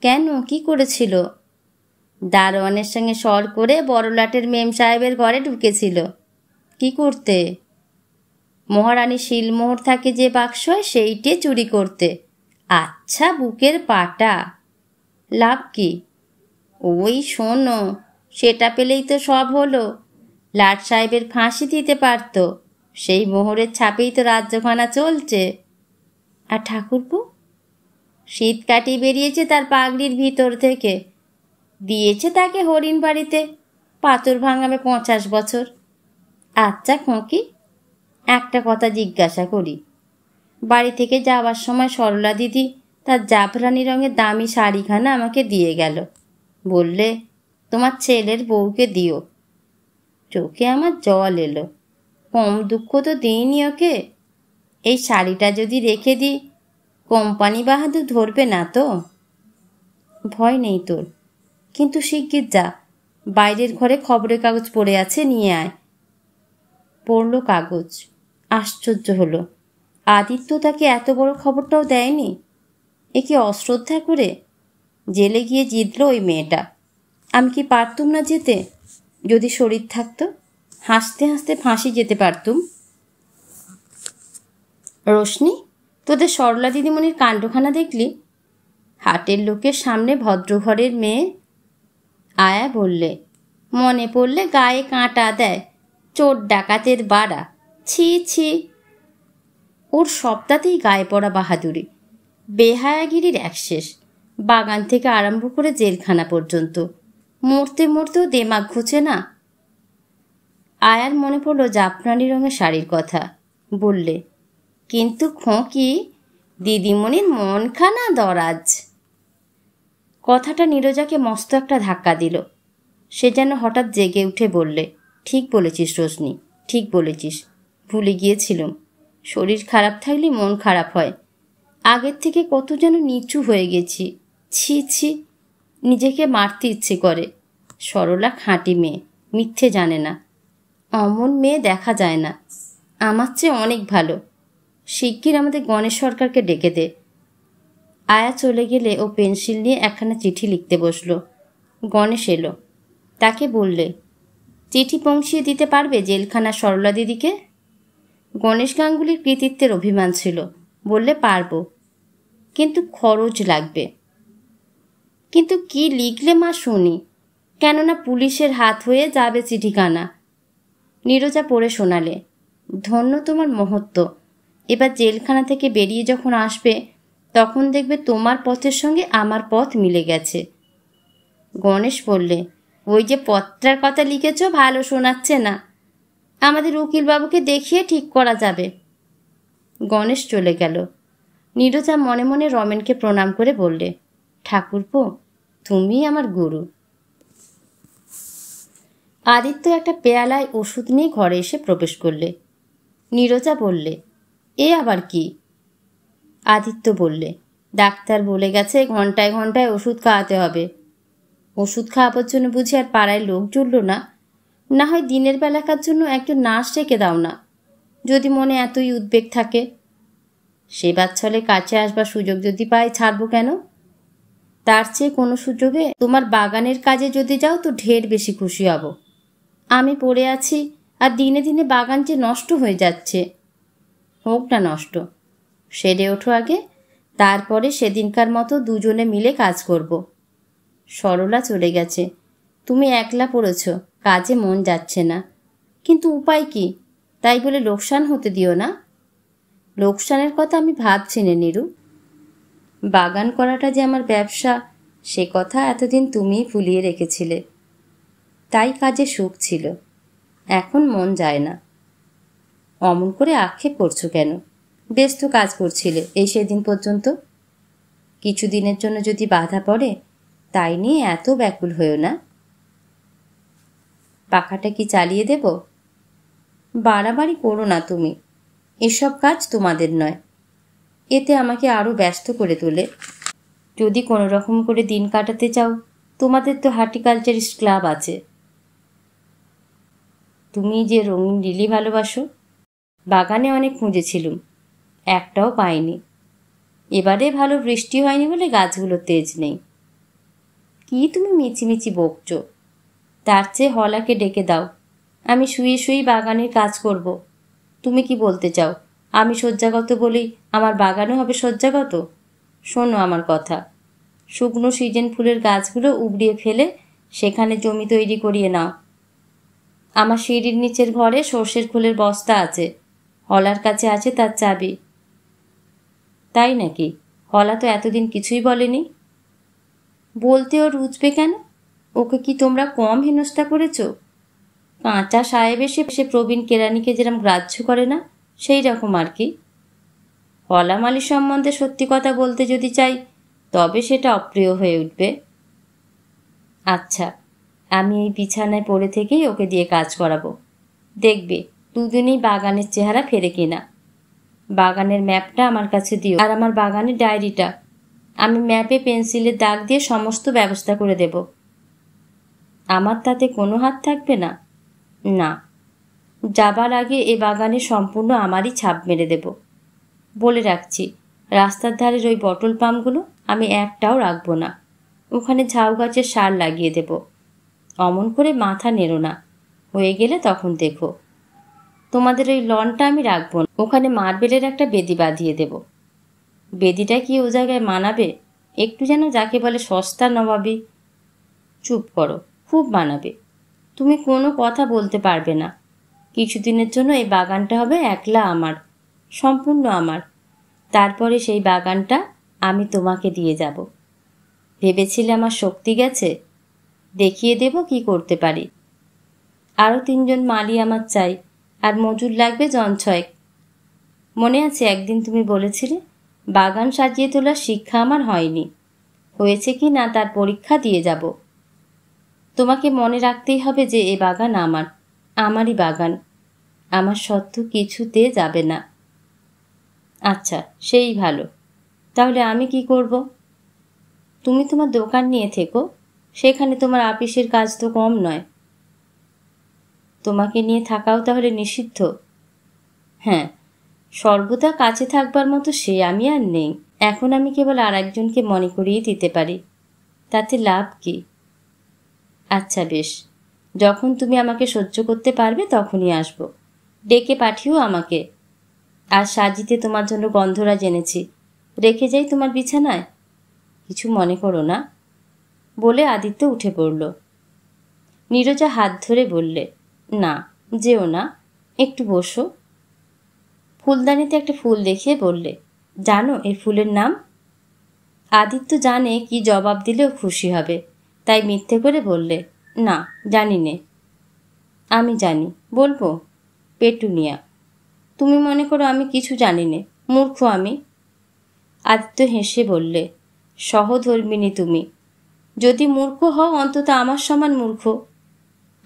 কেন, কি করেছিল? দারোয়ানের সঙ্গে সর করে বড়লাটের মেম সাহেবের ঘরে ঢুকেছিল। কি করতে? মহারানী শিলমোহর থাকে যে বাক্সয়, সেইটে চুরি করতে। আচ্ছা বুকের পাটা, লাভ কি? ওই শোনো, সেটা পেলেই তো সব হলো। লাট সাহেবের ফাঁসি দিতে পারত, সেই মোহরের ছাপেই তো রাজ্যখানা চলছে। আর ঠাকুরপো? শীত কাটিয়ে বেরিয়েছে তার পাগড়ির ভিতর থেকে, দিয়েছে তাকে হরিণ বাড়িতে, পাথর ভাঙাবে 50 বছর। আচ্ছা খোঁকি, একটা কথা জিজ্ঞাসা করি। বাড়ি থেকে যাওয়ার সময় সরলা দিদি তার জাফরানি রঙের দামি শাড়িখানা আমাকে দিয়ে গেল, বললে তোমার ছেলের বউকে দিও। চোখে আমার জল এলো। কম দুঃখ তো দিইনি ওকে। এই শাড়িটা যদি রেখে দিই, কোম্পানি বাহাদুর ধরবে না তো? ভয় নেই তোর, কিন্তু শিগগির যা, বাইরের ঘরে খবরের কাগজ পড়ে আছে, নিয়ে আয়। পড়ল কাগজ। আশ্চর্য হলো, আদিত্য তাকে এত বড় খবরটাও দেয়নি। এ কি অশ্রদ্ধা করে? জেলে গিয়ে জিতল ওই মেয়েটা। আমি কি পারতুম না যেতে? যদি শরীর থাকতো, হাসতে হাসতে ফাঁসি যেতে পারতুম। রোশনি, তোদের সরলা দিদিমণির কাণ্ডখানা দেখলি? হাটের লোকের সামনে ভদ্রঘরের মেয়ে। আয়া বললে, মনে পড়লে গায়ে কাঁটা দেয়, চোর ডাকাতের বাড়া। ছি ছি, ওর সবটাতেই গায়ে পড়া বাহাদুরি, বেহায়াগিরির একশেষ। বাগান থেকে আরম্ভ করে জেলখানা পর্যন্ত, মরতে মরতেও দেমাগ ঘুচে না। আয়ার মনে পড়ল জাফরানি রঙের শাড়ির কথা। বললে, কিন্তু খোঁকি, দিদিমণির মনখানা দরাজ। কথাটা নীরজাকে মস্ত একটা ধাক্কা দিল। সে যেন হঠাৎ জেগে উঠে বললে, ঠিক বলেছিস রোশনি, ঠিক বলেছিস। ভুলে গিয়েছিলাম, শরীর খারাপ থাকলে মন খারাপ হয়। আগের থেকে কত যেন নিচু হয়ে গেছি। ছি ছি, নিজেকে মারতে ইচ্ছে করে। সরলা খাঁটি মেয়ে, মিথ্যে জানে না। অমন মেয়ে দেখা যায় না। আমার চেয়ে অনেক ভালো। শিগগির আমাদের গণেশ সরকারকে ডেকে দে। আয়া চলে গেলে ও পেন্সিল নিয়ে একখানা চিঠি লিখতে বসল। গণেশ এলো। তাকে বললে, চিঠি পৌঁছিয়ে দিতে পারবে জেলখানা সরলা দিদিকে? গণেশ গাঙ্গুলির কৃতিত্বের অভিমান ছিল, বললে পারবো, কিন্তু খরচ লাগবে। কিন্তু কি লিখলে মা শুনি, কেননা পুলিশের হাত হয়ে যাবে চিঠিখানা। নীরজা পড়ে শোনালে, ধন্য তোমার মহত্ব। এবার জেলখানা থেকে বেরিয়ে যখন আসবে, তখন দেখবে তোমার পথের সঙ্গে আমার পথ মিলে গেছে। গণেশ বললে, ওই যে পত্রার কথা লিখেছ ভালো শোনাচ্ছে না, আমাদের উকিলবাবুকে দেখিয়ে ঠিক করা যাবে। গণেশ চলে গেল। নীরজা মনে মনে রমেনকে প্রণাম করে বললে, ঠাকুরপো, তুমি আমার গুরু। আদিত্য একটা পেয়ালায় ওষুধ নিয়ে ঘরে এসে প্রবেশ করলে। নীরজা বললে, এ আবার কি? আদিত্য বললে, ডাক্তার বলে গেছে ঘন্টায় ঘন্টায় ওষুধ খাওয়াতে হবে। ওষুধ খাওয়াবার জন্য বুঝি আর পাড়ায় লোক জুটল না? না হয় দিনের বেলাকার জন্য একজন নার্স রেখে দাও না, যদি মনে এতই উদ্বেগ থাকে। সেবার ছলে কাছে আসবার সুযোগ যদি পাই ছাড়বো কেন? তার চেয়ে কোনো সুযোগে তোমার বাগানের কাজে যদি যাও তো ঢের বেশি খুশি হব। আমি পড়ে আছি আর দিনে দিনে বাগান যে নষ্ট হয়ে যাচ্ছে। হোক না নষ্ট, সেরে ওঠো আগে, তারপরে সেদিনকার মতো দুজনে মিলে কাজ করব। সরলা চলে গেছে, তুমি একলা পড়েছ, কাজে মন যাচ্ছে না, কিন্তু উপায় কি? তাই বলে লোকসান হতে দিও না। লোকসানের কথা আমি ভাবছি না নীরু। বাগান করাটা যে আমার ব্যবসা, সে কথা এতদিন তুমিই ভুলিয়ে রেখেছিলে, তাই কাজে সুখ ছিল, এখন মন যায় না। অমন করে আক্ষেপ করছো কেন? বেশ তো কাজ করছিলে এই সেদিন পর্যন্ত। কিছুদিনের জন্য যদি বাধা পড়ে তাই নিয়ে এত ব্যাকুল হয়েও না। পাখাটা কি চালিয়ে দেব? বাড়াবাড়ি করো না তুমি, এসব কাজ তোমাদের নয়, এতে আমাকে আরও ব্যস্ত করে তোলে। যদি কোনো রকম করে দিন কাটাতে চাও, তোমাদের তো হর্টিকালচারিস্ট ক্লাব আছে। তুমি যে রঙিন লিলি ভালোবাসো, বাগানে অনেক খুঁজেছিলুম, একটাও পাইনি। এবারে ভালো বৃষ্টি হয়নি বলে গাছগুলো তেজ নেই। কি তুমি মিছিমিছি বকছো? তার চেয়ে হলাকে ডেকে দাও, আমি শুয়ে শুয়েই বাগানের কাজ করব। তুমি কি বলতে চাও, আমি শয্যাগত বলেই আমার বাগানও হবে শয্যাগত? শোনো আমার কথা, শুকনো সিজন ফুলের গাছগুলো উবড়িয়ে ফেলে সেখানে জমি তৈরি করিয়ে নাও। আমার সিঁড়ির নিচের ঘরে সর্ষের খোলের বস্তা আছে, হলার কাছে আছে তার চাবি। তাই নাকি? হলা তো এতদিন কিছুই বলেনি। বলতে ওর রুচবে কেন? ওকে কি তোমরা কম হেনস্থা করেছ? কাঁচা সাহেব এসে সে প্রবীণ কেরানিকে যেরকম গ্রাহ্য করে না, সেই রকম আর কি। হলা মালি সম্বন্ধে সত্যি কথা বলতে যদি চাই, তবে সেটা অপ্রিয় হয়ে উঠবে। আচ্ছা, আমি এই বিছানায় পড়ে থেকেই ওকে দিয়ে কাজ করাবো, দেখবে দুদিনেই বাগানের চেহারা ফেরে কিনা। বাগানের ম্যাপটা আমার কাছে দিও, আর আমার বাগানের ডায়েরিটা। আমি ম্যাপে পেন্সিলের দাগ দিয়ে সমস্ত ব্যবস্থা করে দেব। আমার তাতে কোনো হাত থাকবে না? না, যাবার আগে এ বাগানে সম্পূর্ণ আমারই ছাপ মেরে দেব। বলে রাখছি, রাস্তার ধারের ওই বটল পামগুলো আমি একটাও রাখবো না, ওখানে ঝাউ গাছের সার লাগিয়ে দেব। অমন করে মাথা নেড়ো না, হয়ে গেলে তখন দেখো। তোমাদের ওই লনটা আমি রাখবো না, ওখানে মার্বেলের একটা বেদি বাঁধিয়ে দেব। বেদিটা কি ও জায়গায় মানাবে? একটু যেন যাকে বলে সস্তা নবাবি। চুপ করো, খুব মানাবে। তুমি কোনো কথা বলতে পারবে না। কিছুদিনের জন্য এই বাগানটা হবে একলা আমার, সম্পূর্ণ আমার। তারপরে সেই বাগানটা আমি তোমাকে দিয়ে যাব। ভেবেছিলে আমার শক্তি গেছে? দেখিয়ে দেব কি করতে পারি। আরও 3 জন মালি আমার চাই, আর মজুর লাগবে জন 6। মনে আছে একদিন তুমি বলেছিলে বাগান সাজিয়ে তোলার শিক্ষা আমার হয়নি, হয়েছে কি না তার পরীক্ষা দিয়ে যাব। তোমাকে মনে রাখতেই হবে যে এ বাগান আমার, আমারই বাগান, আমার সত্ত্ব কিছুতে যাবে না। আচ্ছা, সেই ভালো। তাহলে আমি কি করব? তুমি তোমার দোকান নিয়ে থেকো, সেখানে তোমার আপিসের কাজ তো কম নয়। তোমাকে নিয়ে থাকাও তাহলে নিষিদ্ধ? হ্যাঁ, সর্বদা কাছে থাকবার মতো সে আমি আর নেই। এখন আমি কেবল আর একজনকে মনে করিয়ে দিতে পারি, তাতে লাভ কি? আচ্ছা বেশ, যখন তুমি আমাকে সহ্য করতে পারবে তখনই আসব। ডেকে পাঠিও আমাকে। আর সাজিতে তোমার জন্য গন্ধরাজ এনেছি, রেখে যাই তোমার বিছানায়, কিছু মনে করো না। বলে আদিত্য উঠে পড়ল। নীরজা হাত ধরে বললে, না, যেও না, একটু বসো। ফুলদানিতে একটা ফুল দেখিয়ে বললে, জানো এই ফুলের নাম? আদিত্য জানে কি জবাব দিলেও খুশি হবে, তাই মিথ্যে করে বললে, না, জানি নে। আমি জানি, বলবো? পেটুনিয়া। তুমি মনে করো আমি কিছু জানি নে, মূর্খ আমি? আদিত্য হেসে বললে, সহধর্মিণী তুমি। যদি মূর্খ হও অন্তত আমার সমান মূর্খ।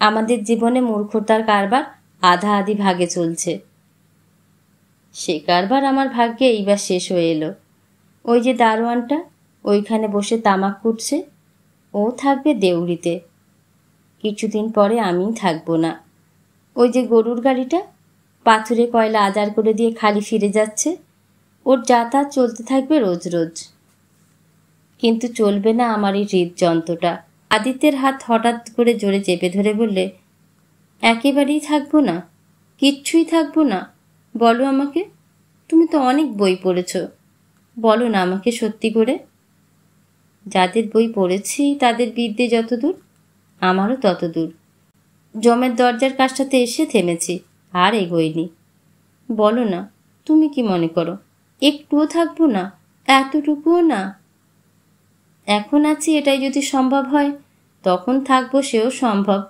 আমাদের জীবনে মূর্খতার কারবার আধা আধি ভাগে চলছে। সে কারবার আমার ভাগ্যে এইবার শেষ হয়ে এলো। ওই যে দারোয়ানটা ওইখানে বসে তামাক কুটছে, ও থাকবে দেউড়িতে। কিছুদিন পরে আমিই থাকবো না। ওই যে গরুর গাড়িটা পাথুরে কয়লা আদার করে দিয়ে খালি ফিরে যাচ্ছে, ওর যাতায়াত চলতে থাকবে রোজ রোজ। কিন্তু চলবে না আমার এই হৃদযন্ত্রটা। আদিত্যের হাত হঠাৎ করে জোরে চেপে ধরে বললে, একেবারেই থাকবো না? কিচ্ছুই থাকবো না? বলো আমাকে। তুমি তো অনেক বই পড়েছ, বলো না আমাকে সত্যি করে। যাদের বই পড়েছি তাদের বিদ্যে যত দূর, আমারও তত দূর। জমের দরজার কাছটাতে এসে থেমেছি, আর এগোইনি। বলো না, তুমি কি মনে করো একটুও থাকবো না? এতটুকুও না? এখন আছি এটাই যদি সম্ভব হয়, তখন থাকবো সেও সম্ভব।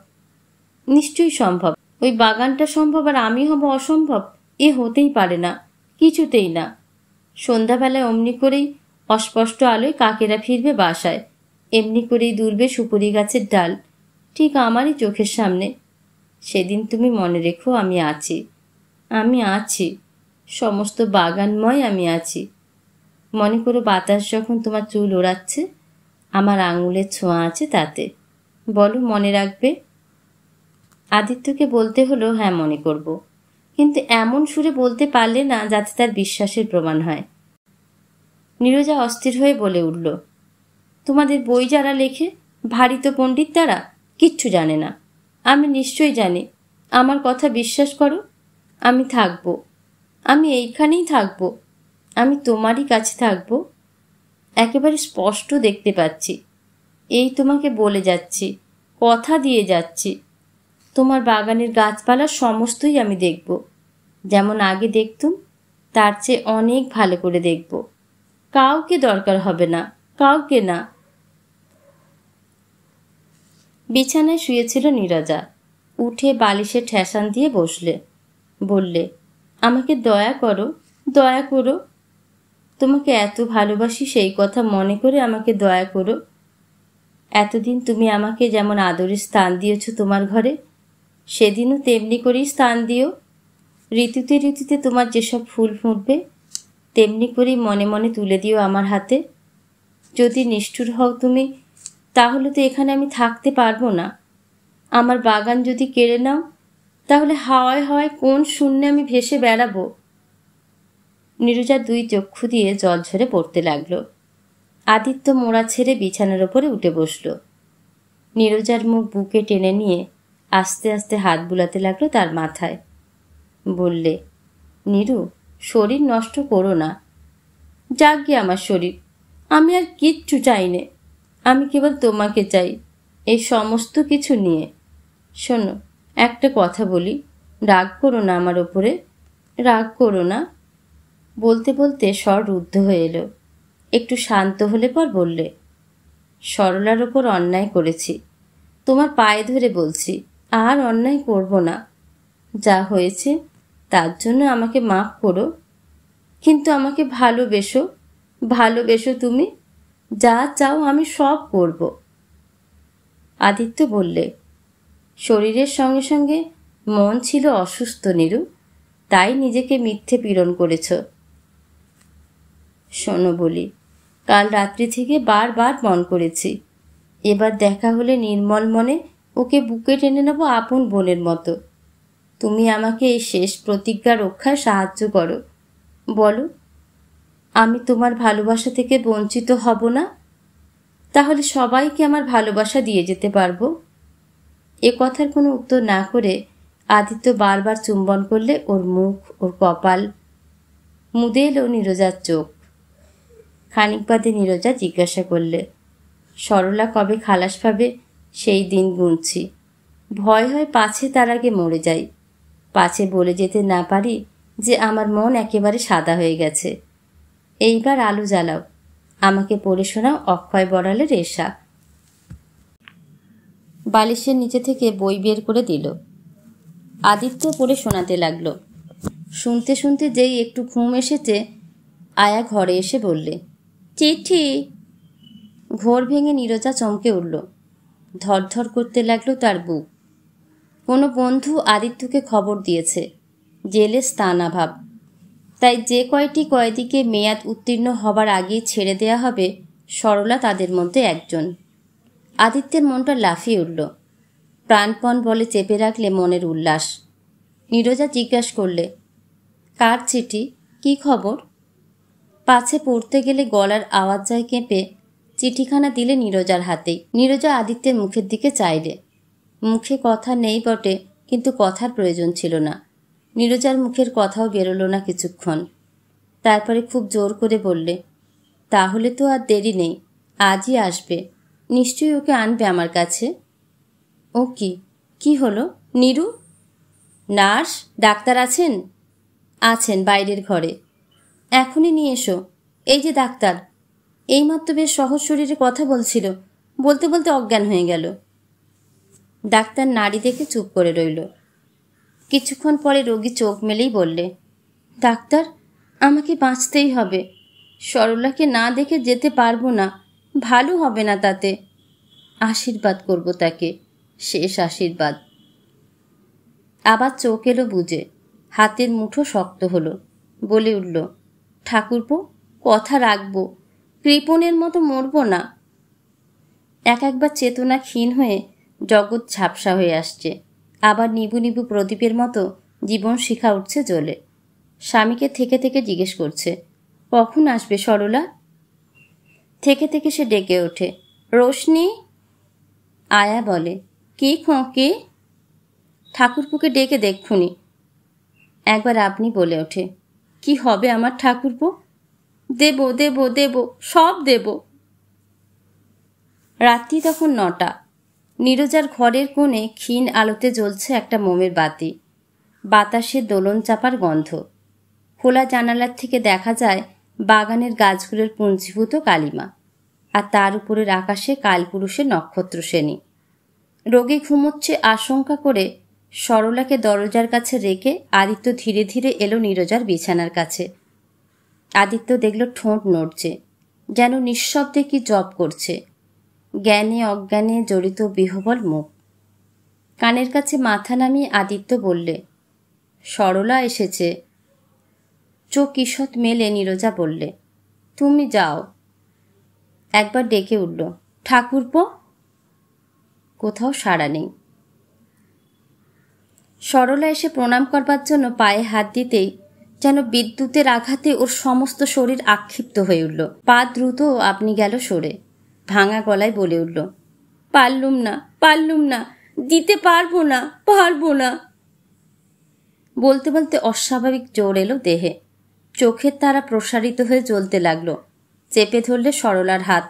নিশ্চয়ই সম্ভব। ওই বাগানটা সম্ভব আর আমি হব অসম্ভব? এ হতেই পারে না, কিছুতেই না। সন্ধ্যাবেলায় অমনি করেই অস্পষ্ট আলোয় কাকেরা ফিরবে বাসায়, এমনি করেই দুলবে সুপুরি গাছের ডাল, ঠিক আমারই চোখের সামনে। সেদিন তুমি মনে রেখো, আমি আছি, আমি আছি, সমস্ত বাগানময় আমি আছি। মনে করো বাতাস যখন তোমার চুল ওড়াচ্ছে, আমার আঙুলের ছোঁয়া আছে তাতে। বলো, মনে রাখবে? আদিত্যকে বলতে হলো, হ্যাঁ মনে করব, কিন্তু এমন সুরে বলতে পারলে না যাতে তার বিশ্বাসের প্রমাণ হয়। নীরজা অস্থির হয়ে বলে উঠল, তোমাদের বই যারা লেখে, ভারী তো পণ্ডিত তারা, কিচ্ছু জানে না। আমি নিশ্চয়ই জানি। আমার কথা বিশ্বাস করো, আমি থাকব, আমি এইখানেই থাকব, আমি তোমারই কাছে থাকব। একেবারে স্পষ্ট দেখতে পাচ্ছি, এই তোমাকে বলে যাচ্ছি, কথা দিয়ে যাচ্ছি। তোমার বাগানের গাছপালা সমস্তই আমি দেখব, যেমন আগে দেখতুম তার চেয়ে অনেক ভালো করে দেখব। কাউকে দরকার হবে না, কাউকে না। বিছানায় শুয়েছিল নীরজা। উঠে বালিশে ঠেসান দিয়ে বসলে, বললে, আমাকে দয়া করো, দয়া করো। তোমাকে এত ভালোবাসি সেই কথা মনে করে আমাকে দয়া করো। এতদিন তুমি আমাকে যেমন আদরের স্থান দিয়েছ তোমার ঘরে, সেদিনও তেমনি করেই স্থান দিও। ঋতুতে ঋতুতে তোমার যেসব ফুল ফুটবে, তেমনি করেই মনে মনে তুলে দিও আমার হাতে। যদি নিষ্ঠুর হও তুমি, তাহলে তো এখানে আমি থাকতে পারবো না। আমার বাগান যদি কেড়ে নাও, তাহলে হাওয়ায় হাওয়ায় কোন শূন্যে আমি ভেসে বেড়াবো। নীরজার দুই চক্ষু দিয়ে জল ঝরে পড়তে লাগল। আদিত্য মোড়া ছেড়ে বিছানার ওপরে উঠে বসল। নীরজার মুখ বুকে টেনে নিয়ে আস্তে আস্তে হাত বুলাতে লাগলো তার মাথায়। বললে, নীরু, শরীর নষ্ট করো না। যাক গে আমার শরীর, আমি আর কিচ্ছু চাই নে। আমি কেবল তোমাকে চাই, এই সমস্ত কিছু নিয়ে। শোনো, একটা কথা বলি, রাগ করো না আমার ওপরে, রাগ করো না। বলতে বলতে স্বর রুদ্ধ হয়ে এলো। একটু শান্ত হলে পর বললে, সরলার ওপর অন্যায় করেছি, তোমার পায়ে ধরে বলছি আর অন্যায় করব না। যা হয়েছে তার জন্য আমাকে মাফ করো, কিন্তু আমাকে ভালোবেসো, ভালোবেসো তুমি। যা চাও আমি সব করব। আদিত্য বললে, শরীরের সঙ্গে সঙ্গে মন ছিল অসুস্থ নীরু, তাই নিজেকে মিথ্যে পীড়ন করেছ। শোনো বলি, কাল রাত্রি থেকে বারবার মন করেছি, এবার দেখা হলে নির্মল মনে ওকে বুকে টেনে নেব আপন বোনের মতো। তুমি আমাকে এই শেষ প্রতিজ্ঞা রক্ষায় সাহায্য করো। বলো, আমি তোমার ভালোবাসা থেকে বঞ্চিত হব না? তাহলে সবাইকে আমার ভালোবাসা দিয়ে যেতে পারবো। এ কথার কোনো উত্তর না করে আদিত্য বারবার চুম্বন করলে ওর মুখ, ওর কপাল। মুদে এলো নীরজার চোখ। খানিক বাদে নীরজা জিজ্ঞাসা করলে, সরলা কবে খালাস পাবে সেই দিন গুনছি। ভয় হয় পাছে তার আগে মরে যাই, পাছে বলে যেতে না পারি যে আমার মন একেবারে সাদা হয়ে গেছে। এইবার আলো জ্বালাও, আমাকে পড়ে শোনাও অক্ষয় বড়ালের এশা। বালিশের নিচে থেকে বই বের করে দিল। আদিত্য পড়ে শোনাতে লাগলো। শুনতে শুনতে যেই একটু ঘুম এসেছে, আয়া ঘরে এসে বললে, চিঠি। ঘোর ভেঙে নীরজা চমকে উঠল। ধরধর করতে লাগলো তার বুক। কোনো বন্ধু আদিত্যকে খবর দিয়েছে, জেলে স্থানাভাব। তাই যে কয়টি কয়েদিকে মেয়াদ উত্তীর্ণ হবার আগেই ছেড়ে দেয়া হবে, সরলা তাদের মধ্যে একজন। আদিত্যের মনটা লাফিয়ে উঠল। প্রাণপণ বলে চেপে রাখলে মনের উল্লাস। নীরজা জিজ্ঞাসা করলে, কার চিঠি, কি খবর? পাছে পড়তে গেলে গলার আওয়াজ যায় কেঁপে। চিঠিখানা দিলে নীরজার হাতেই। নীরজা আদিত্যের মুখের দিকে চাইলে। মুখে কথা নেই বটে, কিন্তু কথার প্রয়োজন ছিল না। নীরজার মুখের কথাও বেরোলো না কিছুক্ষণ। তারপরে খুব জোর করে বললে, তাহলে তো আর দেরি নেই, আজই আসবে। নিশ্চয়ই ওকে আনবে আমার কাছে। ও কি হলো? নীরু? নার্স, ডাক্তার আছেন? আছেন, বাইরের ঘরে। এখনই নিয়ে এসো। এই যে ডাক্তার। এইমাত্র বেশ সহজ শরীরে কথা বলছিল, বলতে বলতে অজ্ঞান হয়ে গেল। ডাক্তার নাড়ি দেখে চুপ করে রইল। কিছুক্ষণ পরে রোগী চোখ মেলেই বললে, ডাক্তার, আমাকে বাঁচতেই হবে। সরলাকে না দেখে যেতে পারবো না, ভালো হবে না তাতে। আশীর্বাদ করব তাকে, শেষ আশীর্বাদ। আবার চোখ এলো বুঝে, হাতের মুঠো শক্ত হলো। বলে উঠল, ঠাকুরপো, কথা রাখবো, কৃপণের মতো মরব না। একবার চেতনা ক্ষীণ হয়ে জগৎ ঝাপসা হয়ে আসছে। আবার নিবু নিবু প্রদীপের মতো জীবন শিখা উঠছে জ্বলে। স্বামীকে থেকে থেকে জিজ্ঞেস করছে, কখন আসবে সরলা? থেকে থেকে সে ডেকে ওঠে, রোশনি। আয়া বলে, কি কে? ঠাকুরপুকে ডেকে দেখুনি। একবার আপনি বলে ওঠে, কি হবে আমার ঠাকুরপো? দেব দেব দেব, সব দেব। রাত্রি তখন 9টা। নীরজার ঘরের কোণে ক্ষীণ আলোতে জ্বলছে একটা মোমের বাতি। বাতাসে দোলন চাপার গন্ধ। খোলা জানালার থেকে দেখা যায় বাগানের গাছগুলোর পুঞ্জীভূত কালিমা, আর তার উপরের আকাশে কালপুরুষের নক্ষত্র শ্রেণী। রোগী ঘুমোচ্ছে আশঙ্কা করে সরলাকে দরজার কাছে রেখে আদিত্য ধীরে ধীরে এলো নীরজার বিছানার কাছে। আদিত্য দেখল ঠোঁট নড়ছে, যেন নিঃশব্দে কি জপ করছে। জ্ঞানে অজ্ঞানে জড়িত বিহবল মুখ। কানের কাছে মাথা নামিয়ে আদিত্য বললে, সরলা এসেছে। চোখ ঈষৎ মেলে নীরজা বললে, তুমি যাও। একবার ডেকে উঠল, ঠাকুরপো। কোথাও সাড়া নেই। সরলা এসে প্রণাম করবার জন্য পায়ে হাত দিতেই যেন বিদ্যুতের আঘাতে ওর সমস্ত শরীর আক্ষিপ্ত হয়ে উঠল। পা দ্রুত আপনি গেল সরে। ভাঙা গলায় বলে উঠল, পারলুম না, দিতে পারবো না। বলতে বলতে অস্বাভাবিক জোর এলো দেহে। চোখের তারা প্রসারিত হয়ে জ্বলতে লাগলো। চেপে ধরলে সরলার হাত।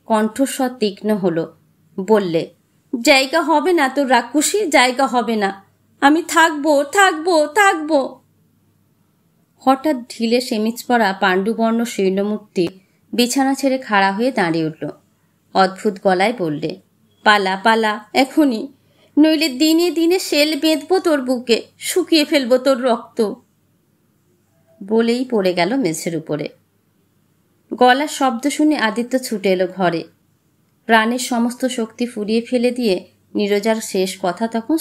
কণ্ঠস্বর তীক্ষ্ণ হলো। বললে, জায়গা হবে না তোর রাক্ষসী, জায়গা হবে না। আমি থাকবো। হঠাৎ ঢিলে সেমিজ পরা পাণ্ডুবর্ণ শীর্ণমূর্তি বিছানা ছেড়ে খাড়া হয়ে দাঁড়িয়ে উঠল। অদ্ভুত গলায় বললে, পালা এখনই, নইলে দিনে দিনে শেল বেঁধবো তোর বুকে, শুকিয়ে ফেলবো তোর রক্ত। বলেই পড়ে গেল মেঝের উপরে। গলার শব্দ শুনে আদিত্য ছুটে এলো ঘরে। প্রাণের সমস্ত শক্তি ফুরিয়ে ফেলে দিয়ে নীরজার শেষ কথা তখন